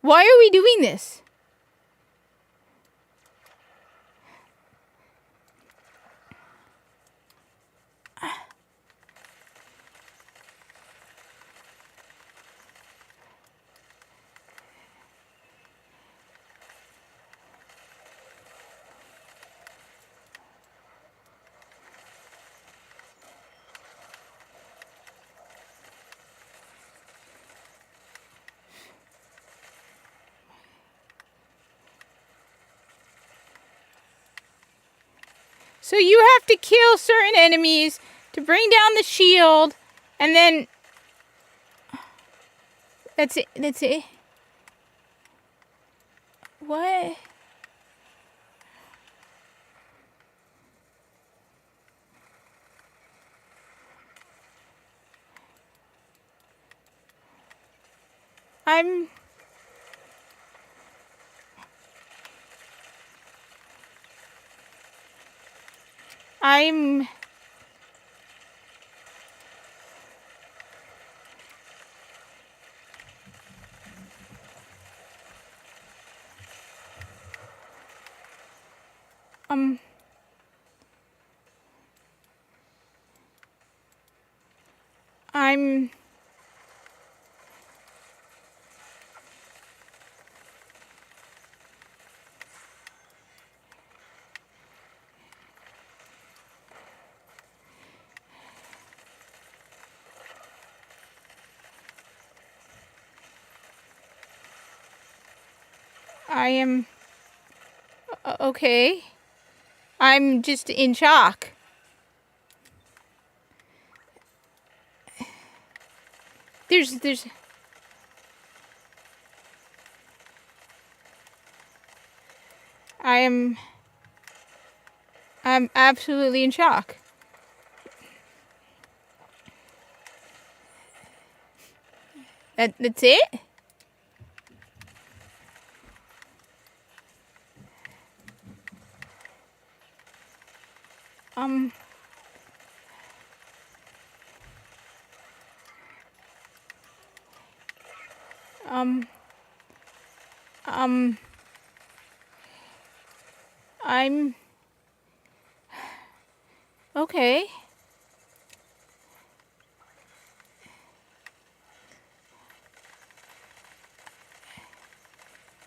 Speaker 1: why are we doing this? So you have to kill certain enemies to bring down the shield, and then... That's it, that's it. What? I'm... okay. I'm just in shock. There's... I'm absolutely in shock. That's it? I'm... Okay.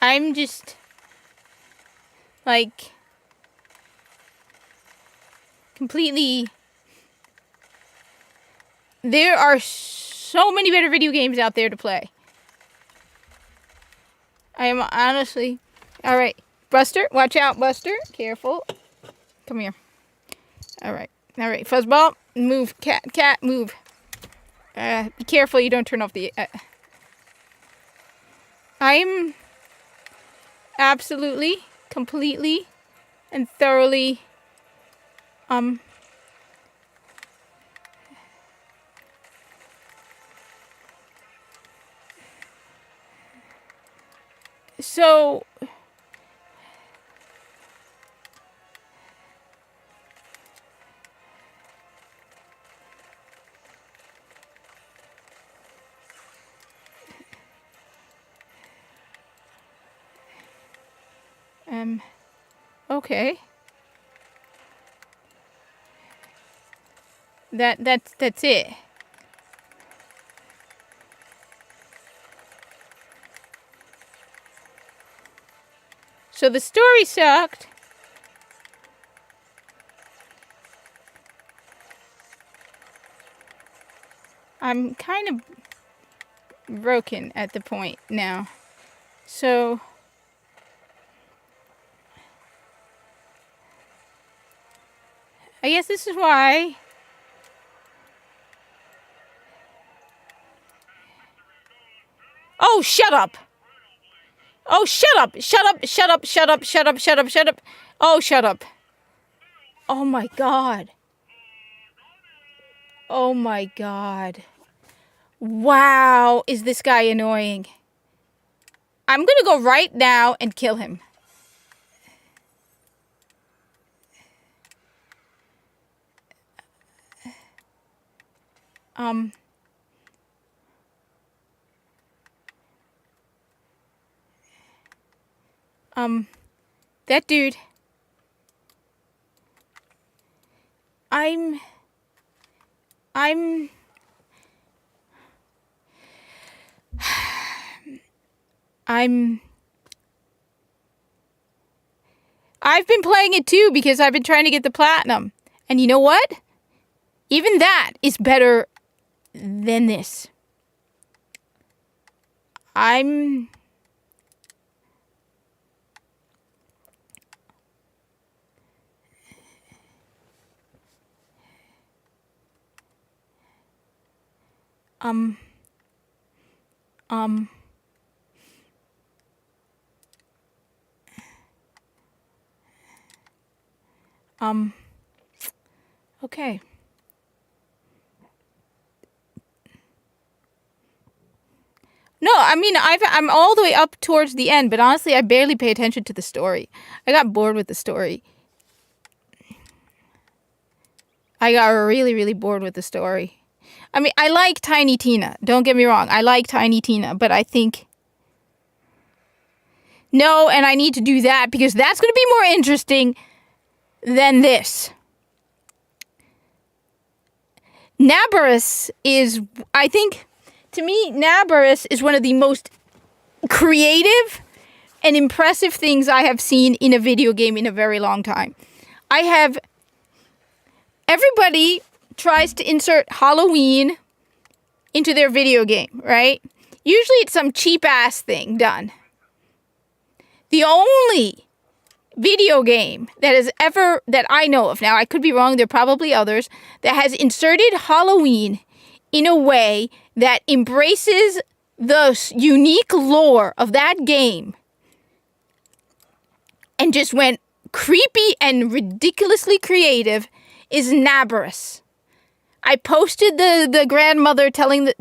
Speaker 1: I'm just... like... completely... There are so many better video games out there to play. I am honestly... Alright. Buster, watch out, Buster. Careful. Come here. Alright. Alright, Fuzzball. Move. Cat, move. Be careful you don't turn off the... I'm absolutely, completely and thoroughly so okay. That's it. So the story sucked. I'm kind of broken at the point now. So I guess this is why oh, shut up. Oh, shut up. Shut up. Shut up. Shut up. Shut up. Shut up. Shut up. Oh, shut up. Oh my god. Oh my god. Wow, is this guy annoying. I'm gonna go right now and kill him. That dude. I'm I've been playing it too because I've been trying to get the platinum. And you know what? Even that is better than this. I'm okay. No, I mean, I'm all the way up towards the end, but honestly, I barely pay attention to the story. I got bored with the story. I got really, really bored with the story. I mean, I like Tiny Tina. Don't get me wrong. I like Tiny Tina, but I think... No, and I need to do that because that's going to be more interesting than this. Nabarus is, I think, to me, Nabarus is one of the most creative and impressive things I have seen in a video game in a very long time. Everybody tries to insert Halloween into their video game, right? Usually it's some cheap-ass thing done. The only video game that I know of, now I could be wrong, there are probably others, that has inserted Halloween in a way that embraces the unique lore of that game and just went creepy and ridiculously creative is Nabarus. I posted the grandmother telling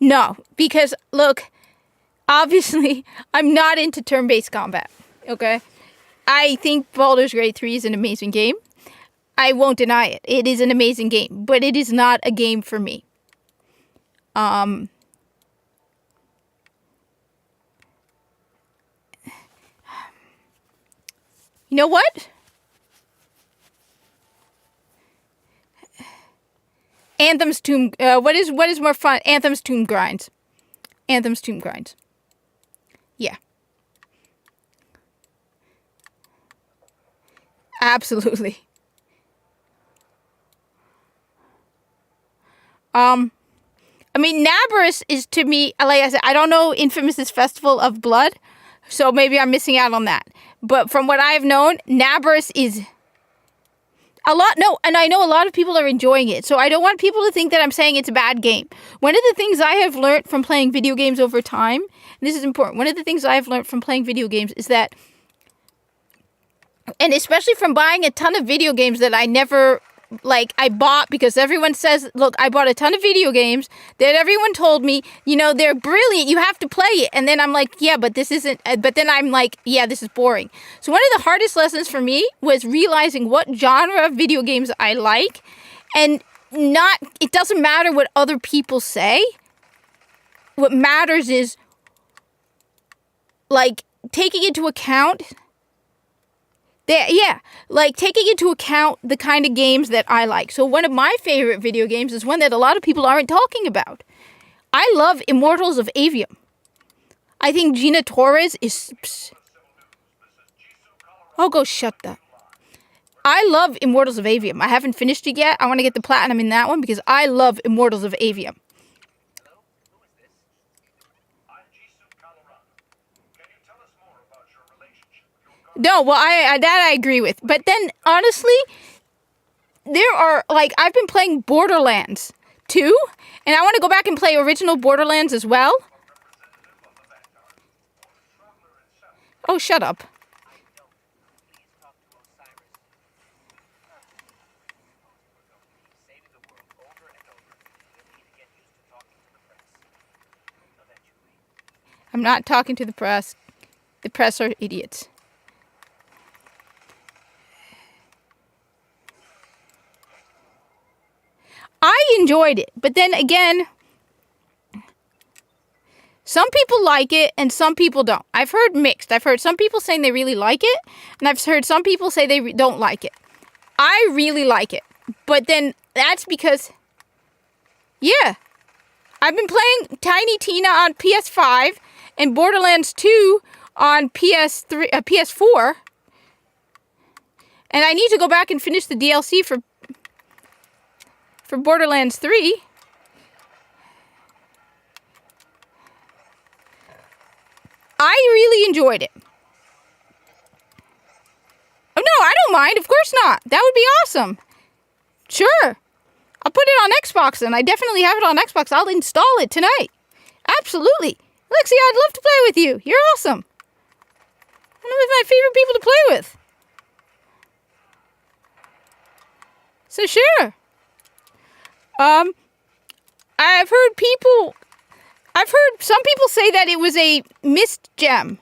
Speaker 1: no, because look, obviously I'm not into turn-based combat, okay? I think Baldur's Gate 3 is an amazing game. I won't deny it. It is an amazing game, but it is not a game for me. You know what? Anthem's Tomb. What is more fun? Anthem's Tomb Grinds. Anthem's Tomb Grinds. Yeah. Absolutely. I mean, Nabarus is, to me, like I said, I don't know Infamous's Festival of Blood, so maybe I'm missing out on that. But from what I've known, Nabarus is... and I know a lot of people are enjoying it. So I don't want people to think that I'm saying it's a bad game. One of the things I have learned from playing video games over time, and this is important, one of the things I have learned from playing video games is that, and especially from buying a ton of video games that I never, like, I bought because everyone says, look, I bought a ton of video games that everyone told me, you know, they're brilliant, you have to play it. And then I'm like, yeah, but this isn't, but then I'm like, yeah, this is boring. So one of the hardest lessons for me was realizing what genre of video games I like, and it doesn't matter what other people say. What matters is, like, taking into account taking into account the kind of games that I like. So one of my favorite video games is one that a lot of people aren't talking about. I love Immortals of Avium. I think Gina Torres is... Oh, go shut that. I love Immortals of Avium. I haven't finished it yet. I want to get the platinum in that one because I love Immortals of Avium. No, well, I agree with. But then, honestly, there are, like, I've been playing Borderlands 2, and I want to go back and play original Borderlands as well. Oh, shut up. I'm not talking to the press. The press are idiots. I enjoyed it, but then again, some people like it and some people don't. I've heard mixed. I've heard some people saying they really like it, and I've heard some people say they don't like it. I really like it, but then that's because, yeah, I've been playing Tiny Tina on PS5 and Borderlands 2 on PS4, and I need to go back and finish the DLC for Borderlands 3. I really enjoyed it. Oh, no, I don't mind. Of course not. That would be awesome. Sure. I'll put it on Xbox, and I definitely have it on Xbox. I'll install it tonight. Absolutely. Lexi, I'd love to play with you. You're awesome. One of my favorite people to play with. So, sure. I've heard some people say that it was a missed gem.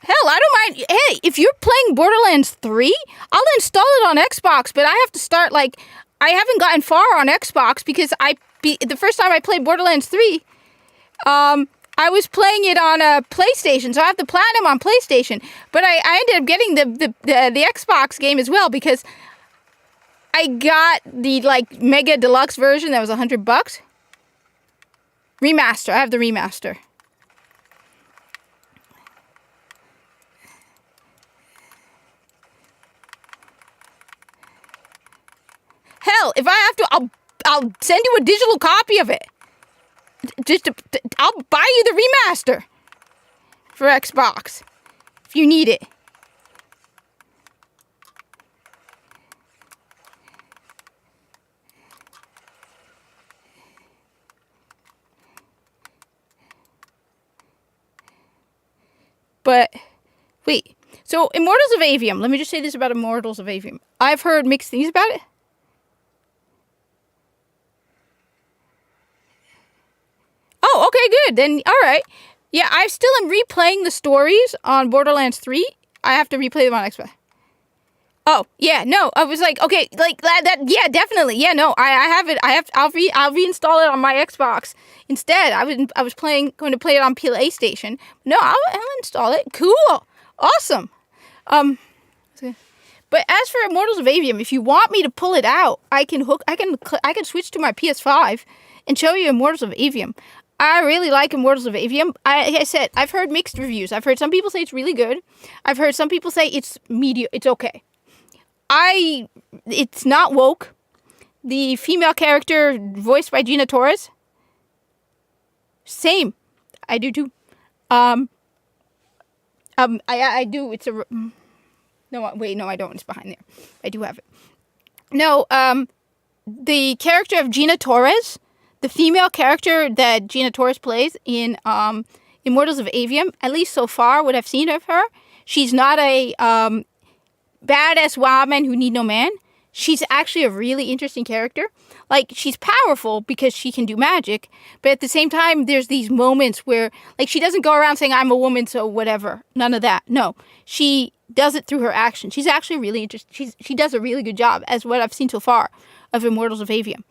Speaker 1: Hell, I don't mind. Hey, if you're playing Borderlands 3, I'll install it on Xbox, but I have to start, like, I haven't gotten far on Xbox because the first time I played Borderlands 3, I was playing it on a PlayStation, so I have the platinum on PlayStation. But I ended up getting the Xbox game as well because I got the, like, Mega Deluxe version that was $100. Remaster. I have the remaster. Hell, if I have to, I'll send you a digital copy of it. I'll buy you the remaster for Xbox if you need it. But wait, so Immortals of Avium. Let me just say this about Immortals of Avium. I've heard mixed things about it. Oh, okay, good. Then, all right. Yeah, I still am replaying the stories on Borderlands 3. I have to replay them on Xbox. Oh, yeah, no. I was like, okay, like that yeah, definitely. Yeah, no. I have it. I'll reinstall it on my Xbox. Instead, I was going to play it on PlayStation. No, I'll install it. Cool. Awesome. But as for Immortals of Avium, if you want me to pull it out, I can switch to my PS5 and show you Immortals of Avium. I really like Immortals of Avium. Like I said, I've heard mixed reviews. I've heard some people say it's really good. I've heard some people say it's it's okay. It's not woke. The female character voiced by Gina Torres, same. I do too. I do. It's a. No, wait, no, I don't. It's behind there. I do have it. No, the character of Gina Torres, the female character that Gina Torres plays in Immortals of Avium, at least so far, what I've seen of her, she's not a badass woman who need no man. She's actually a really interesting character. Like, she's powerful because she can do magic, but at the same time, there's these moments where, like, she doesn't go around saying, I'm a woman, so whatever. None of that. No. She does it through her action. She's actually really interesting. She does a really good job, as what I've seen so far of Immortals of Avium.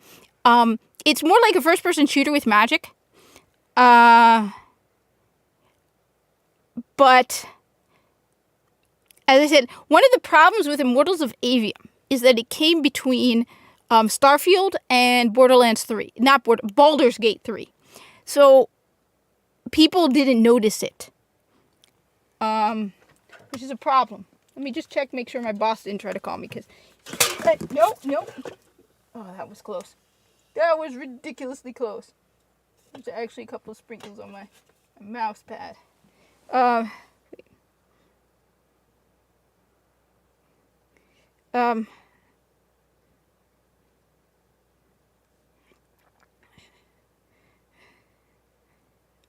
Speaker 1: It's more like a first-person shooter with magic. But, as I said, one of the problems with Immortals of Avium is that it came between Starfield and Borderlands 3. Baldur's Gate 3. So, people didn't notice it. Which is a problem. Let me just check, make sure my boss didn't try to call me, because... Nope. Oh, that was close. That was ridiculously close. There's actually a couple of sprinkles on my mouse pad.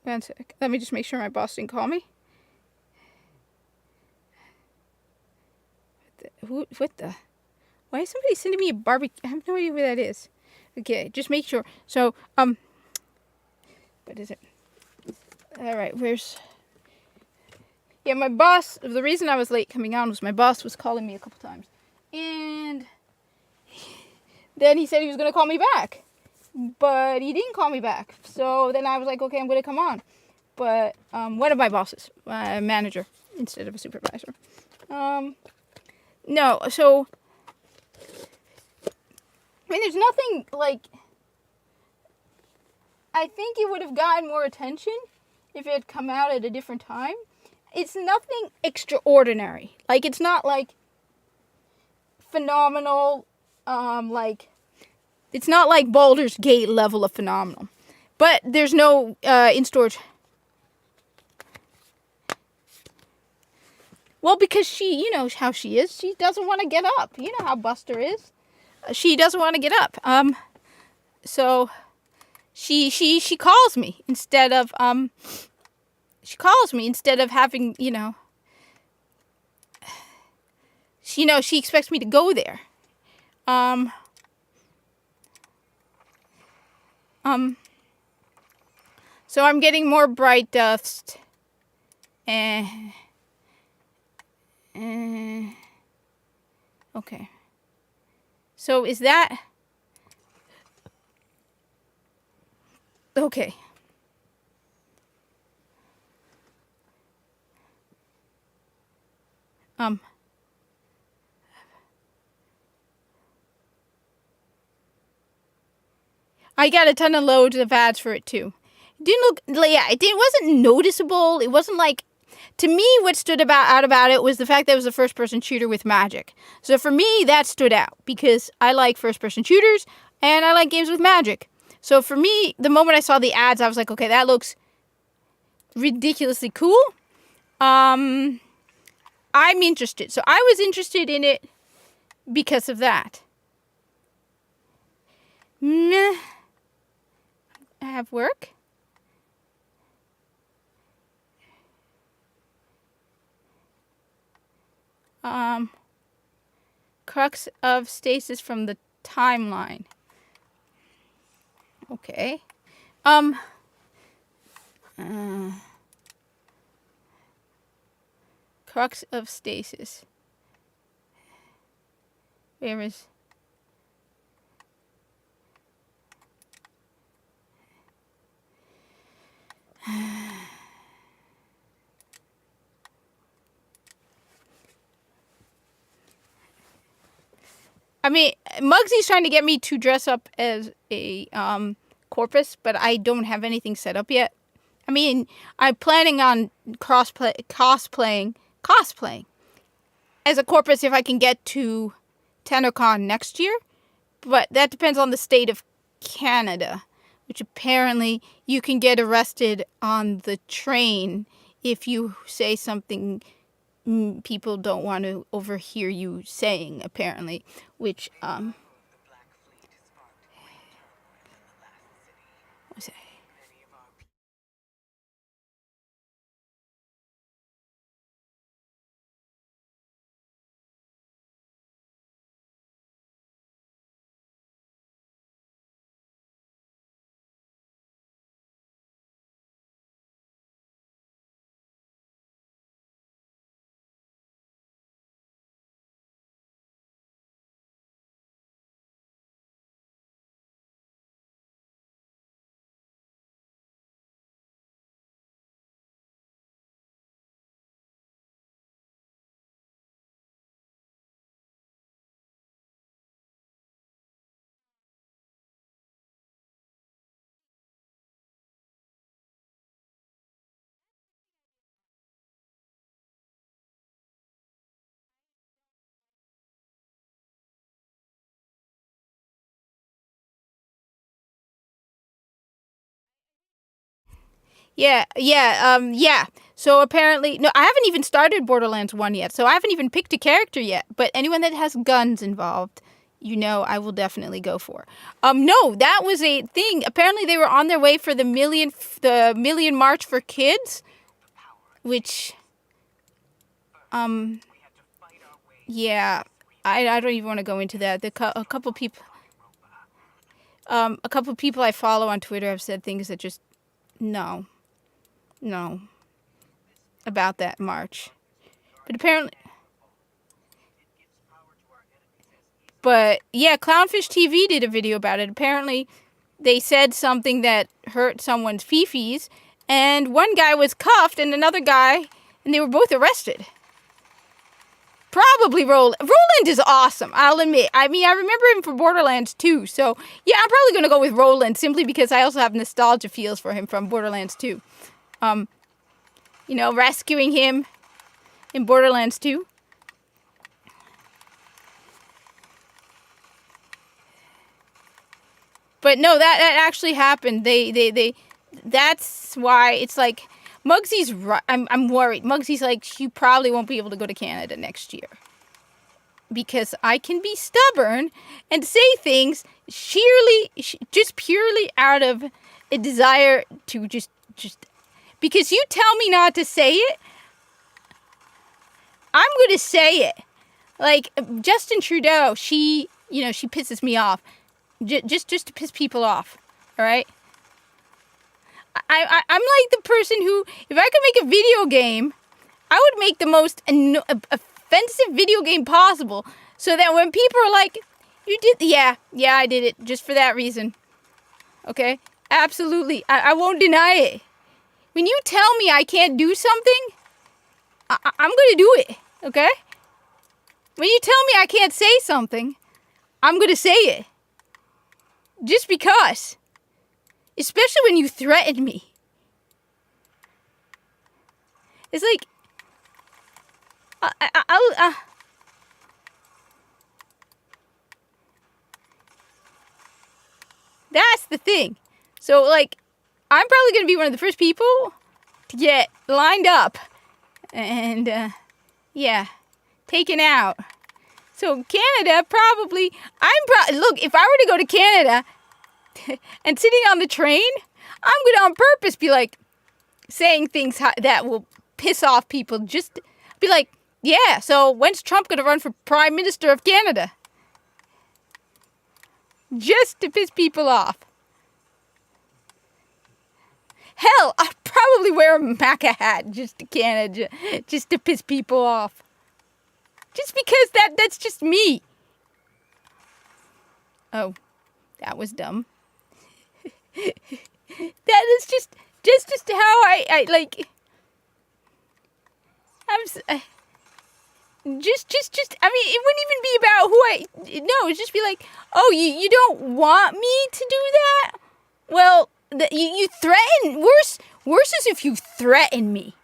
Speaker 1: One sec. Let me just make sure my boss didn't call me. What the? Why is somebody sending me a barbecue? I have no idea who that is. Okay, just make sure. So, what is it? Alright, yeah, my boss, the reason I was late coming on was my boss was calling me a couple times. And then he said he was going to call me back. But he didn't call me back. So then I was like, okay, I'm going to come on. But one of my bosses, my manager, instead of a supervisor. No, so... I mean, there's nothing, like... I think it would have gotten more attention if it had come out at a different time. It's nothing extraordinary. Like, it's not, like, phenomenal, like... It's not like Baldur's Gate level of phenomenal. But there's no in-storage... Well, because she, you know how she is. She doesn't want to get up. You know how Buster is. She doesn't want to get up. So she calls me instead of having, you know, she expects me to go there. So I'm getting more bright dust. Okay. So is that... Okay. I got a ton of loads of ads for it too. It didn't look... Yeah, it wasn't noticeable. It wasn't like... To me, what stood out about it was the fact that it was a first-person shooter with magic. So for me, that stood out because I like first-person shooters and I like games with magic. So for me, the moment I saw the ads, I was like, okay, that looks ridiculously cool. I'm interested. So I was interested in it because of that. I have work. Crux of stasis from the timeline. Okay. Crux of stasis. Where is... I mean, Mugsy's trying to get me to dress up as a corpus, but I don't have anything set up yet. I mean, I'm planning on cosplaying as a corpus if I can get to TennoCon next year. But that depends on the state of Canada, which apparently you can get arrested on the train if you say something people don't want to overhear you saying, apparently, which what was it? Yeah. So apparently, no, I haven't even started Borderlands 1 yet, so I haven't even picked a character yet. But anyone that has guns involved, I will definitely go for. No, that was a thing. Apparently, they were on their way for the million march for kids, which, yeah, I don't even want to go into that. A couple people, I follow on Twitter have said things that just no, about that march. But apparently, but yeah, Clownfish TV did a video about it. Apparently, they said something that hurt someone's fifis, and one guy was cuffed, and another guy, and they were both arrested. Probably Roland. Roland is awesome, I'll admit. I mean, I remember him from Borderlands 2, so yeah, I'm probably going to go with Roland, simply because I also have nostalgia feels for him from Borderlands 2. Rescuing him in Borderlands 2. But no, that actually happened. That's why it's like, Muggsy's right. I'm worried. Muggsy's like, you probably won't be able to go to Canada next year. Because I can be stubborn and say things just purely out of a desire to just, because you tell me not to say it, I'm going to say it. Like, Justin Trudeau, she pisses me off. Just to piss people off, all right? I'm like the person who, if I could make a video game, I would make the most offensive video game possible, so that when people are like, you did, yeah, I did it, just for that reason, okay? Absolutely, I won't deny it. When you tell me I can't do something, I'm gonna do it, okay? When you tell me I can't say something, I'm gonna say it. Just because. Especially when you threaten me. It's like, that's the thing. So, like, I'm probably going to be one of the first people to get lined up and, taken out. So, Canada, probably, look, if I were to go to Canada and sitting on the train, I'm going to on purpose be like, saying things that will piss off people. Just be like, yeah, so when's Trump going to run for Prime Minister of Canada? Just to piss people off. Hell, I'd probably wear a MAGA hat just to Canada, just to piss people off. Just because that's just me. Oh, that was dumb. That is just how I like. Just. I mean, it wouldn't even be about who no, it'd just be like, oh, you don't want me to do that? Well, you threaten. Worse is if you threaten me.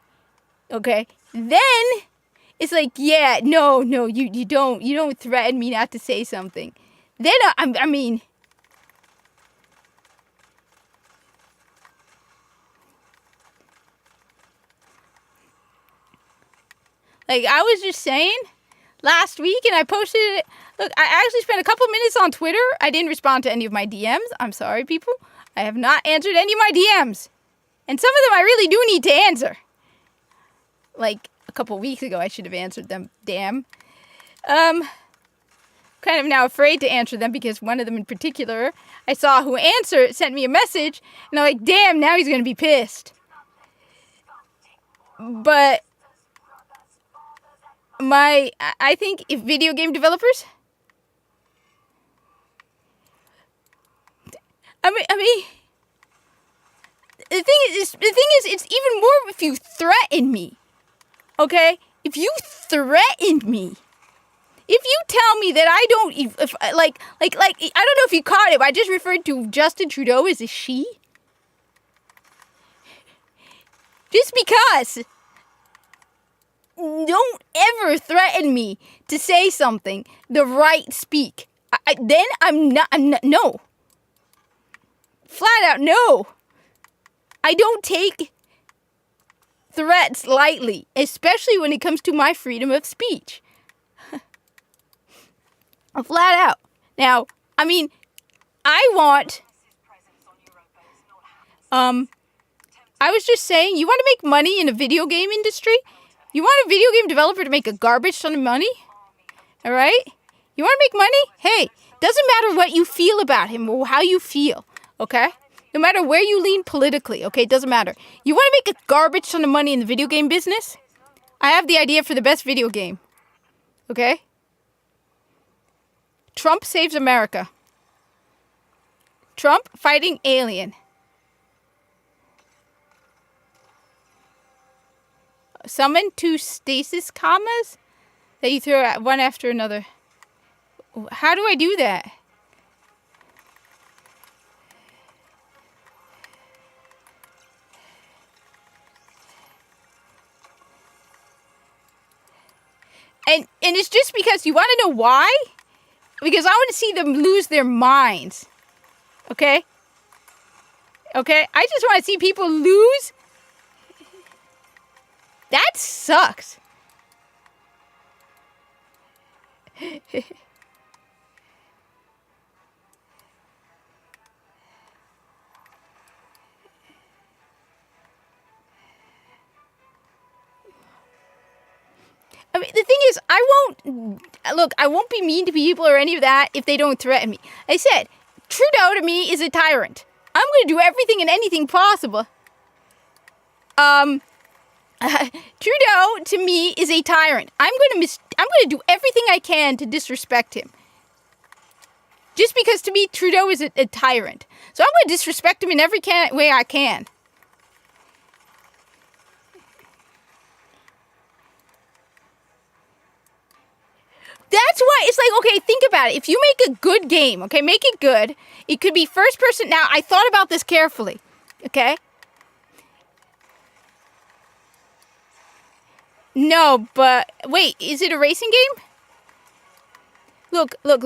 Speaker 1: Okay, then it's like, yeah, no, you don't threaten me not to say something. Then I mean. Like, I was just saying last week, and I posted it. Look, I actually spent a couple minutes on Twitter. I didn't respond to any of my DMs. I'm sorry, people. I have not answered any of my DMs. And some of them I really do need to answer. Like, a couple weeks ago, I should have answered them. Damn. Kind of now afraid to answer them because one of them in particular I saw who answered sent me a message, and I'm like, damn, now he's gonna be pissed. But I think if video game developers, I mean, the thing is, it's even more if you threaten me. Okay, if you threaten me. If you tell me that I don't, if like, I don't know if you caught it, but I just referred to Justin Trudeau as a she. Just because. Don't ever threaten me to say something the right speak. Then I'm not, no. Flat out, no. I don't take threats lightly, especially when it comes to my freedom of speech. Flat out. Now, I mean, I was just saying, you want to make money in a video game industry? You want a video game developer to make a garbage ton of money? Alright? You want to make money? Hey, doesn't matter what you feel about him or how you feel, okay? No matter where you lean politically, okay? It doesn't matter. You want to make a garbage ton of money in the video game business? I have the idea for the best video game. Okay? Trump saves America. Trump fighting alien. Summon two stasis commas that you throw at one after another. How do I do that? And it's just because you want to know why? Because I want to see them lose their minds. Okay? Okay? I just want to see people lose. That sucks. I mean, the thing is, I won't be mean to people or any of that if they don't threaten me. I said, Trudeau to me is a tyrant. I'm going to do everything and anything possible. Trudeau to me is a tyrant. I'm going to do everything I can to disrespect him. Just because to me Trudeau is a tyrant. So I'm going to disrespect him in every way I can. That's why it's like, okay, think about it. If you make a good game, okay, make it good. It could be first person. Now, I thought about this carefully, okay? No, but wait, is it a racing game? Look. Think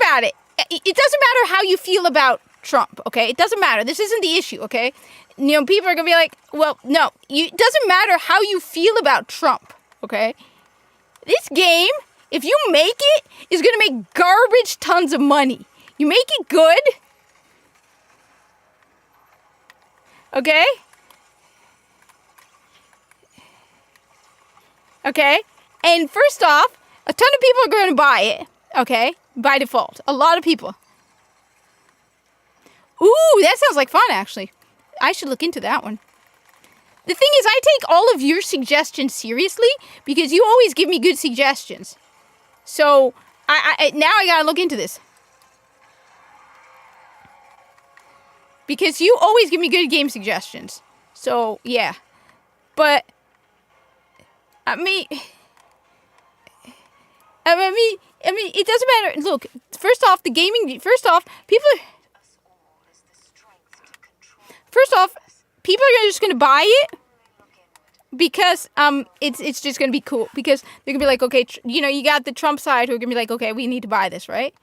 Speaker 1: about it. It doesn't matter how you feel about Trump, okay? It doesn't matter. This isn't the issue, okay? You know, people are going to be like, well, no. It doesn't matter how you feel about Trump, okay? This game, if you make it, is going to make garbage tons of money. You make it good, okay? Okay? And first off, a ton of people are going to buy it, okay? By default. A lot of people. Ooh, that sounds like fun, actually. I should look into that one. The thing is, I take all of your suggestions seriously because you always give me good suggestions. So, now I gotta look into this. Because you always give me good game suggestions. So, yeah. But, I mean, it doesn't matter. Look, first off, people are just gonna buy it because it's just gonna be cool because they're gonna be like, okay, you know, you got the Trump side who are gonna be like, okay, we need to buy this, right?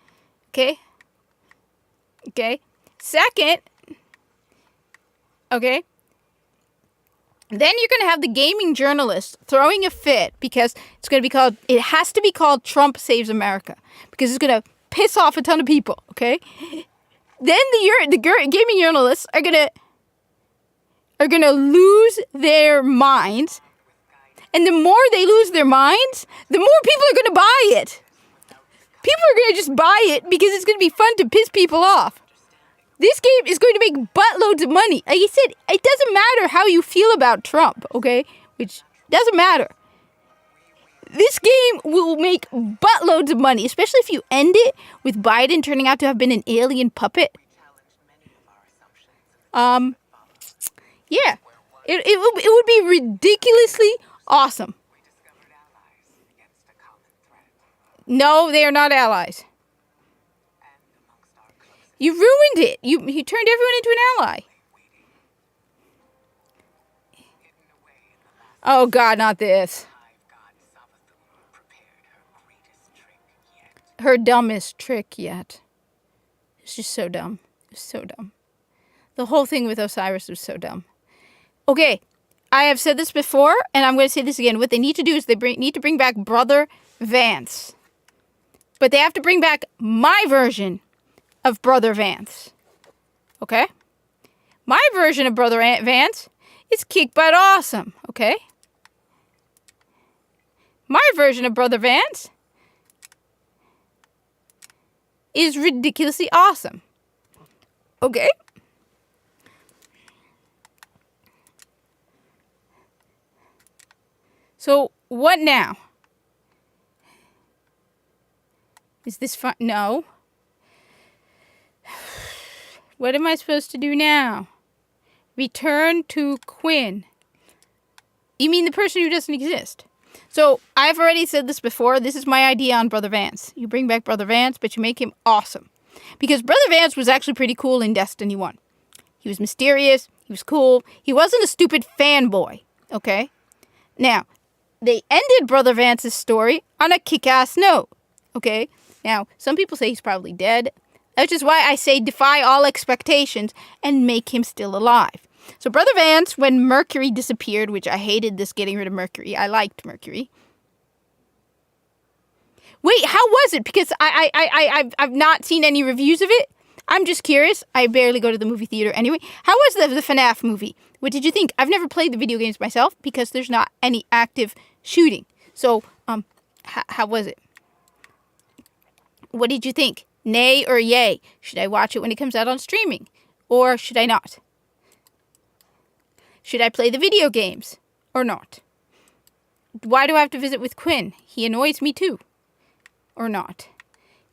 Speaker 1: Okay. Second, okay, Then you're going to have the gaming journalist throwing a fit because it has to be called Trump Saves America because it's going to piss off a ton of people, okay? Then the gaming journalists are going to lose their minds. And the more they lose their minds, the more people are going to buy it. People are going to just buy it because it's going to be fun to piss people off. This game is going to make buttloads of money. Like I said, it doesn't matter how you feel about Trump, okay? Which doesn't matter. This game will make buttloads of money, especially if you end it with Biden turning out to have been an alien puppet. Yeah. It would be ridiculously awesome. No, they are not allies. You ruined it. You turned everyone into an ally. Oh God, not this. Her dumbest trick yet. It's just so dumb. It's so dumb. The whole thing with Osiris was so dumb. Okay, I have said this before, and I'm going to say this again. What they need to do is need to bring back Brother Vance. But they have to bring back my version of Brother Vance. Okay? My version of Brother Vance is kick butt awesome. Okay? My version of Brother Vance is ridiculously awesome. Okay? So, what now? Is this fun? No. What am I supposed to do now? Return to Quinn. You mean the person who doesn't exist? So, I've already said this before. This is my idea on Brother Vance. You bring back Brother Vance, but you make him awesome. Because Brother Vance was actually pretty cool in Destiny 1. He was mysterious. He was cool. He wasn't a stupid fanboy. Okay? Now, they ended Brother Vance's story on a kick-ass note. Okay? Now, some people say he's probably dead. Which is why I say defy all expectations and make him still alive. So Brother Vance, when Mercury disappeared, which I hated this getting rid of Mercury. I liked Mercury. Wait, how was it? Because I've not seen any reviews of it. I'm just curious. I barely go to the movie theater anyway. How was the FNAF movie? What did you think? I've never played the video games myself because there's not any active shooting. So, how was it? What did you think? Nay or yay? Should I watch it when it comes out on streaming? Or should I not? Should I play the video games? Or not? Why do I have to visit with Quinn? He annoys me too. Or not?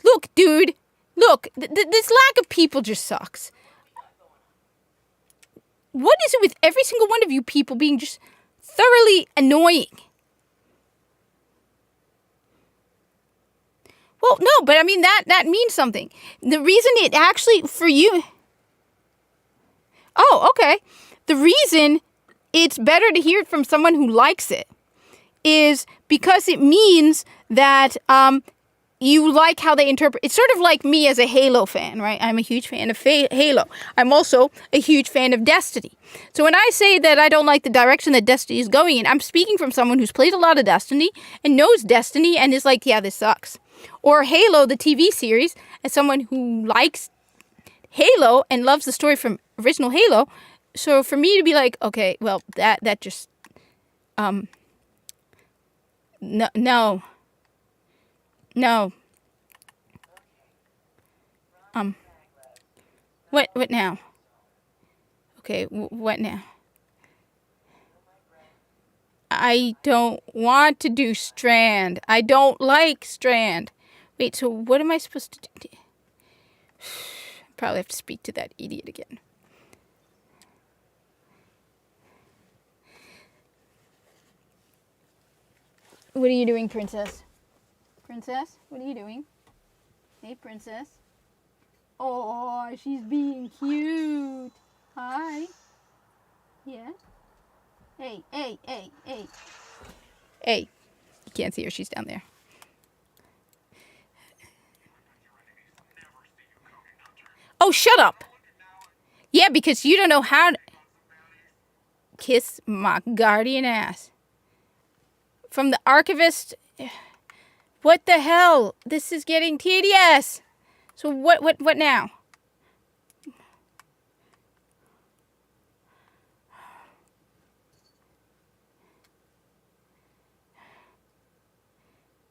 Speaker 1: Look, dude. Look, this lack of people just sucks. What is it with every single one of you people being just thoroughly annoying? Well, no, but I mean, that means something. The reason it actually, for you... Oh, okay. The reason it's better to hear it from someone who likes it is because it means that you like how they interpret... It's sort of like me as a Halo fan, right? I'm a huge fan of Halo. I'm also a huge fan of Destiny. So when I say that I don't like the direction that Destiny is going in, I'm speaking from someone who's played a lot of Destiny and knows Destiny and is like, yeah, this sucks. Or Halo, the TV series, as someone who likes Halo and loves the story from original Halo. So for me to be like, okay, well, that just, no. What now? Okay, what now? I don't want to do Strand. I don't like Strand. Wait, so what am I supposed to do? Probably have to speak to that idiot again. What are you doing, princess? Princess, what are you doing? Hey, princess. Oh, she's being cute. Hi. Yeah. Hey. Hey. You can't see her. She's down there. Oh, shut up. Yeah, because you don't know how to... Kiss my guardian ass. From the archivist. What the hell? This is getting tedious. So what now?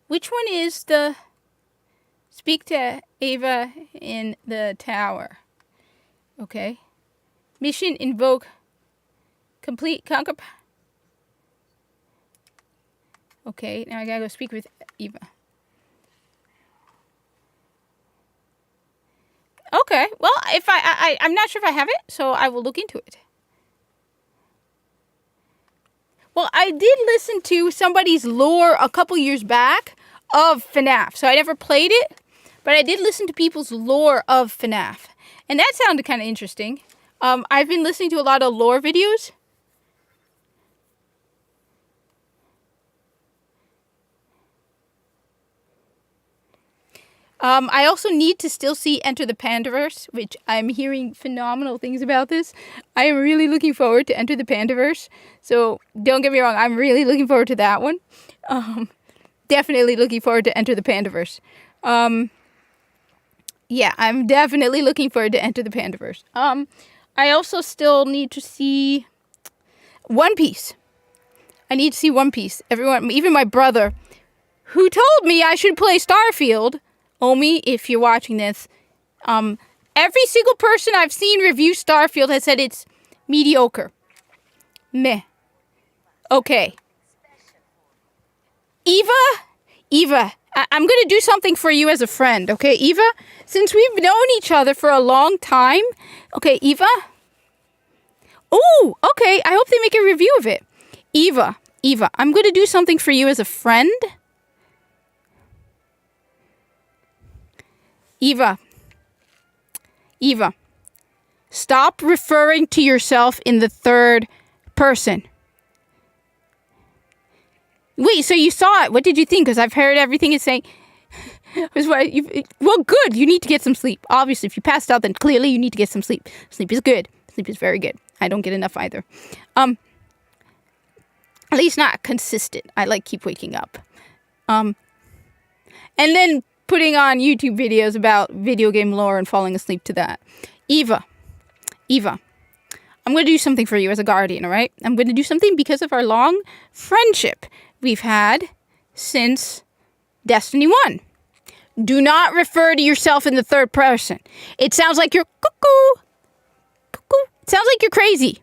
Speaker 1: Which one is the speak to Ava in the tower? Okay. Mission invoke complete conquer. Okay, now I gotta go speak with Eva. Okay, well, if I'm not sure if I have it, so I will look into it. Well, I did listen to somebody's lore a couple years back of FNAF, so I never played it, but I did listen to people's lore of FNAF, and that sounded kind of interesting. I've been listening to a lot of lore videos. I also need to still see Enter the Pandaverse, which I'm hearing phenomenal things about this. I am really looking forward to Enter the Pandaverse. So don't get me wrong, I'm really looking forward to that one. Definitely looking forward to Enter the Pandaverse. Yeah, I'm definitely looking forward to Enter the Pandaverse. I also still need to see One Piece. I need to see One Piece. Everyone, even my brother, who told me I should play Starfield. Omi, if you're watching this, every single person I've seen review Starfield has said it's mediocre. Meh. Okay. Eva, I'm going to do something for you as a friend, okay, Eva? Since we've known each other for a long time, okay, Eva? Ooh, okay, I hope they make a review of it. Eva, I'm going to do something for you as a friend. Eva, stop referring to yourself in the third person. Wait, so you saw it. What did you think? Because I've heard everything it's saying. Well, good. You need to get some sleep. Obviously, if you passed out, then clearly you need to get some sleep. Sleep is good. Sleep is very good. I don't get enough either. At least not consistent. I keep waking up. And then putting on YouTube videos about video game lore and falling asleep to that. Eva, I'm going to do something for you as a guardian, all right? I'm going to do something because of our long friendship we've had since Destiny 1. Do not refer to yourself in the third person. It sounds like you're cuckoo. It sounds like you're crazy.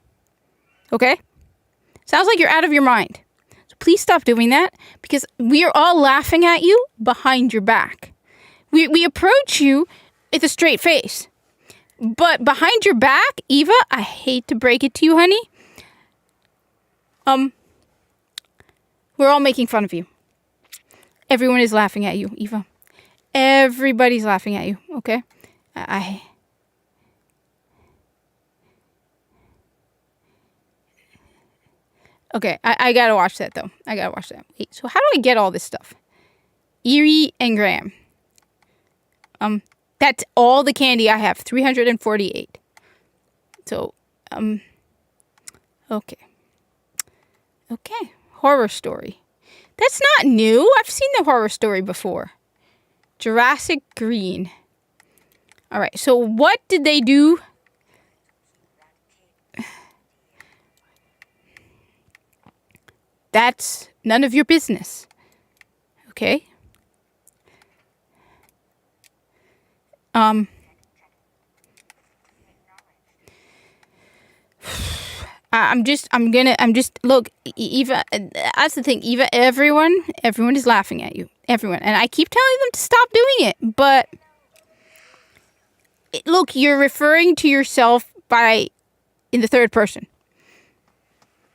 Speaker 1: Okay? Sounds like you're out of your mind. So please stop doing that because we are all laughing at you behind your back. We approach you with a straight face. But behind your back, Eva, I hate to break it to you, honey. We're all making fun of you. Everyone is laughing at you, Eva. Everybody's laughing at you, okay? Okay, I gotta watch that, though. I gotta watch that. Wait, so how do I get all this stuff? Eerie and Graham. That's all the candy I have. 348. So, okay. Okay. Horror Story. That's not new. I've seen the Horror Story before. Jurassic Green. All right. So what did they do? That's none of your business. Okay. Look, Eva, that's the thing, Eva, everyone is laughing at you. Everyone. And I keep telling them to stop doing it, but look, you're referring to yourself in the third person.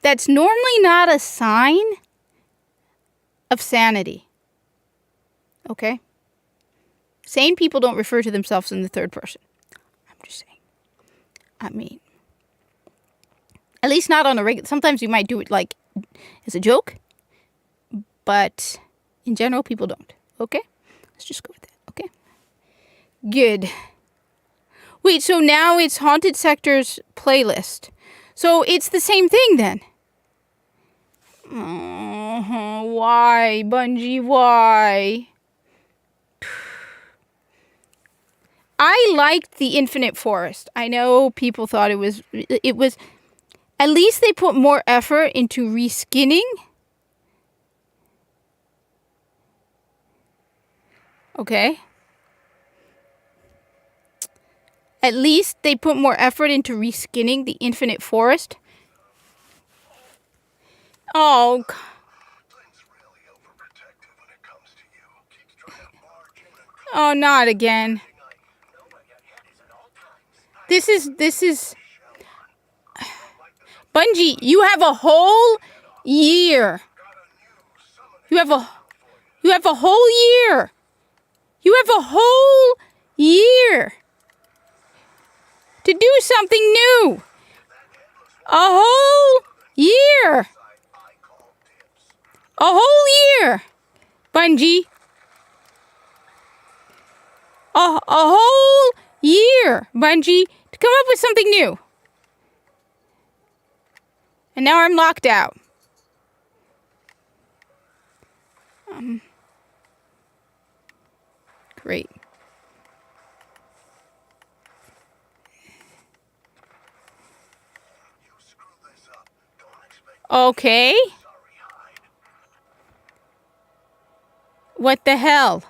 Speaker 1: That's normally not a sign of sanity. Okay? Sane people don't refer to themselves in the third person. I'm just saying. I mean, at least not on a regular. Sometimes you might do it as a joke, but in general, people don't. Okay? Let's just go with that. Okay? Good. Wait, so now it's Haunted Sector's playlist. So it's the same thing then. Why, Bungie? Why? I liked the Infinite Forest. I know people thought it was. At least they put more effort into reskinning. Okay. At least they put more effort into reskinning the Infinite Forest. Oh,
Speaker 2: Glenn's really overprotective when it comes to you. Keeps trying to barge in and
Speaker 1: oh, not again.
Speaker 2: know where your head is at all times.
Speaker 1: This is Bungie, you have a whole year. You have a whole year. You have a whole year to do something new. A whole year. A whole year. Bungie. A whole year, Bungie, to come up with something new. And now I'm locked out. Great.
Speaker 2: You screw this up. Don't expect
Speaker 1: Okay.
Speaker 2: sorry hide.
Speaker 1: What the hell?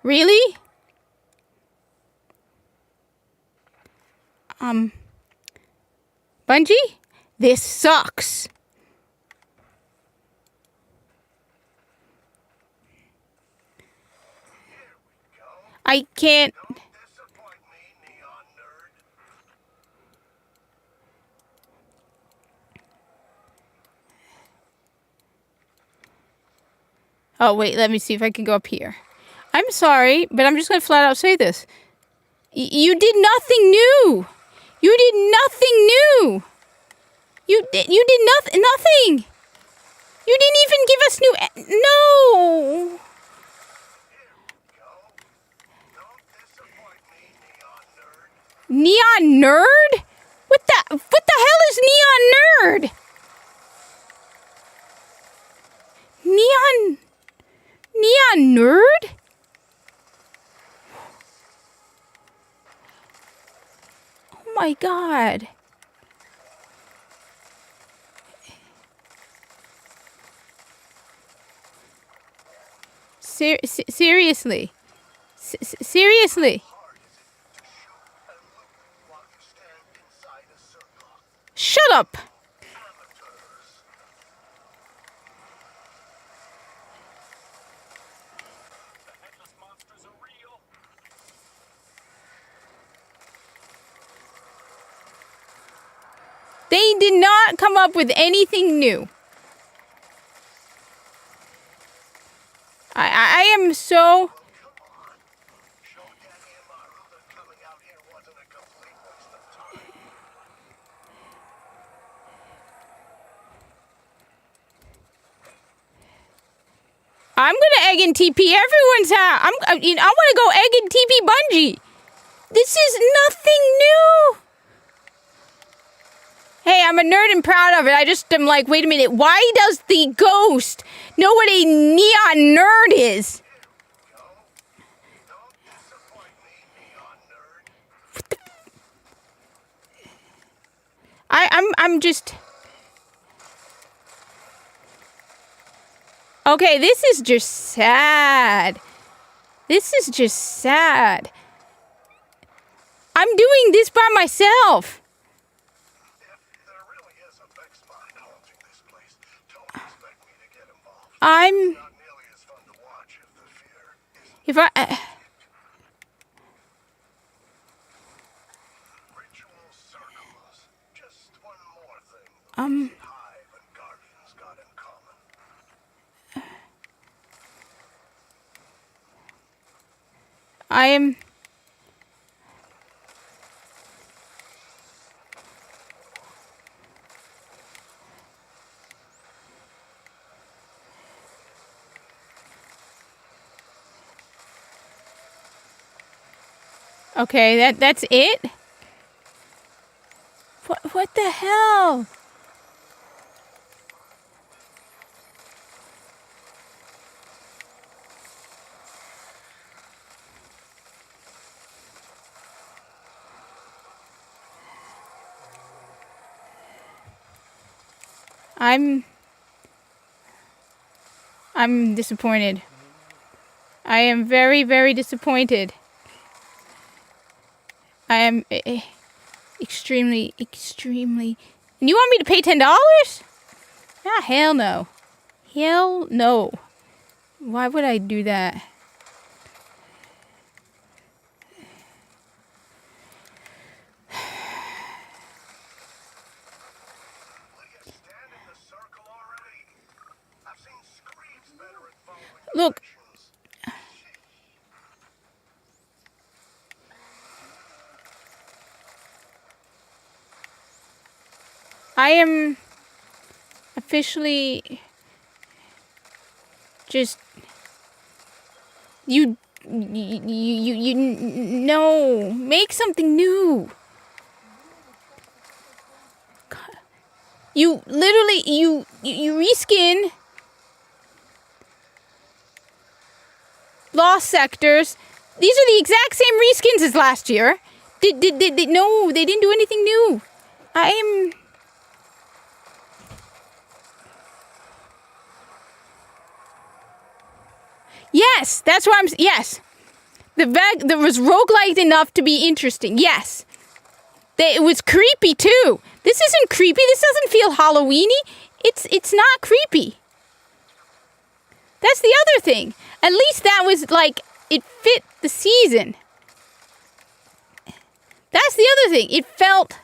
Speaker 1: Really? Bungie? This sucks. I can't.
Speaker 2: Disappoint me, neon nerd.
Speaker 1: Oh, wait, let me see if I can go up here. I'm sorry, but I'm just going to flat out say this. You did nothing new. You did nothing new. You did nothing. You didn't even give us new no.
Speaker 2: Don't disappoint me, neon nerd.
Speaker 1: Neon nerd? What the hell is neon nerd? Neon nerd? Oh my god. Seriously. Seriously.
Speaker 2: While you stand inside a circle.
Speaker 1: Shut up.
Speaker 2: Amateurs. The headless monsters are real.
Speaker 1: They did not come up with anything new. I am so...
Speaker 2: Show Danny and Maru that coming out here wasn't a complete waste of time.
Speaker 1: I'm gonna egg and TP everyone's house. I want to go egg and TP Bungie. This is nothing new. Hey, I'm a nerd and proud of it. I just am like, wait a minute. Why does the ghost know what a neon nerd is?
Speaker 2: Don't disappoint me, neon nerd.
Speaker 1: I'm just... Okay, this is just sad. This is just sad. I'm doing this by myself.
Speaker 2: If there really is a Vex mind haunting this place, don't expect me to get involved.
Speaker 1: I'm...
Speaker 2: Not nearly as fun to watch if the fear isn't
Speaker 1: If I...
Speaker 2: ritual circles. Just one more thing the
Speaker 1: Um...
Speaker 2: Hive and Guardians got in common.
Speaker 1: I am... Okay, that's it? What the hell? I'm disappointed. I am very, very disappointed. I am extremely. And you want me to pay $10? Ah, hell no. Hell no. Why would I do that?
Speaker 2: Will you stand in the circle already? I've seen Screed's better at following
Speaker 1: Look.
Speaker 2: directions.
Speaker 1: I am officially just you no, make something new. You literally you reskin Lost Sectors. These are the exact same reskins as last year. No, they didn't do anything new. I am Yes, that's what I'm. Yes, there was roguelike enough to be interesting. Yes, it was creepy too. This isn't creepy. This doesn't feel Halloweeny. It's not creepy. That's the other thing. At least that was like it fit the season. That's the other thing. It felt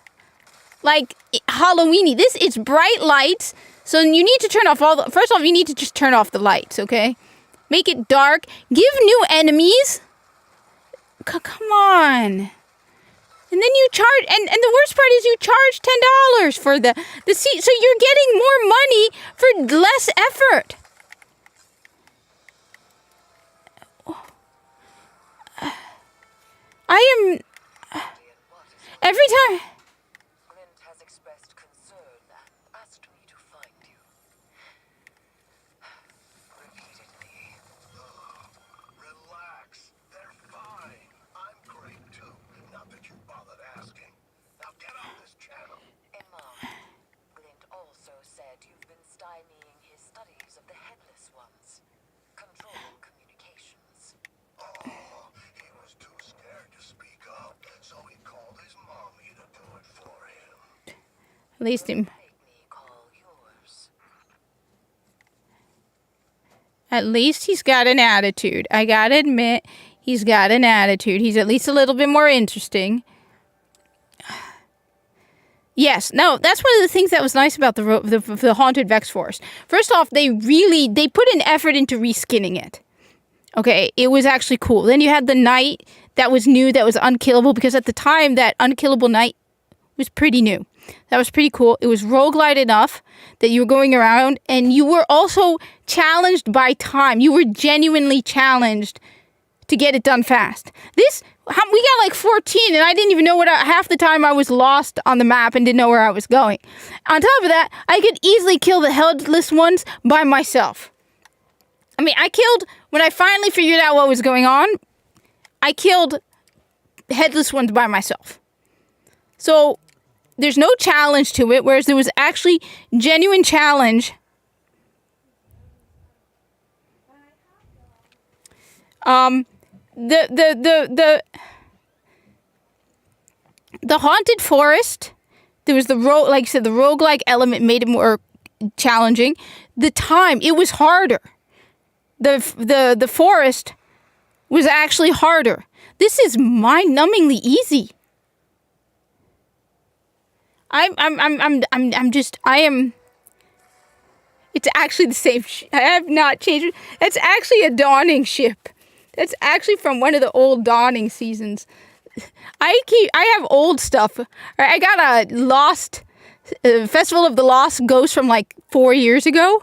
Speaker 1: like Halloweeny. This is bright lights, so you need to turn off all the. First off, you need to just turn off the lights. Okay. Make it dark. Give new enemies. Come on. And then you charge, and the worst part is you charge $10 for the seat, so you're getting more money for less effort. I am every time.
Speaker 3: Glint has expressed concern, asked me to find you. Repeatedly.
Speaker 2: Relax. They're fine. I'm great too. Not that you bothered asking. Now get on this channel.
Speaker 3: Imam, Glint also said you've been stymieing his studies of the Headless Ones, controlling communications.
Speaker 2: Oh, he was too scared to speak up, so he called his mommy to do it for him.
Speaker 1: At least him.
Speaker 3: Make me call yours.
Speaker 1: At least he's got an attitude. I gotta admit, he's got an attitude. He's at least a little bit more interesting. Yes, no, that's one of the things that was nice about the Haunted Vex Forest. First off, they put an effort into reskinning it. Okay, it was actually cool. Then you had the knight that was new, that was unkillable, because at the time, that unkillable knight was pretty new. That was pretty cool. It was roguelite got that you were going around, and you were also challenged by time. You were genuinely challenged to get it done fast. We got like 14, and I didn't even know half the time I was lost on the map and didn't know where I was going. On top of that, I could easily kill the Headless Ones by myself. I mean, when I finally figured out what was going on, I killed Headless Ones by myself. So, there's no challenge to it, whereas there was actually genuine challenge. The Haunted Forest, there was like I said, the roguelike element made it more challenging. The time, it was harder. The forest was actually harder. This is mind-numbingly easy. It's actually the same. I have not changed it. It's actually a Dawning ship. That's actually from one of the old Dawning seasons. I have old stuff. I got a Lost Festival of the Lost Ghost from like 4 years ago.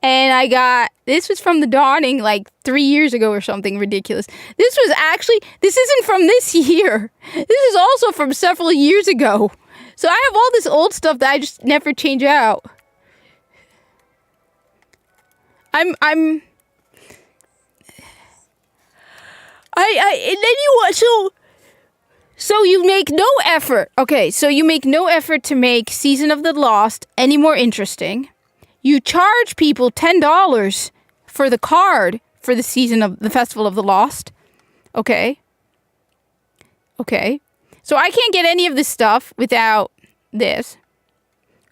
Speaker 1: And I got, this was from the Dawning like 3 years ago or something ridiculous. This isn't from this year. This is also from several years ago. So I have all this old stuff that I just never change out. And then so you make no effort. Okay, so you make no effort to make Season of the Lost any more interesting. You charge people $10 for the card for the season of the Festival of the Lost. Okay. So I can't get any of this stuff without this.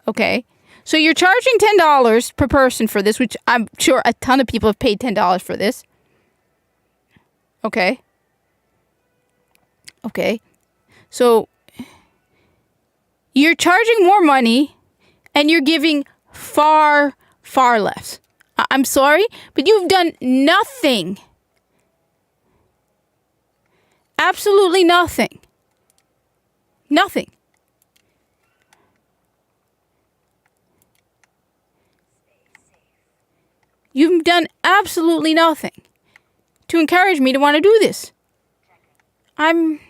Speaker 1: Okay. So you're charging $10 per person for this, which I'm sure a ton of people have paid $10 for this. Okay. So you're charging more money and you're giving far, far less. I'm sorry, but you've done nothing. Absolutely nothing. Nothing. You've done absolutely nothing to encourage me to want to do this. I'm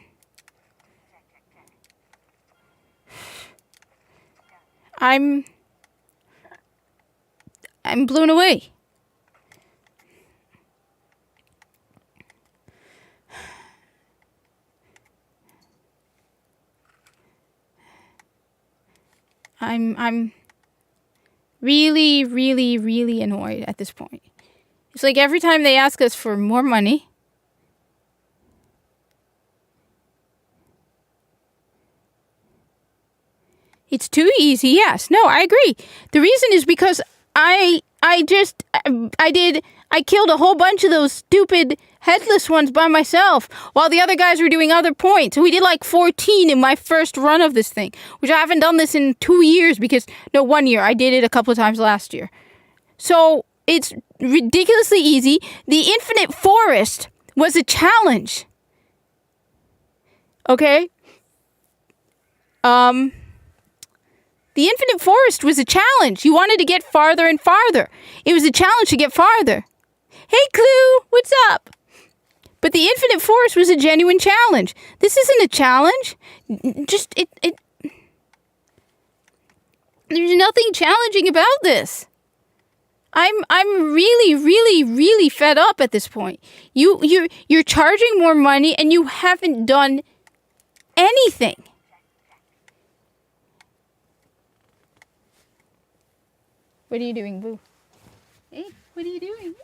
Speaker 1: blown away. I'm really, really, really annoyed at this point. It's like every time they ask us for more money, it's too easy. Yes. No, I agree. The reason is because I killed a whole bunch of those stupid headless ones by myself while the other guys were doing other points. We did like 14 in my first run of this thing, which I haven't done this in 2 years because, no, 1 year. I did it a couple of times last year. So it's ridiculously easy. The Infinite Forest was a challenge. Okay? The Infinite Forest was a challenge. You wanted to get farther and farther. It was a challenge to get farther. Hey, Clue, what's up? But the Infinite Forest was a genuine challenge. This isn't a challenge. Just, there's nothing challenging about this. I'm really, really, really fed up at this point. You're charging more money and you haven't done anything. What are you doing, Boo? Hey, what are you doing?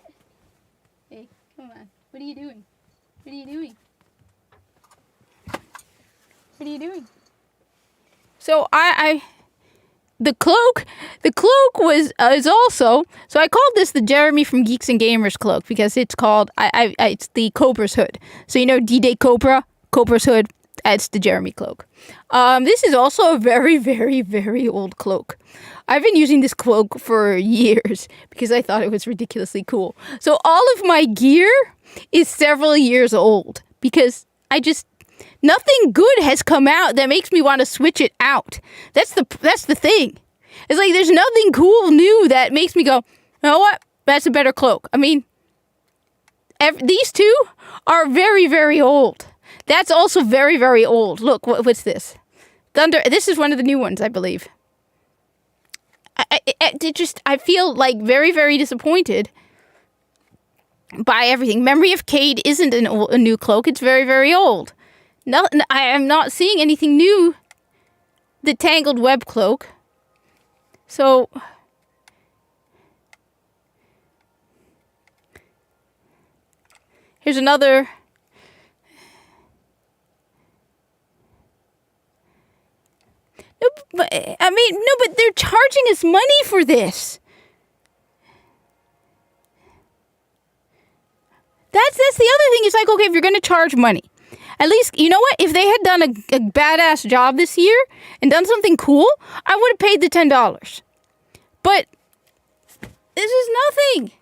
Speaker 1: Hey, come on. What are you doing? What are you doing? What are you doing? So the cloak was is also, so I called this the Jeremy from Geeks and Gamers cloak because it's called it's the Cobra's hood. So you know D-Day Cobra's hood. It's the Jeremy cloak. This is also a very, very, very old cloak. I've been using this cloak for years because I thought it was ridiculously cool. So all of my gear is several years old because nothing good has come out that makes me want to switch it out. That's the thing. It's like there's nothing cool new that makes me go, you know what? That's a better cloak. I mean, these two are very, very old. That's also very, very old. Look, what's this? Thunder. This is one of the new ones, I believe. I feel like very, very disappointed by everything. Memory of Cade isn't a new cloak. It's very, very old. No, I am not seeing anything new. The Tangled Web cloak. So here's another. No, but they're charging us money for this. That's the other thing. It's like, okay, if you're going to charge money, at least, you know what? If they had done a badass job this year and done something cool, I would have paid the $10. But this is nothing.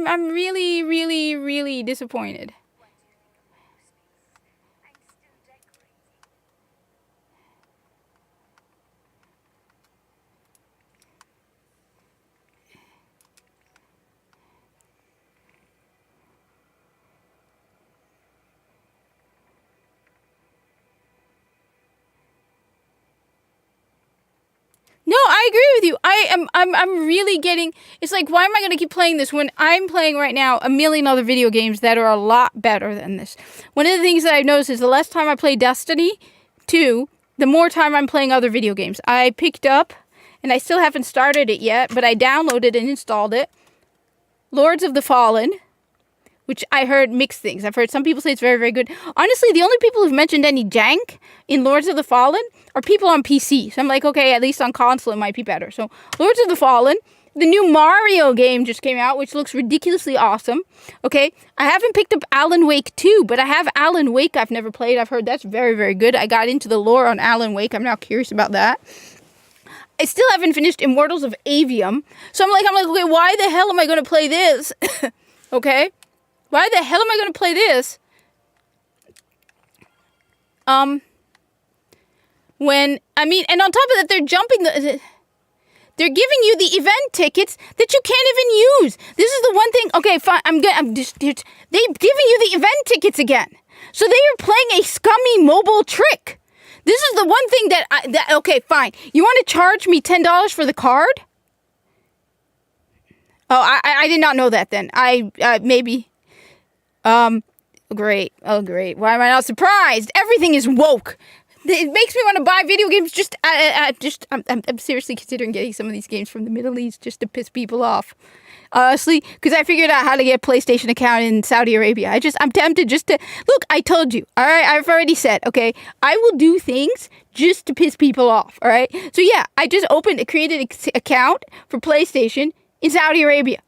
Speaker 1: I'm really, really, really disappointed. No, I agree with you. I'm really getting, it's like, why am I going to keep playing this when I'm playing right now a million other video games that are a lot better than this? One of the things that I've noticed is the less time I play Destiny 2, the more time I'm playing other video games. I picked up, and I still haven't started it yet, but I downloaded and installed it, Lords of the Fallen, which I heard mixed things. I've heard some people say it's very, very good. Honestly, the only people who've mentioned any jank in Lords of the Fallen are people on PC. So I'm like, okay, at least on console it might be better. So Lords of the Fallen, the new Mario game just came out, which looks ridiculously awesome. Okay, I haven't picked up Alan Wake 2, but I have Alan Wake I've never played. I've heard that's very, very good. I got into the lore on Alan Wake. I'm now curious about that. I still haven't finished Immortals of Avium. So I'm like, okay, why the hell am I going to play this? Okay? Why the hell am I going to play this? And on top of that, they're they're giving you the event tickets that you can't even use. This is the one thing. Okay, fine. They're giving you the event tickets again. So they are playing a scummy mobile trick. This is the one thing okay, fine. You want to charge me $10 for the card? Oh, I did not know that then. Maybe. Great. Oh, great. Why am I not surprised? Everything is woke. It makes me want to buy video games. I'm seriously considering getting some of these games from the Middle East just to piss people off. Honestly, because I figured out how to get a PlayStation account in Saudi Arabia. I'm tempted just to, look, I told you, all right? I've already said, okay, I will do things just to piss people off, all right? So yeah, I just created an account for PlayStation in Saudi Arabia.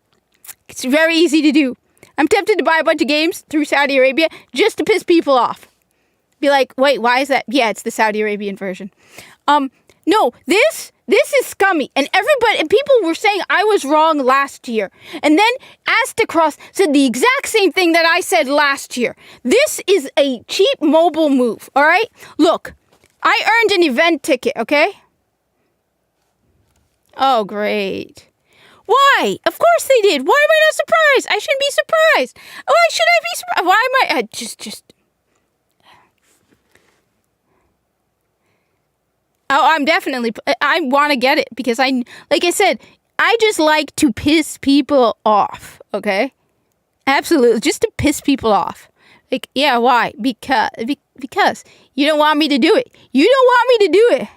Speaker 1: It's very easy to do. I'm tempted to buy a bunch of games through Saudi Arabia just to piss people off. Be like, wait, why is that? Yeah, it's the Saudi Arabian version. No, this is scummy. And people were saying I was wrong last year. And then Astacross said the exact same thing that I said last year. This is a cheap mobile move, all right? Look, I earned an event ticket, okay? Oh, great. Why? Of course they did. Why am I not surprised? I shouldn't be surprised. Why should I be surprised? Why am I... Oh, I want to get it because like I said, I just like to piss people off, okay? Absolutely, just to piss people off. Like, yeah, why? Because you don't want me to do it. You don't want me to do it.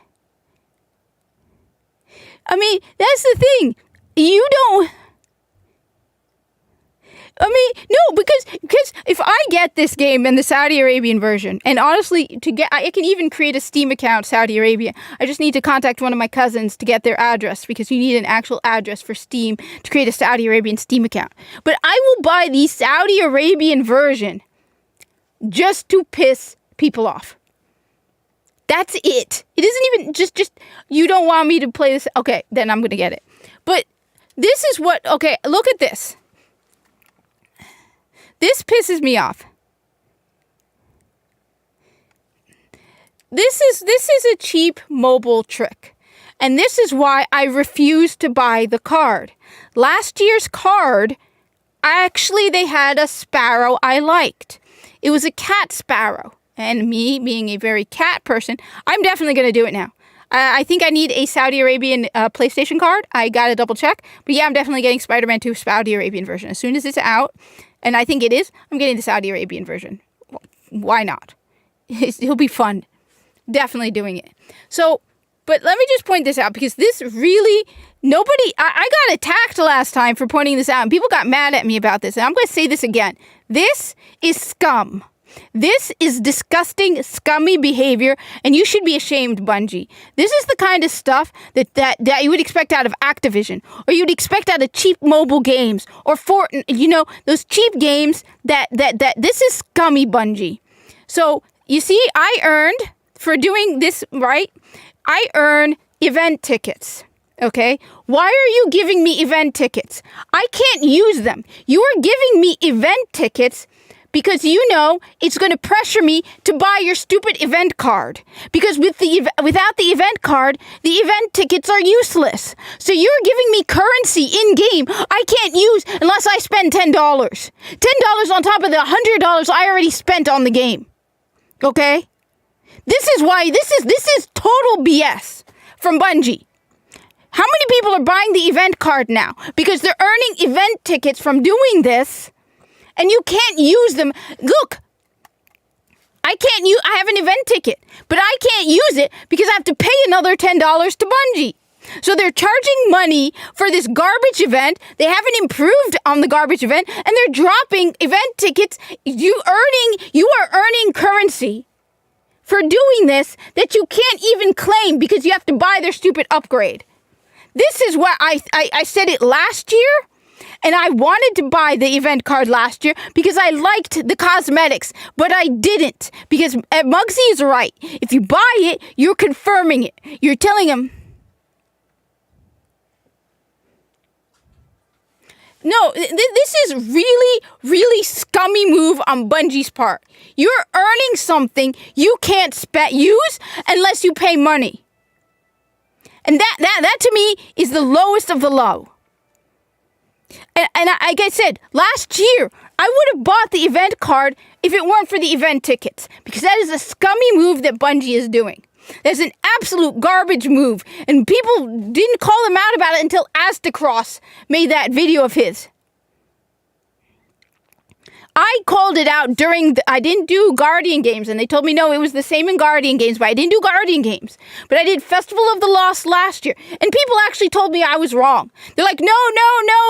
Speaker 1: I mean, that's the thing. You don't... no, because if I get this game in the Saudi Arabian version, and honestly, I can even create a Steam account, Saudi Arabia. I just need to contact one of my cousins to get their address, because you need an actual address for Steam to create a Saudi Arabian Steam account. But I will buy the Saudi Arabian version just to piss people off. That's it. It isn't even just, you don't want me to play this. Okay, then I'm going to get it. But this is what, okay, look at this. This pisses me off. This is a cheap mobile trick. And this is why I refuse to buy the card. Last year's card, actually they had a sparrow I liked. It was a cat sparrow. And me, being a very cat person, I'm definitely going to do it now. I think I need a Saudi Arabian PlayStation card. I got to double check. But yeah, I'm definitely getting Spider-Man 2 Saudi Arabian version. As soon as it's out, and I think it is, I'm getting the Saudi Arabian version. Why not? It'll be fun. Definitely doing it. So, but let me just point this out, because this really, I got attacked last time for pointing this out, and people got mad at me about this, and I'm going to say this again. This is scum. This is disgusting, scummy behavior, and you should be ashamed, Bungie. This is the kind of stuff that you would expect out of Activision, or you'd expect out of cheap mobile games, or Fortnite, those cheap games that this is scummy, Bungie. So, you see, I earned, for doing this right, I earn event tickets. Okay? Why are you giving me event tickets? I can't use them. You are giving me event tickets because you know it's going to pressure me to buy your stupid event card. Because without the event card, the event tickets are useless. So you're giving me currency in-game I can't use unless I spend $10. $10 on top of the $100 I already spent on the game. Okay? This is why this is total BS from Bungie. How many people are buying the event card now? Because they're earning event tickets from doing this, and you can't use them. Look, I have an event ticket, but I can't use it because I have to pay another $10 to Bungie. So they're charging money for this garbage event. They haven't improved on the garbage event, and they're dropping event tickets. You are earning currency for doing this that you can't even claim because you have to buy their stupid upgrade. This is what I said it last year, and I wanted to buy the event card last year because I liked the cosmetics, but I didn't because Muggsy is right. If you buy it, you're confirming it. You're telling him, no, this is really, really scummy move on Bungie's part. You're earning something you can't use unless you pay money. And that to me is the lowest of the low. And like I said, last year, I would have bought the event card if it weren't for the event tickets. Because that is a scummy move that Bungie is doing. That's an absolute garbage move. And people didn't call him out about it until Astacross made that video of his. I called it out I didn't do Guardian games, and they told me, no, it was the same in Guardian games, but I didn't do Guardian games. But I did Festival of the Lost last year, and people actually told me I was wrong. They're like, no,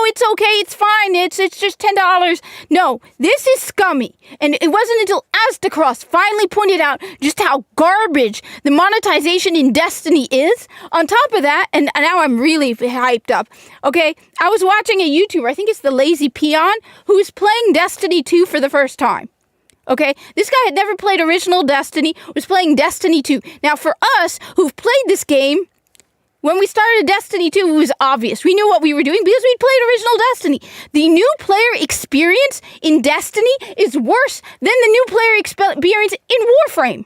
Speaker 1: it's okay, it's fine, it's just $10. No, this is scummy. And it wasn't until Astacross finally pointed out just how garbage the monetization in Destiny is. On top of that, and now I'm really hyped up, okay? I was watching a YouTuber, I think it's the Lazy Peon, who's playing Destiny 2 for the first time. Okay? This guy had never played original Destiny, was playing Destiny 2. Now, for us who've played this game, when we started Destiny 2, it was obvious. We knew what we were doing because we'd played original Destiny. The new player experience in Destiny is worse than the new player experience in Warframe.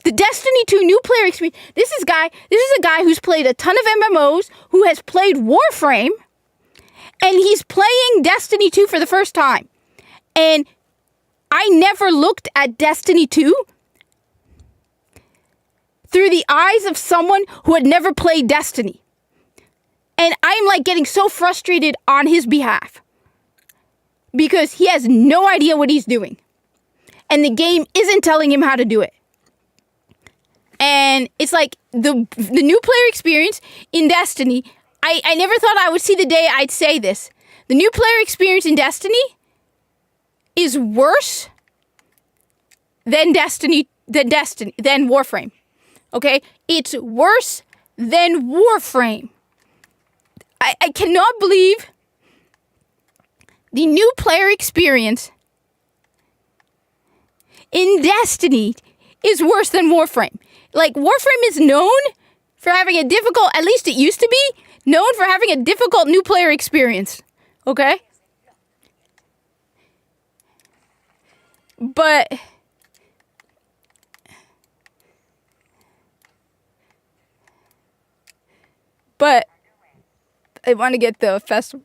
Speaker 1: The Destiny 2 new player experience, this is a guy who's played a ton of MMOs, who has played Warframe, and he's playing Destiny 2 for the first time. And I never looked at Destiny 2 through the eyes of someone who had never played Destiny. And I'm like getting so frustrated on his behalf because he has no idea what he's doing. And the game isn't telling him how to do it. And it's like the new player experience in Destiny, I never thought I would see the day I'd say this. The new player experience in Destiny is worse than Warframe. Okay? It's worse than Warframe. I cannot believe the new player experience in Destiny is worse than Warframe. Like, Warframe is known for having a difficult, at least it used to be, known for having a difficult new player experience. Okay? But I want to get the festival.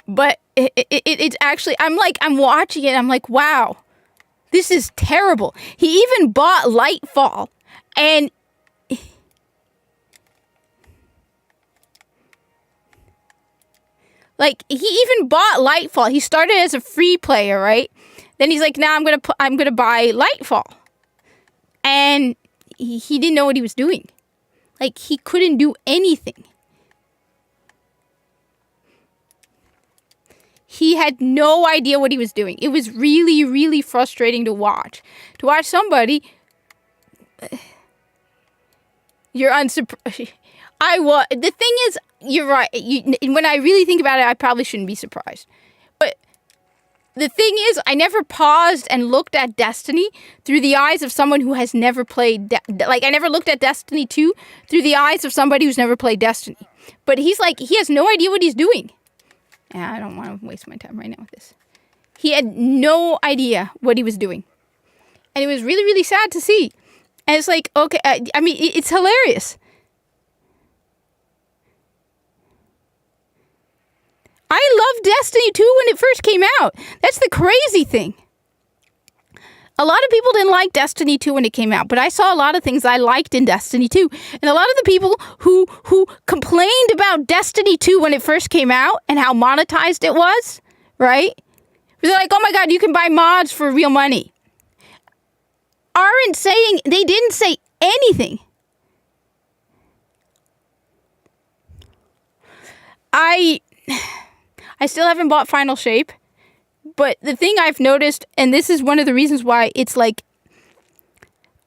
Speaker 1: But it's actually, I'm watching it, I'm like, wow, this is terrible. He even bought Lightfall, and like, he even bought Lightfall. He started as a free player, right? Then he's like, "Now I'm gonna buy Lightfall," and he didn't know what he was doing. Like, he couldn't do anything. He had no idea what he was doing. It was really, really frustrating to watch. To watch somebody. You're unsurprised. The thing is, you're right. When I really think about it, I probably shouldn't be surprised. But the thing is, I never paused and looked at Destiny through the eyes of someone who has never played. I never looked at Destiny 2 through the eyes of somebody who's never played Destiny. But he's like, he has no idea what he's doing. And I don't want to waste my time right now with this. He had no idea what he was doing. And it was really, really sad to see. And it's like, okay, I mean, it's hilarious. I loved Destiny 2 when it first came out. That's the crazy thing. A lot of people didn't like Destiny 2 when it came out, but I saw a lot of things I liked in Destiny 2. And a lot of the people who complained about Destiny 2 when it first came out and how monetized it was, right? They're like, oh my God, you can buy mods for real money. They didn't say anything. I still haven't bought Final Shape. But the thing I've noticed, and this is one of the reasons why it's like,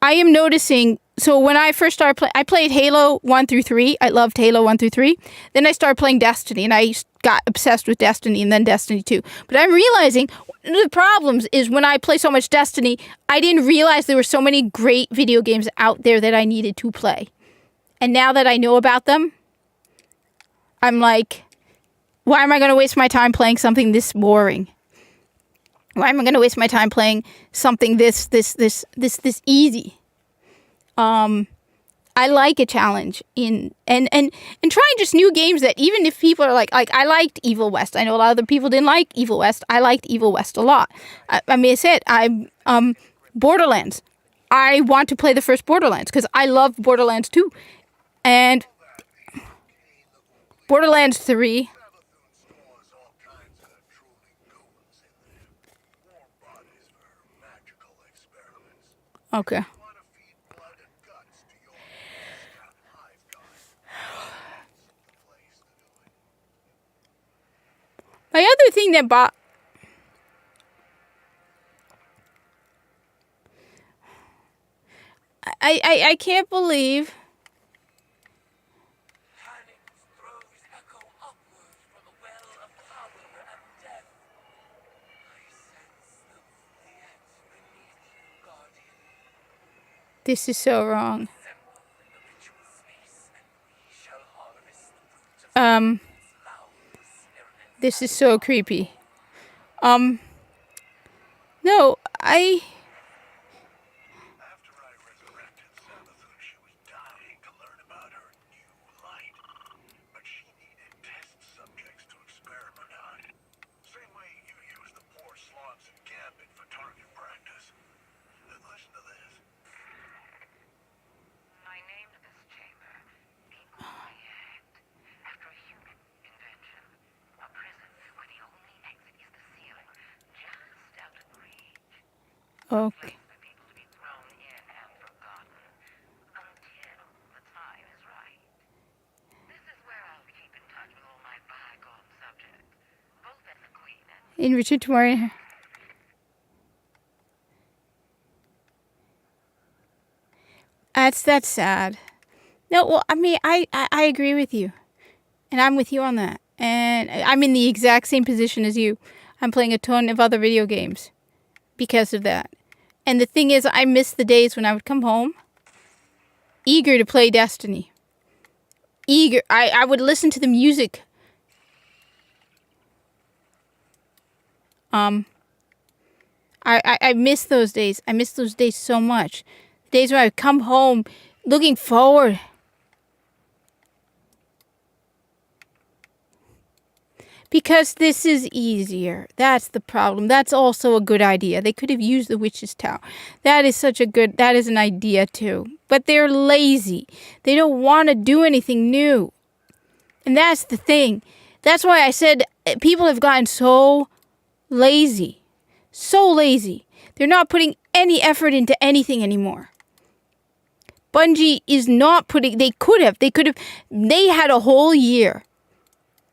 Speaker 1: I am noticing, so when I first started playing, I played Halo 1 through 3. I loved Halo 1 through 3. Then I started playing Destiny, and I got obsessed with Destiny, and then Destiny 2. But I'm realizing one of the problems is when I play so much Destiny, I didn't realize there were so many great video games out there that I needed to play. And now that I know about them, I'm like, why am I going to waste my time playing something this boring? Why am I going to waste my time playing something this easy? I like a challenge and trying just new games that even if people are like I liked Evil West. I know a lot of the people didn't like Evil West. I liked Evil West a lot. I mean, I said Borderlands. I want to play the first Borderlands because I love Borderlands 2 and Borderlands 3.
Speaker 2: Stores all kinds of truly goons in there. Warm bodies for magical experiments.
Speaker 1: Okay.
Speaker 2: Want to feed blood and guts to your hive god. That's the place to do it.
Speaker 1: My other thing that I can't believe
Speaker 3: Panic throws echo upwards from the well of power and death. I sense them yet beneath you, Guardian.
Speaker 1: this is so wrong.
Speaker 3: Assemble in the ritual space, and we shall harvest the fruits of loud experiment.
Speaker 1: This is so creepy. No,
Speaker 2: After I resurrected Sabathun, she was dying to learn about her new light. But she needed test subjects to experiment on. Same way you use the poor sloths in Gambit for target practice. Then listen to this.
Speaker 3: I named this chamber the Only Act, after a human invention. A prison where the only exit is the ceiling, just out of reach.
Speaker 1: okay.
Speaker 3: For people to be thrown in and forgotten until the time is right. This is where I'll keep in touch with all my bygone subjects, both as a queen and
Speaker 1: In Richard tomorrow. That's sad. No, well, I mean, I agree with you. And I'm with you on that. And I'm in the exact same position as you. I'm playing a ton of other video games because of that. And the thing is, I miss the days when I would come home eager to play Destiny. Eager. I would listen to the music. I miss those days. I miss those days so much. The days when I would come home looking forward. Because this is easier. That's the problem. That's also a good idea. They could have used the Witch's Tower. That is an idea too. But they're lazy. They don't want to do anything new. And that's the thing. That's why I said people have gotten so lazy. So lazy. They're not putting any effort into anything anymore. Bungie is not putting, they had a whole year.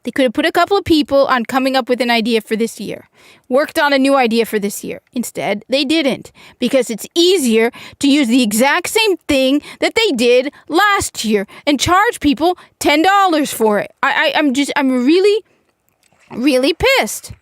Speaker 1: They could have put a couple of people on coming up with an idea for this year. Worked on a new idea for this year. Instead, they didn't. Because it's easier to use the exact same thing that they did last year and charge people $10 for it. I'm really, really pissed.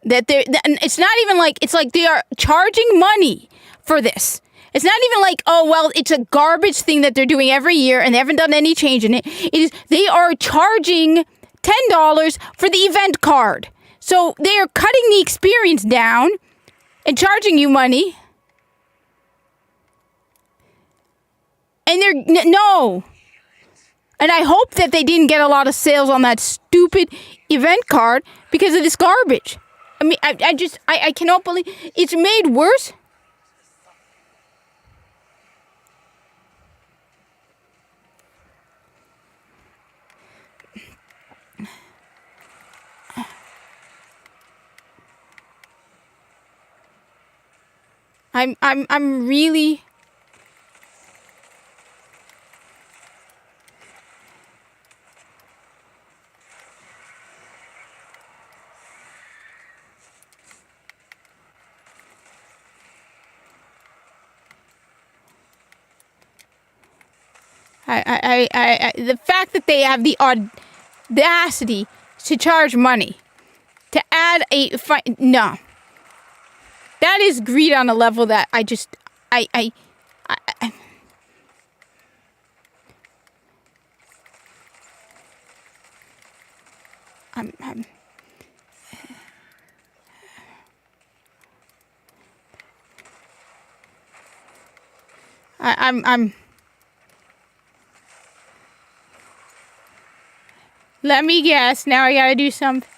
Speaker 1: that it's not even like, it's like they are charging money for this. It's not even like, oh, well, it's a garbage thing that they're doing every year and they haven't done any change in it. It is, they are charging $10 for the event card. So they are cutting the experience down and charging you money. And they're, no. And I hope that they didn't get a lot of sales on that stupid event card because of this garbage. I mean, I cannot believe it's made worse. I'm really. The fact that they have the audacity to charge money to add no, that is greed on a level that I'm. Let me guess. Now I gotta do something.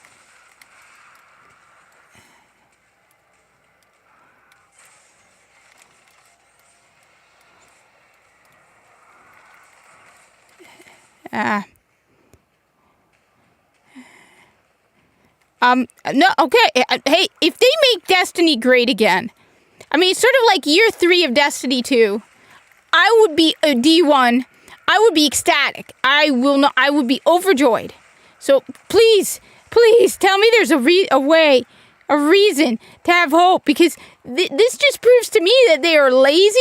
Speaker 1: No, okay. Hey, if they make Destiny great again, I mean, it's sort of like year 3 of Destiny 2, I would be a D1. I would be ecstatic. I would be overjoyed. So please tell me there's a reason to have hope, because this just proves to me that they are lazy.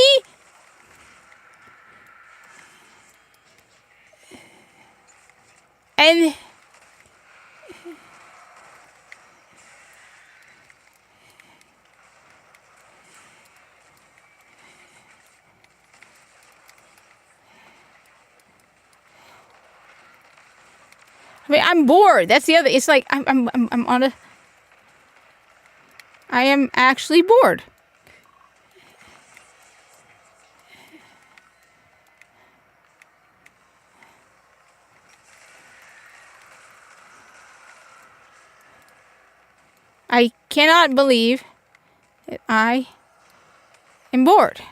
Speaker 1: And I mean, I'm bored. That's the other. It's like I am actually bored. I cannot believe that I am bored.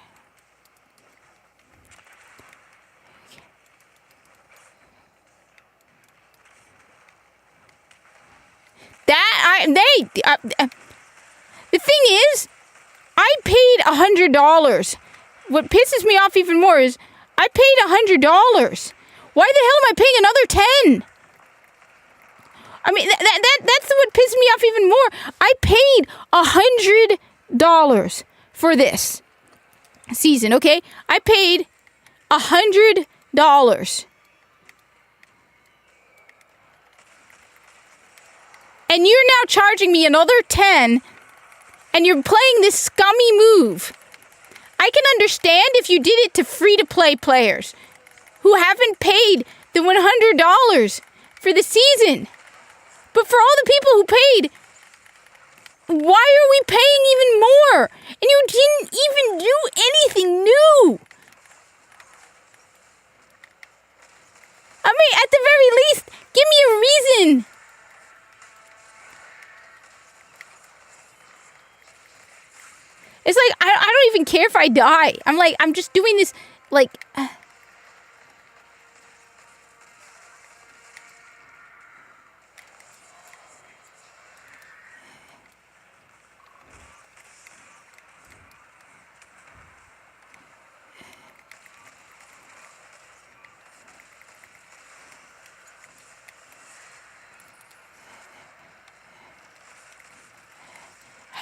Speaker 1: The thing is, I paid $100. What pisses me off even more is I paid $100. Why the hell am I paying another $10? I mean, that's what pissed me off even more. I paid $100 for this season, okay? I paid $100. And you're now charging me another 10, and you're playing this scummy move. I can understand if you did it to free-to-play players who haven't paid the $100 for the season. But for all the people who paid, why are we paying even more? And you didn't even do anything new. I mean, at the very least, give me a reason. It's like, I don't even care if I die. I'm just doing this, like...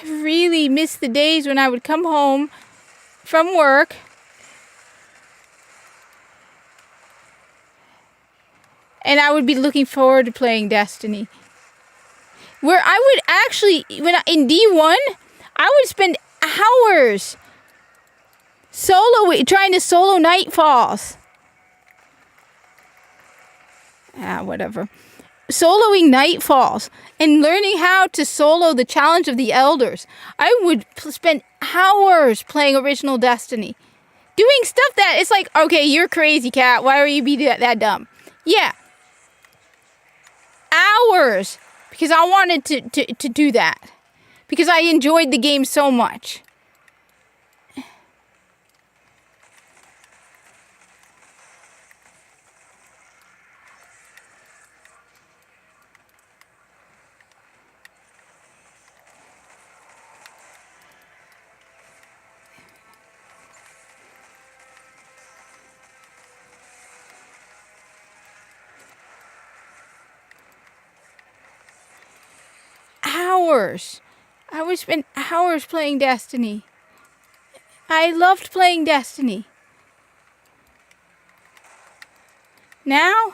Speaker 1: I really miss the days when I would come home from work and I would be looking forward to playing Destiny. where I would actually, in D1, I would spend hours trying to solo Nightfalls. Whatever. Soloing Nightfalls and learning how to solo the Challenge of the Elders. I would spend hours playing original Destiny. Doing stuff that it's like, okay, you're crazy, Cat. Why are you be that dumb? Yeah. Hours. Because I wanted to do that. Because I enjoyed the game so much. Hours. I would spend hours playing Destiny. I loved playing Destiny. Now?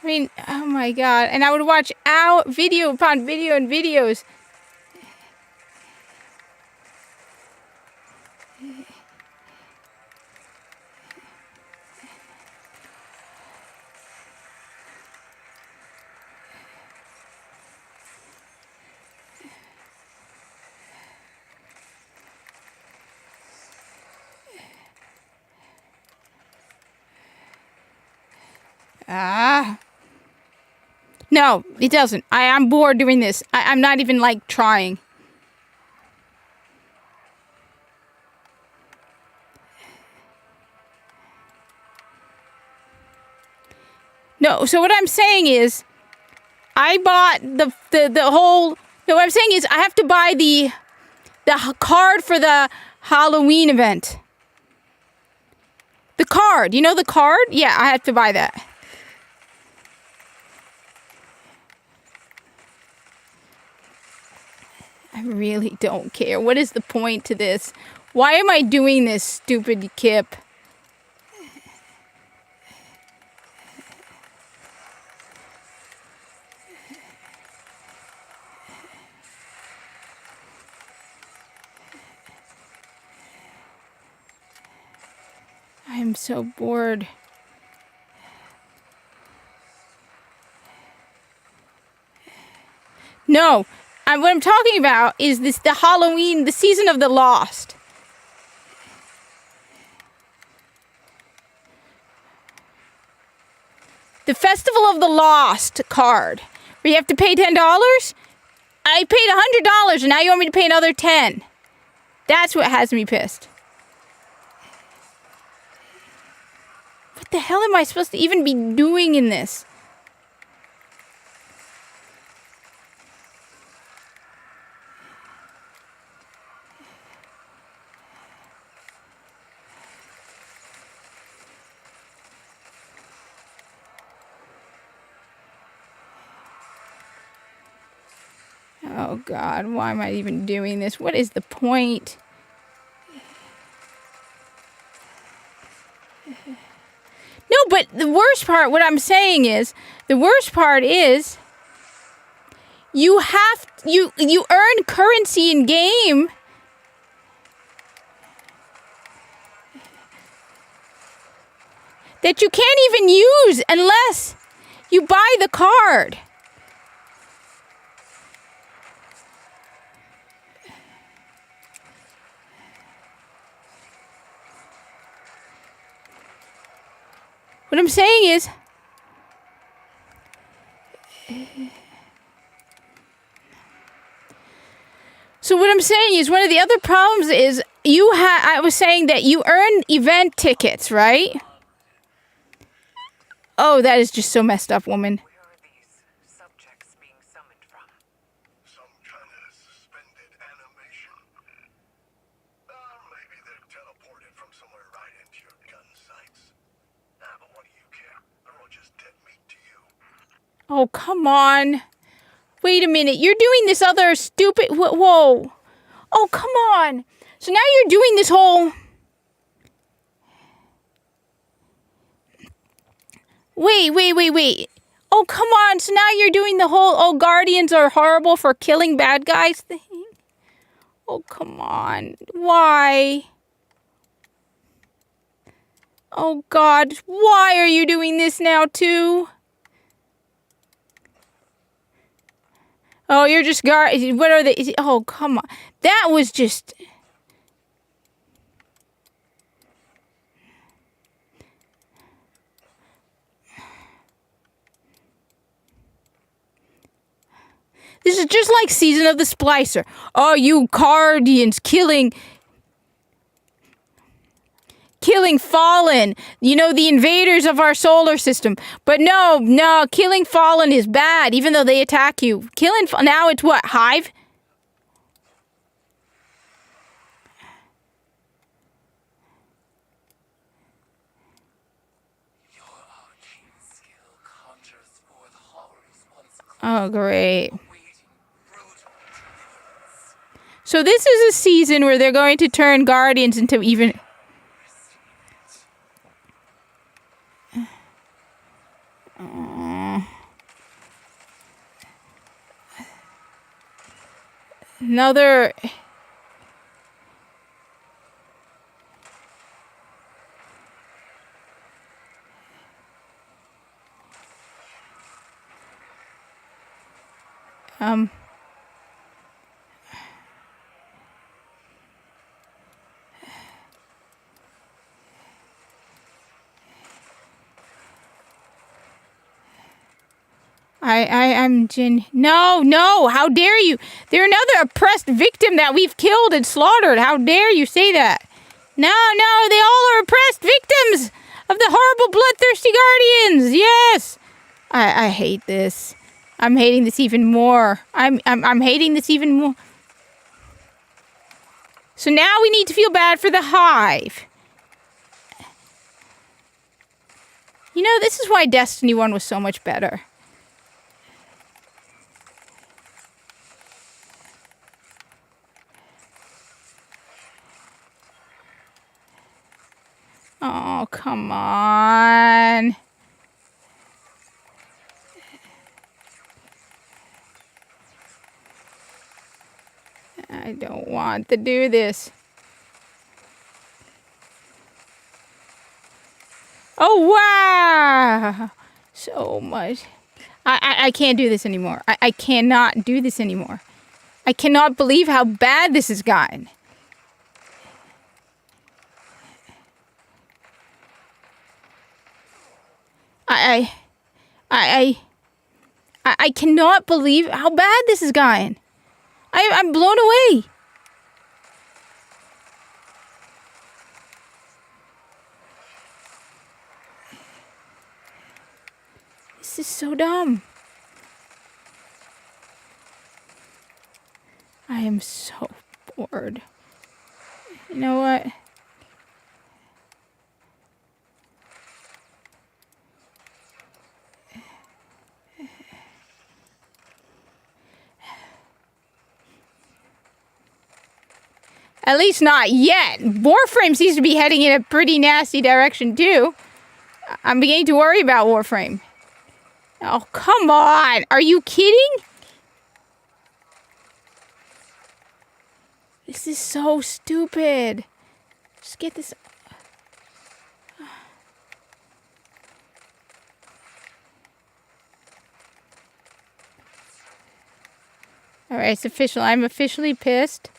Speaker 1: I mean, oh my god. And I would watch video upon video and videos. No, it doesn't. I'm bored doing this. I'm not even, like, trying. No, so what I'm saying is, I bought the whole... No, what I'm saying is, I have to buy the card for the Halloween event. The card. You know the card? Yeah, I have to buy that. I really don't care. What is the point to this? Why am I doing this, stupid Kip? I am so bored. No, what I'm talking about is the Halloween, the Season of the Lost. The Festival of the Lost card, where you have to pay $10. I paid $100, and now you want me to pay another $10. That's what has me pissed. What the hell am I supposed to even be doing in this? Oh God, why am I even doing this? What is the point? No, but the worst part, what I'm saying is, the worst part is, you earn currency in game. That you can't even use unless you buy the card. What I'm saying is, so what I'm saying is, one of the other problems is, I was saying that you earn event tickets, right? Oh, that is just so messed up, woman.
Speaker 4: Where are these subjects being summoned from?
Speaker 2: Some kind of suspended animation. Maybe they're teleported from somewhere right into your gun sights. But what do you care? They're all just dead meat to you.
Speaker 1: Oh, come on. Wait a minute. You're doing this other stupid... Whoa. Oh, come on. So now you're doing this whole... Wait. Oh, come on. So now you're doing the whole, oh, Guardians are horrible for killing bad guys thing. Oh, come on. Why? Oh, God. Why are you doing this now, too? Oh, you're just what are they? Oh, come on. That was just... This is just like Season of the Splicer. Oh, you Guardians killing Fallen. You know, the invaders of our solar system. But no, killing Fallen is bad, even though they attack you. Now it's what, Hive?
Speaker 5: Your arcane skill conjures forth horrors once
Speaker 1: Oh, great.
Speaker 5: awaiting brutal deliverance.
Speaker 1: So this is a season where they're going to turn Guardians into even... Another... I'm Jin. No, how dare you? They're another oppressed victim that we've killed and slaughtered. How dare you say that? No, they all are oppressed victims of the horrible bloodthirsty Guardians. Yes. I hate this. I'm hating this even more. I'm hating this even more. So now we need to feel bad for the Hive. You know, this is why Destiny 1 was so much better. Oh, come on. I don't want to do this. Oh, wow. So much. I can't do this anymore. I cannot do this anymore. I cannot believe how bad this has gotten. I cannot believe how bad this has gotten. I'm blown away. This is so dumb. I am so bored. You know what? At least not yet. Warframe seems to be heading in a pretty nasty direction, too. I'm beginning to worry about Warframe. Oh, come on. Are you kidding? This is so stupid. Just get this... Alright, it's official. I'm officially pissed.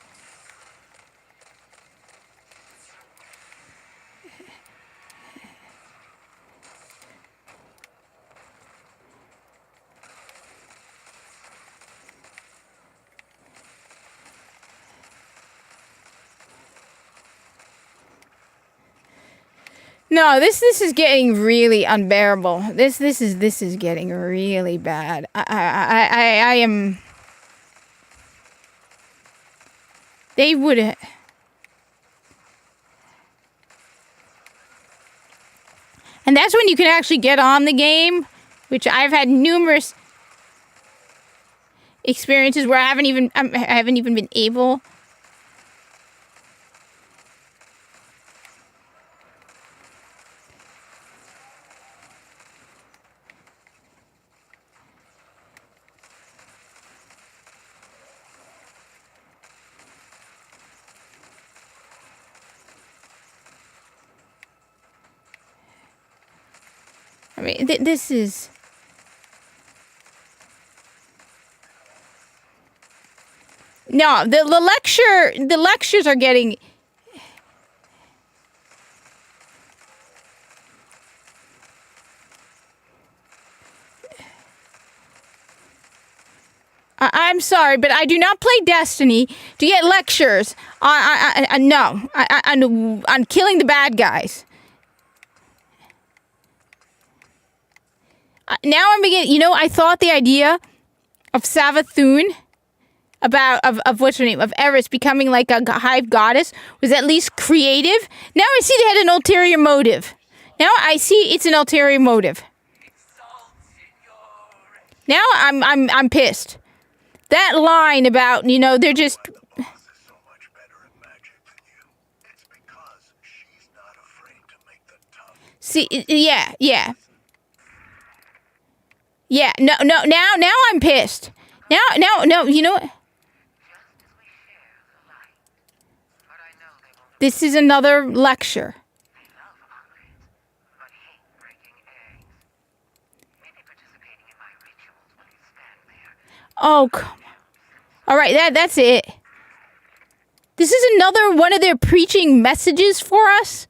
Speaker 1: No, this is getting really unbearable. This is getting really bad. I am. They would. And that's when you can actually get on the game, which I've had numerous experiences where I haven't even been able. mean, this is. No, the lectures are getting. I'm sorry, but I do not play Destiny to get lectures on killing the bad guys. Now I'm beginning. You know, I thought the idea of Savathun, of what's her name, of Eris becoming like a hive goddess was at least creative. Now I see they had an ulterior motive. Now I see it's an ulterior motive. Now I'm pissed. That line about, you know, they're just.
Speaker 2: The boss is so much better at magic than you. It's because she's not afraid to make the tough.
Speaker 1: See, yeah. Yeah, no, now I'm pissed. No, you know what?
Speaker 3: Just as we share the light. But I know they won't.
Speaker 1: This is another lecture.
Speaker 3: They love omelets, but hate breaking eggs. Maybe participating in my rituals when you stand there.
Speaker 1: Oh, come on. All right, that's it. This is another one of their preaching messages for us.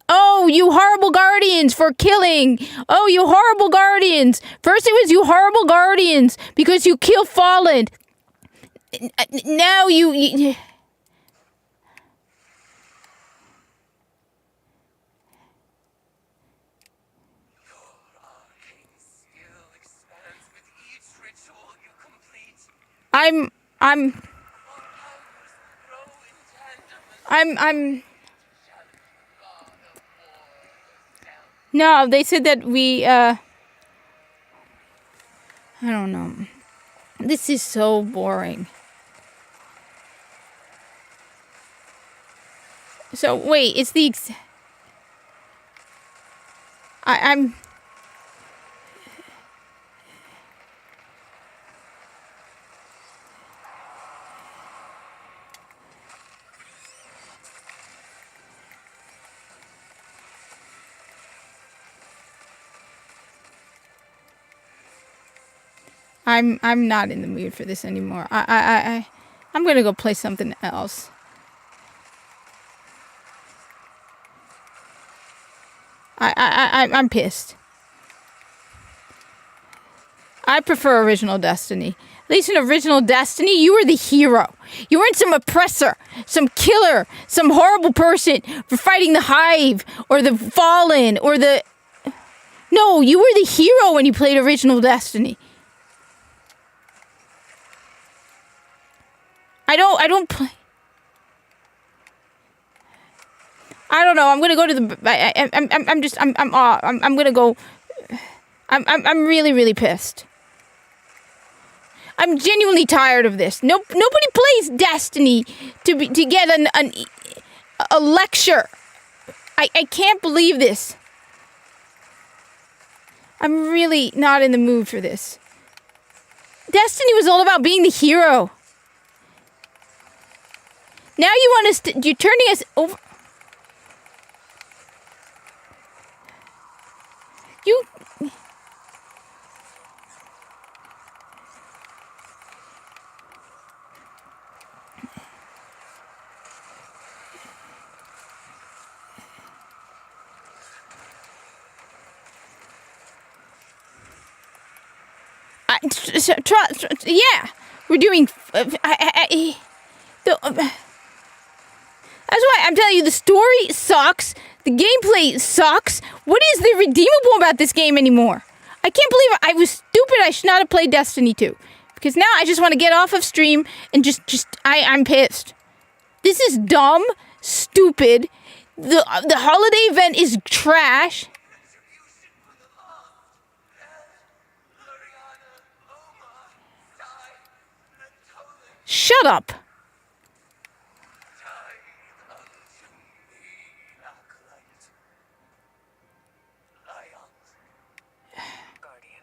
Speaker 1: Oh, you horrible guardians for killing. Oh, you horrible guardians. First it was you horrible guardians because you kill fallen. Now you
Speaker 5: Arcane skill expands with each ritual you complete.
Speaker 1: I'm
Speaker 5: Powers grow in tandem and
Speaker 1: No, they said that we I don't know. This is so boring. So wait, it's the I'm I'm not in the mood for this anymore. I'm gonna go play something else. I'm pissed. I prefer original Destiny. At least in original Destiny, you were the hero. You weren't some oppressor, some killer, some horrible person for fighting the Hive or the Fallen or the. No, you were the hero when you played original Destiny. I don't play. I don't know. I'm gonna go to the. I'm gonna go. I'm really pissed. I'm genuinely tired of this. Nobody plays Destiny to get a lecture. I can't believe this. I'm really not in the mood for this. Destiny was all about being the hero. Now you want us to, you're turning us over. You. Yeah, we're doing. That's why I'm telling you, the story sucks. The gameplay sucks. What is the redeemable about this game anymore? I can't believe I was stupid. I should not have played Destiny 2. Because now I just want to get off of stream and I'm pissed. This is dumb, stupid. The holiday event is trash. Shut up.
Speaker 4: Guardian,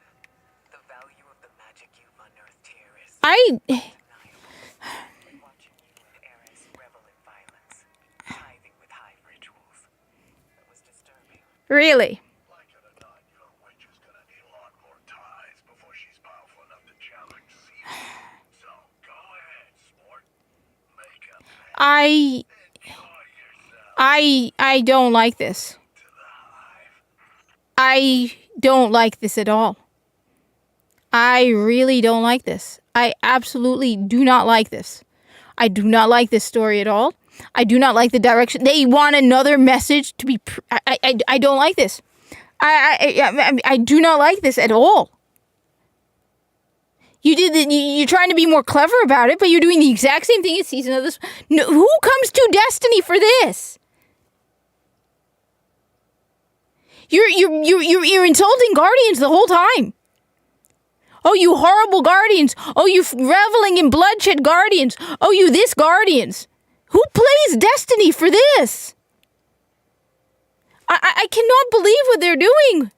Speaker 4: the value of the magic you've unearthed here is watching you and Eris revel in violence, tithing with hive rituals. It was disturbing.
Speaker 1: Really?
Speaker 2: Like it or not,
Speaker 1: I don't like this. I don't like this at all. I really don't like this. I absolutely do not like this. I do not like this story at all. I do not like the direction. They want another message to be... I don't like this. I do not like this at all. You're trying to be more clever about it, but you're doing the exact same thing as Season of this. No, who comes to Destiny for this? You're insulting Guardians the whole time. Oh, you horrible Guardians. Oh, you reveling in bloodshed Guardians. Oh, you this Guardians. Who plays Destiny for this? I cannot believe what they're doing.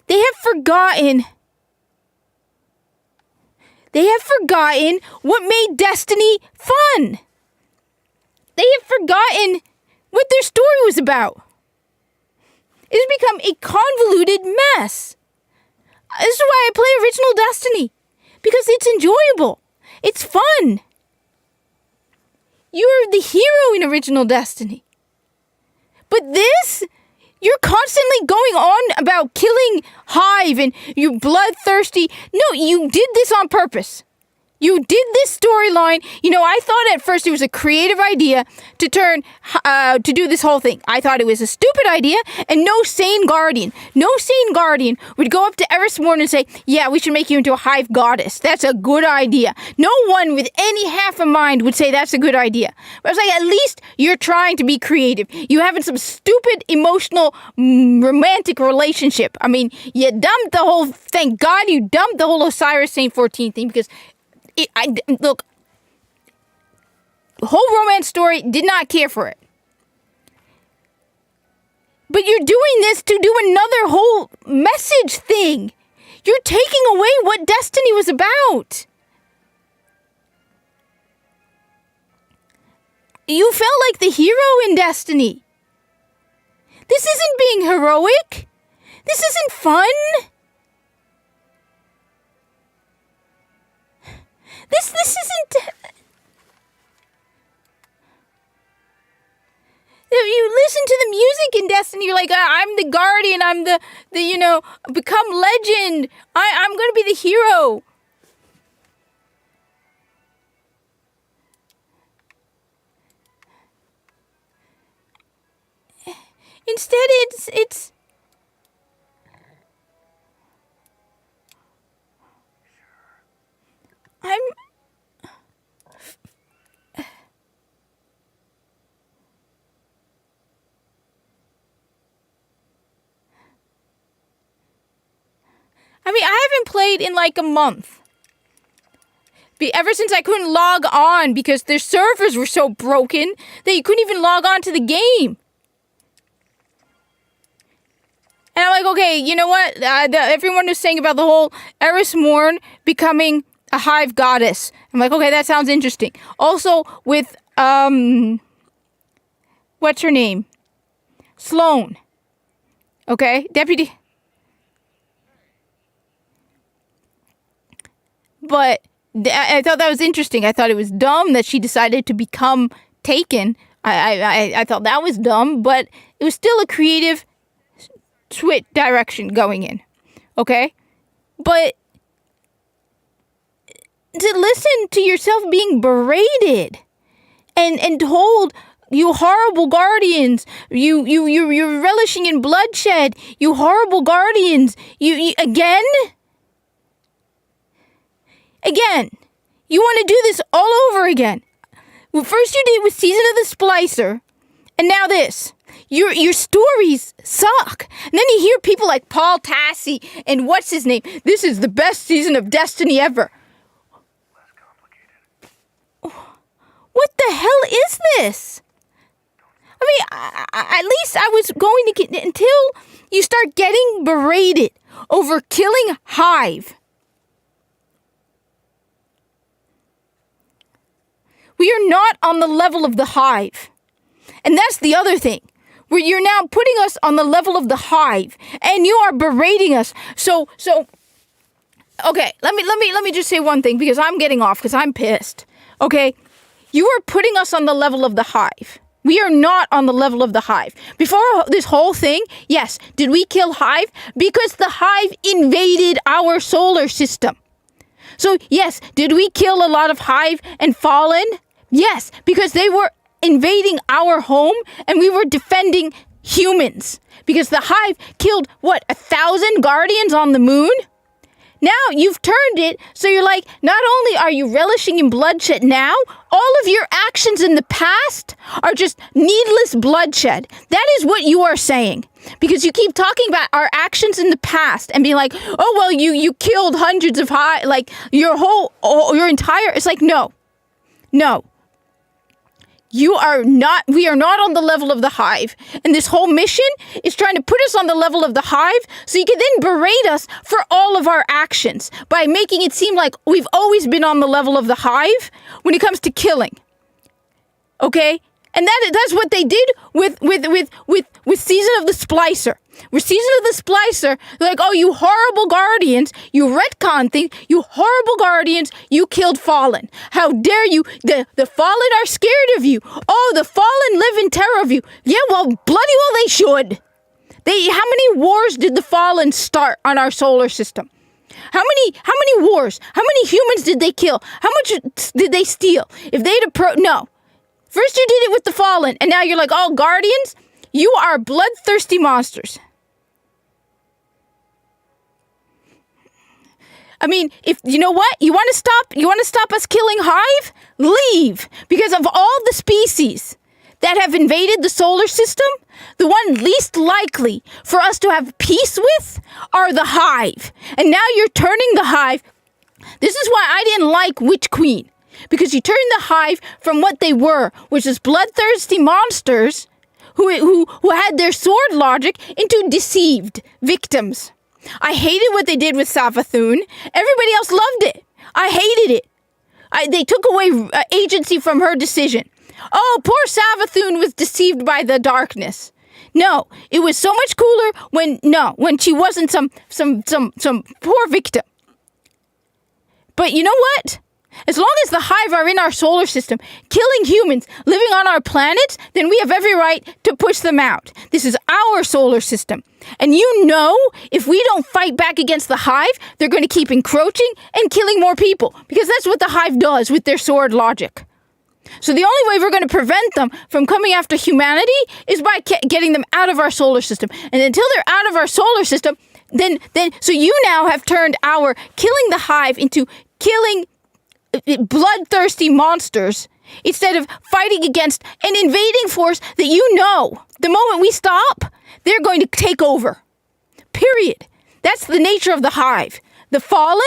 Speaker 1: They have forgotten. They have forgotten what made Destiny fun. They have forgotten what their story was about. It has become a convoluted mess. This is why I play original Destiny. Because it's enjoyable. It's fun. You're the hero in original Destiny. But this, you're constantly going on about killing Hive and you're bloodthirsty. No, you did this on purpose. You did this storyline. You know, I thought at first it was a creative idea to to do this whole thing. I thought it was a stupid idea, and no sane Guardian would go up to Eris Morn and say, yeah, we should make you into a Hive goddess. That's a good idea. No one with any half a mind would say that's a good idea. But I was like, at least you're trying to be creative. You having some stupid, emotional, romantic relationship. I mean, you dumped the whole, thank God you dumped the whole Osiris Saint 14 thing, because look, the whole romance story, did not care for it. But you're doing this to do another whole message thing. You're taking away what Destiny was about. You felt like the hero in Destiny. This isn't being heroic. This isn't fun. This isn't... You listen to the music in Destiny, you're like, I'm the Guardian, I'm the become legend. I'm gonna be the hero. Instead, it's... I mean, I haven't played in like a month. Ever since I couldn't log on because their servers were so broken that you couldn't even log on to the game. And I'm like, okay, you know what? Everyone was saying about the whole Eris Morn becoming a Hive goddess. I'm like, okay, that sounds interesting. Also with, what's her name? Sloane. Okay, Deputy. But I thought that was interesting. I thought it was dumb that she decided to become Taken. I thought that was dumb, but it was still a creative switch direction going in. Okay? But to listen to yourself being berated and told, you horrible Guardians, you're relishing in bloodshed, you horrible Guardians, you again? Again, you want to do this all over again. Well, first you did with Season of the Splicer, and now this. Your stories suck. And then you hear people like Paul Tassi and what's his name. This is the best season of Destiny ever. What the hell is this? I mean, at least I was going to get, until you start getting berated over killing Hive. We are not on the level of the Hive. And that's the other thing. where you're now putting us on the level of the hive, and you are berating us. So, okay, let me just say one thing, because I'm getting off, because I'm pissed. Okay, you are putting us on the level of the hive. We are not on the level of the hive. Before this whole thing, yes, did we kill hive? Because the hive invaded our solar system. So yes, did we kill a lot of hive and fallen? Yes, because they were invading our home and we were defending humans. Because the hive killed, 1,000 guardians on the moon? Now you've turned it so you're like, not only are you relishing in bloodshed now, all of your actions in the past are just needless bloodshed. That is what you are saying. Because you keep talking about our actions in the past and being like, oh, well, you killed hundreds of your entire, it's like, no. We are not on the level of the hive. And this whole mission is trying to put us on the level of the hive so you can then berate us for all of our actions by making it seem like we've always been on the level of the hive when it comes to killing. Okay? And that's what they did with Season of the Splicer. With Season of the Splicer, they're like, oh, you horrible guardians, you retcon thing, you horrible guardians, you killed Fallen. How dare you? The Fallen are scared of you. Oh, the Fallen live in terror of you. Yeah, well, bloody well they should. How many wars did the Fallen start on our solar system? How many wars? How many humans did they kill? How much did they steal? If they'd no. First you did it with the Fallen, and now you're like, oh, guardians, you are bloodthirsty monsters. I mean, if you know what, you want to stop us killing hive? Leave. Because of all the species that have invaded the solar system, the one least likely for us to have peace with are the hive. And now you're turning the hive. This is why I didn't like Witch Queen. Because you turned the hive from what they were, which is bloodthirsty monsters who had their sword logic, into deceived victims. I hated what they did with Savathun. Everybody else loved it. I hated it. They took away agency from her decision. Oh, poor Savathun was deceived by the darkness. No, it was so much cooler when she wasn't some poor victim. But you know what? As long as the hive are in our solar system, killing humans, living on our planet, then we have every right to push them out. This is our solar system. And you know, if we don't fight back against the hive, they're going to keep encroaching and killing more people. Because that's what the hive does with their sword logic. So the only way we're going to prevent them from coming after humanity is by getting them out of our solar system. And until they're out of our solar system, then so you now have turned our killing the hive into killing bloodthirsty monsters instead of fighting against an invading force that you know, the moment we stop, they're going to take over. Period. That's the nature of the hive. The Fallen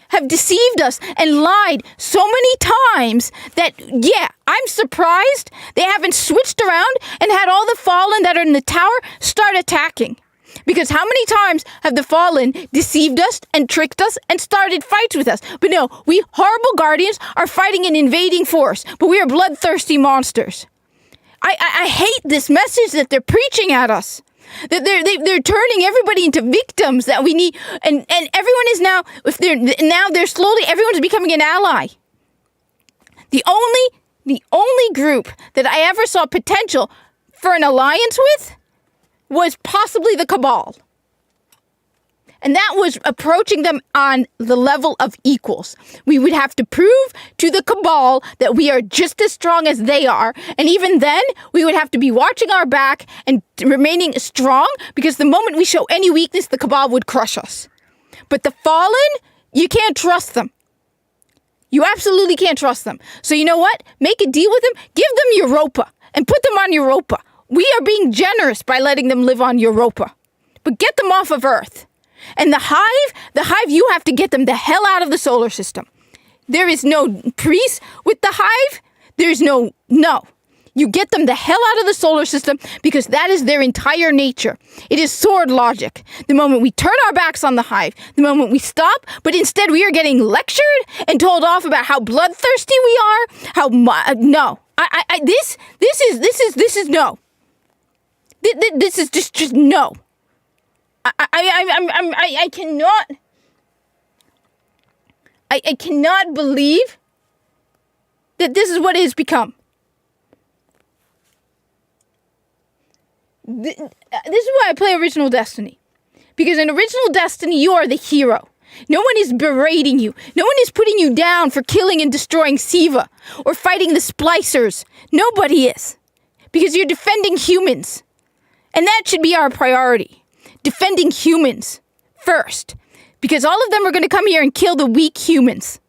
Speaker 1: have deceived us and lied so many times that, yeah, I'm surprised they haven't switched around and had all the Fallen that are in the tower start attacking. Because how many times have the Fallen deceived us and tricked us and started fights with us? But no, we horrible guardians are fighting an invading force, but we are bloodthirsty monsters. I hate this message that they're preaching at us. That they're turning everybody into victims that we need, and everyone is now, they're slowly, everyone's becoming an ally. The only group that I ever saw potential for an alliance with was possibly the Cabal. And that was approaching them on the level of equals. We would have to prove to the Cabal that we are just as strong as they are. And even then, we would have to be watching our back and remaining strong, because the moment we show any weakness, the Cabal would crush us. But the Fallen, you can't trust them. You absolutely can't trust them. So you know what? Make a deal with them. Give them Europa and put them on Europa. We are being generous by letting them live on Europa. But get them off of Earth. And the hive, you have to get them the hell out of the solar system. There is no peace with the hive. There's no. You get them the hell out of the solar system, because that is their entire nature. It is sword logic. The moment we turn our backs on the hive, the moment we stop, but instead we are getting lectured and told off about how bloodthirsty we are, no. This is no. This is just no. I cannot. I cannot believe that this is what it has become. This is why I play Original Destiny. Because in Original Destiny, you are the hero. No one is berating you. No one is putting you down for killing and destroying Siva or fighting the Splicers. Nobody is. Because you're defending humans. And that should be our priority. Defending humans first. Because all of them are going to come here and kill the weak humans.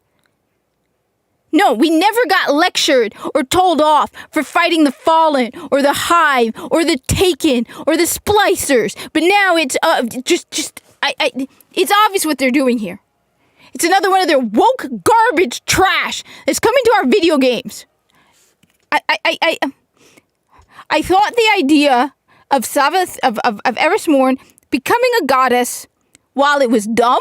Speaker 1: No, we never got lectured or told off for fighting the Fallen or the Hive or the Taken or the Splicers. But now it's it's obvious what they're doing here. It's another one of their woke garbage trash that's coming to our video games. I thought the idea of Savith of Eris Morn becoming a goddess, while it was dumb,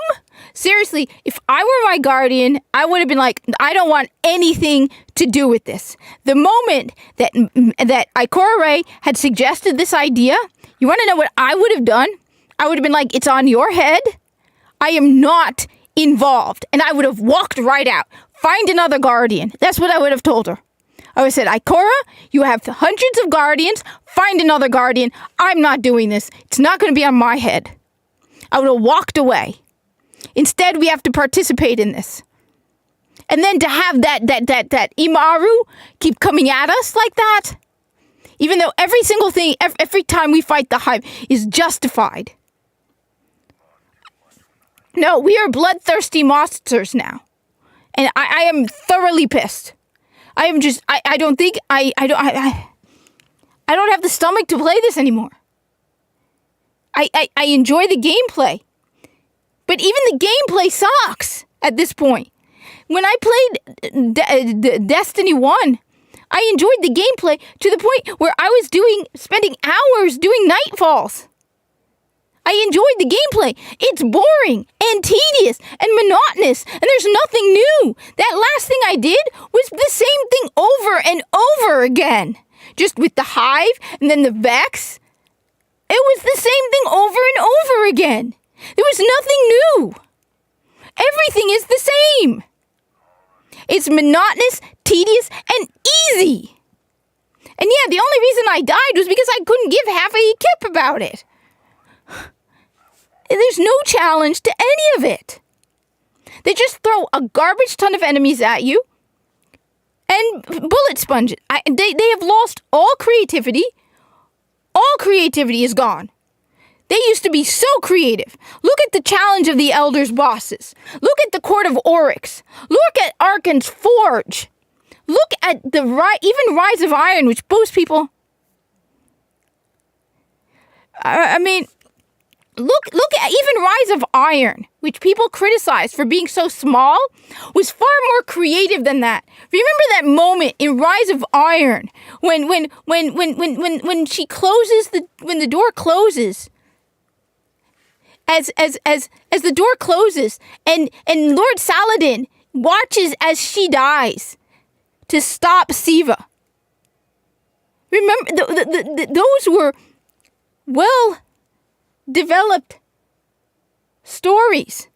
Speaker 1: seriously, if I were my guardian, I would have been like, I don't want anything to do with this. The moment that Ikora Rey had suggested this idea, you want to know what I would have done? I would have been like, it's on your head. I am not involved. And I would have walked right out. Find another guardian. That's what I would have told her. I would have said, Ikora, you have hundreds of guardians. Find another guardian. I'm not doing this. It's not going to be on my head. I would have walked away. Instead, we have to participate in this. And then to have that Imaru keep coming at us like that, even though every single thing, every time we fight the Hive is justified. No, we are bloodthirsty monsters now. And I am thoroughly pissed. I am just, I don't think, I don't have the stomach to play this anymore. I enjoy the gameplay. But even the gameplay sucks at this point. When I played Destiny 1, I enjoyed the gameplay to the point where I was spending hours doing nightfalls. I enjoyed the gameplay. It's boring and tedious and monotonous, and there's nothing new. That last thing I did was the same thing over and over again. Just with the Hive and then the Vex. It was the same thing over and over again. There was nothing new. Everything is the same. It's monotonous, tedious, and easy. And yeah, the only reason I died was because I couldn't give half a kip about it. There's no challenge to any of it. They just throw a garbage ton of enemies at you and bullet sponge it. They have lost all creativity. All creativity is gone. They used to be so creative. Look at the challenge of the Elders bosses. Look at the Court of Oryx. Look at Arkan's Forge. Look at the even Rise of Iron, which most people... Look at even Rise of Iron, which people criticize for being so small, was far more creative than that. Remember that moment in Rise of Iron when she closes when the door closes. As the door closes and Lord Saladin watches as she dies to stop Siva. Remember those were well developed stories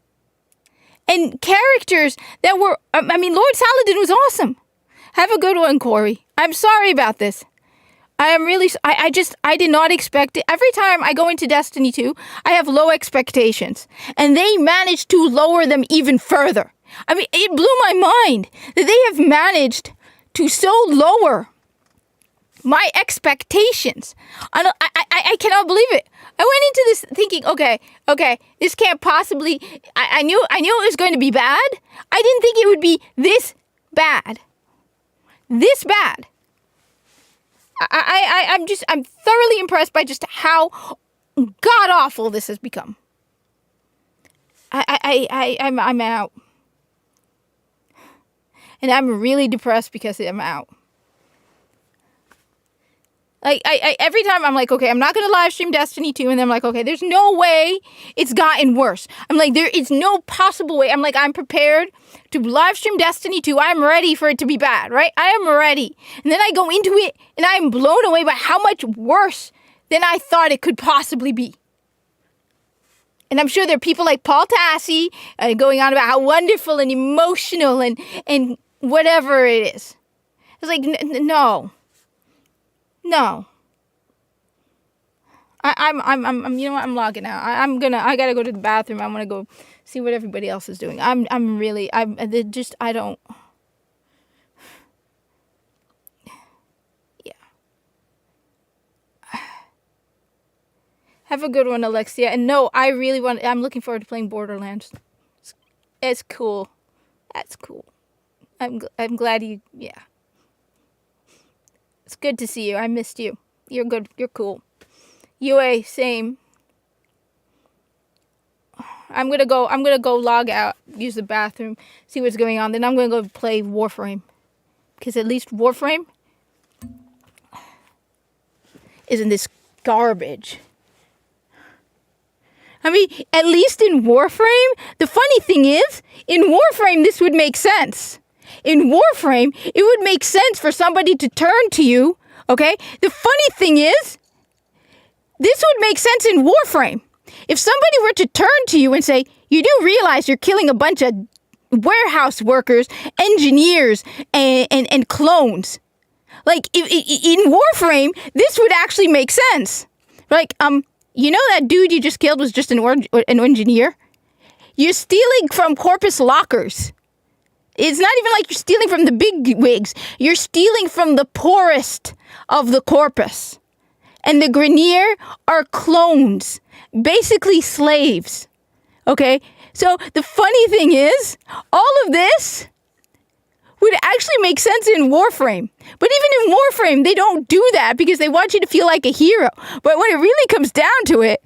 Speaker 1: and characters that were, Lord Saladin was awesome. Have a good one, Corey. I'm sorry about this. I am really, I did not expect it. Every time I go into Destiny 2, I have low expectations. And they managed to lower them even further. It blew my mind that they have managed to so lower my expectations. I cannot believe it. I went into this thinking, okay, this can't possibly... I knew it was going to be bad. I didn't think it would be this bad. This bad. I'm thoroughly impressed by just how god-awful this has become. I'm out. And I'm really depressed because I'm out. Every time I'm like, okay, I'm not going to live stream Destiny 2. And then I'm like, okay, there's no way it's gotten worse. I'm like, there is no possible way. I'm like, I'm prepared to live stream Destiny 2. I'm ready for it to be bad, right? I am ready. And then I go into it and I am blown away by how much worse than I thought it could possibly be. And I'm sure there are people like Paul Tassi going on about how wonderful and emotional and whatever it is. It's like, no. I'm you know what? I'm logging out. I gotta go to the bathroom. I want to go see what everybody else is doing. I don't. Yeah. Have a good one, Alexia. And no, I'm looking forward to playing Borderlands. It's cool. That's cool. I'm glad yeah. It's good to see you. I missed you. You're good. You're cool. UA, same. I'm gonna go log out, use the bathroom, see what's going on. Then I'm gonna go play Warframe. Because at least Warframe isn't this garbage. I mean, at least in Warframe, the funny thing is, in Warframe this would make sense. In Warframe, it would make sense for somebody to turn to you, okay? The funny thing is, this would make sense in Warframe. If somebody were to turn to you and say, you do realize you're killing a bunch of warehouse workers, engineers, and clones. Like, in Warframe, this would actually make sense. Like, you know that dude you just killed was just an engineer? You're stealing from corpus lockers. It's not even like you're stealing from the big wigs. You're stealing from the poorest of the corpus. And the Grineer are clones. Basically slaves. Okay? So the funny thing is, all of this would actually make sense in Warframe. But even in Warframe, they don't do that because they want you to feel like a hero. But when it really comes down to it,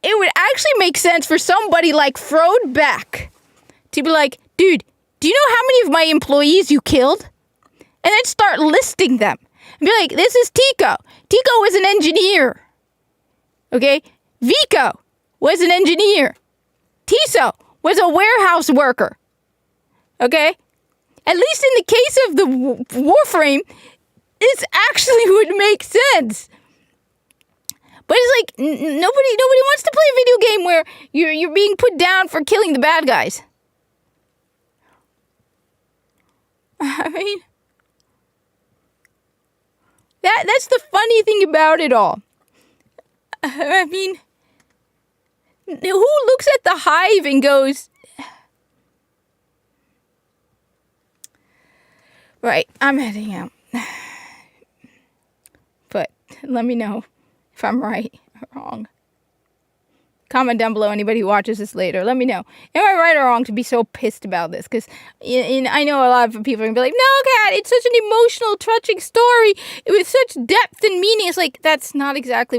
Speaker 1: it would actually make sense for somebody like Frode Beck to be like, dude, do you know how many of my employees you killed? And then start listing them. And be like, this is Tico. Tico was an engineer. Okay? Vico was an engineer. Tiso was a warehouse worker. Okay? At least in the case of the Warframe, this actually would make sense. But it's like, nobody wants to play a video game where you're being put down for killing the bad guys. I mean, that's the funny thing about it all. I mean, who looks at the Hive and goes, right, I'm heading out. But let me know if I'm right or wrong. Comment down below, anybody who watches this later. Let me know. Am I right or wrong to be so pissed about this? Because I know a lot of people are going to be like, no, Kat, it's such an emotional, touching story with such depth and meaning. It's like, that's not exactly what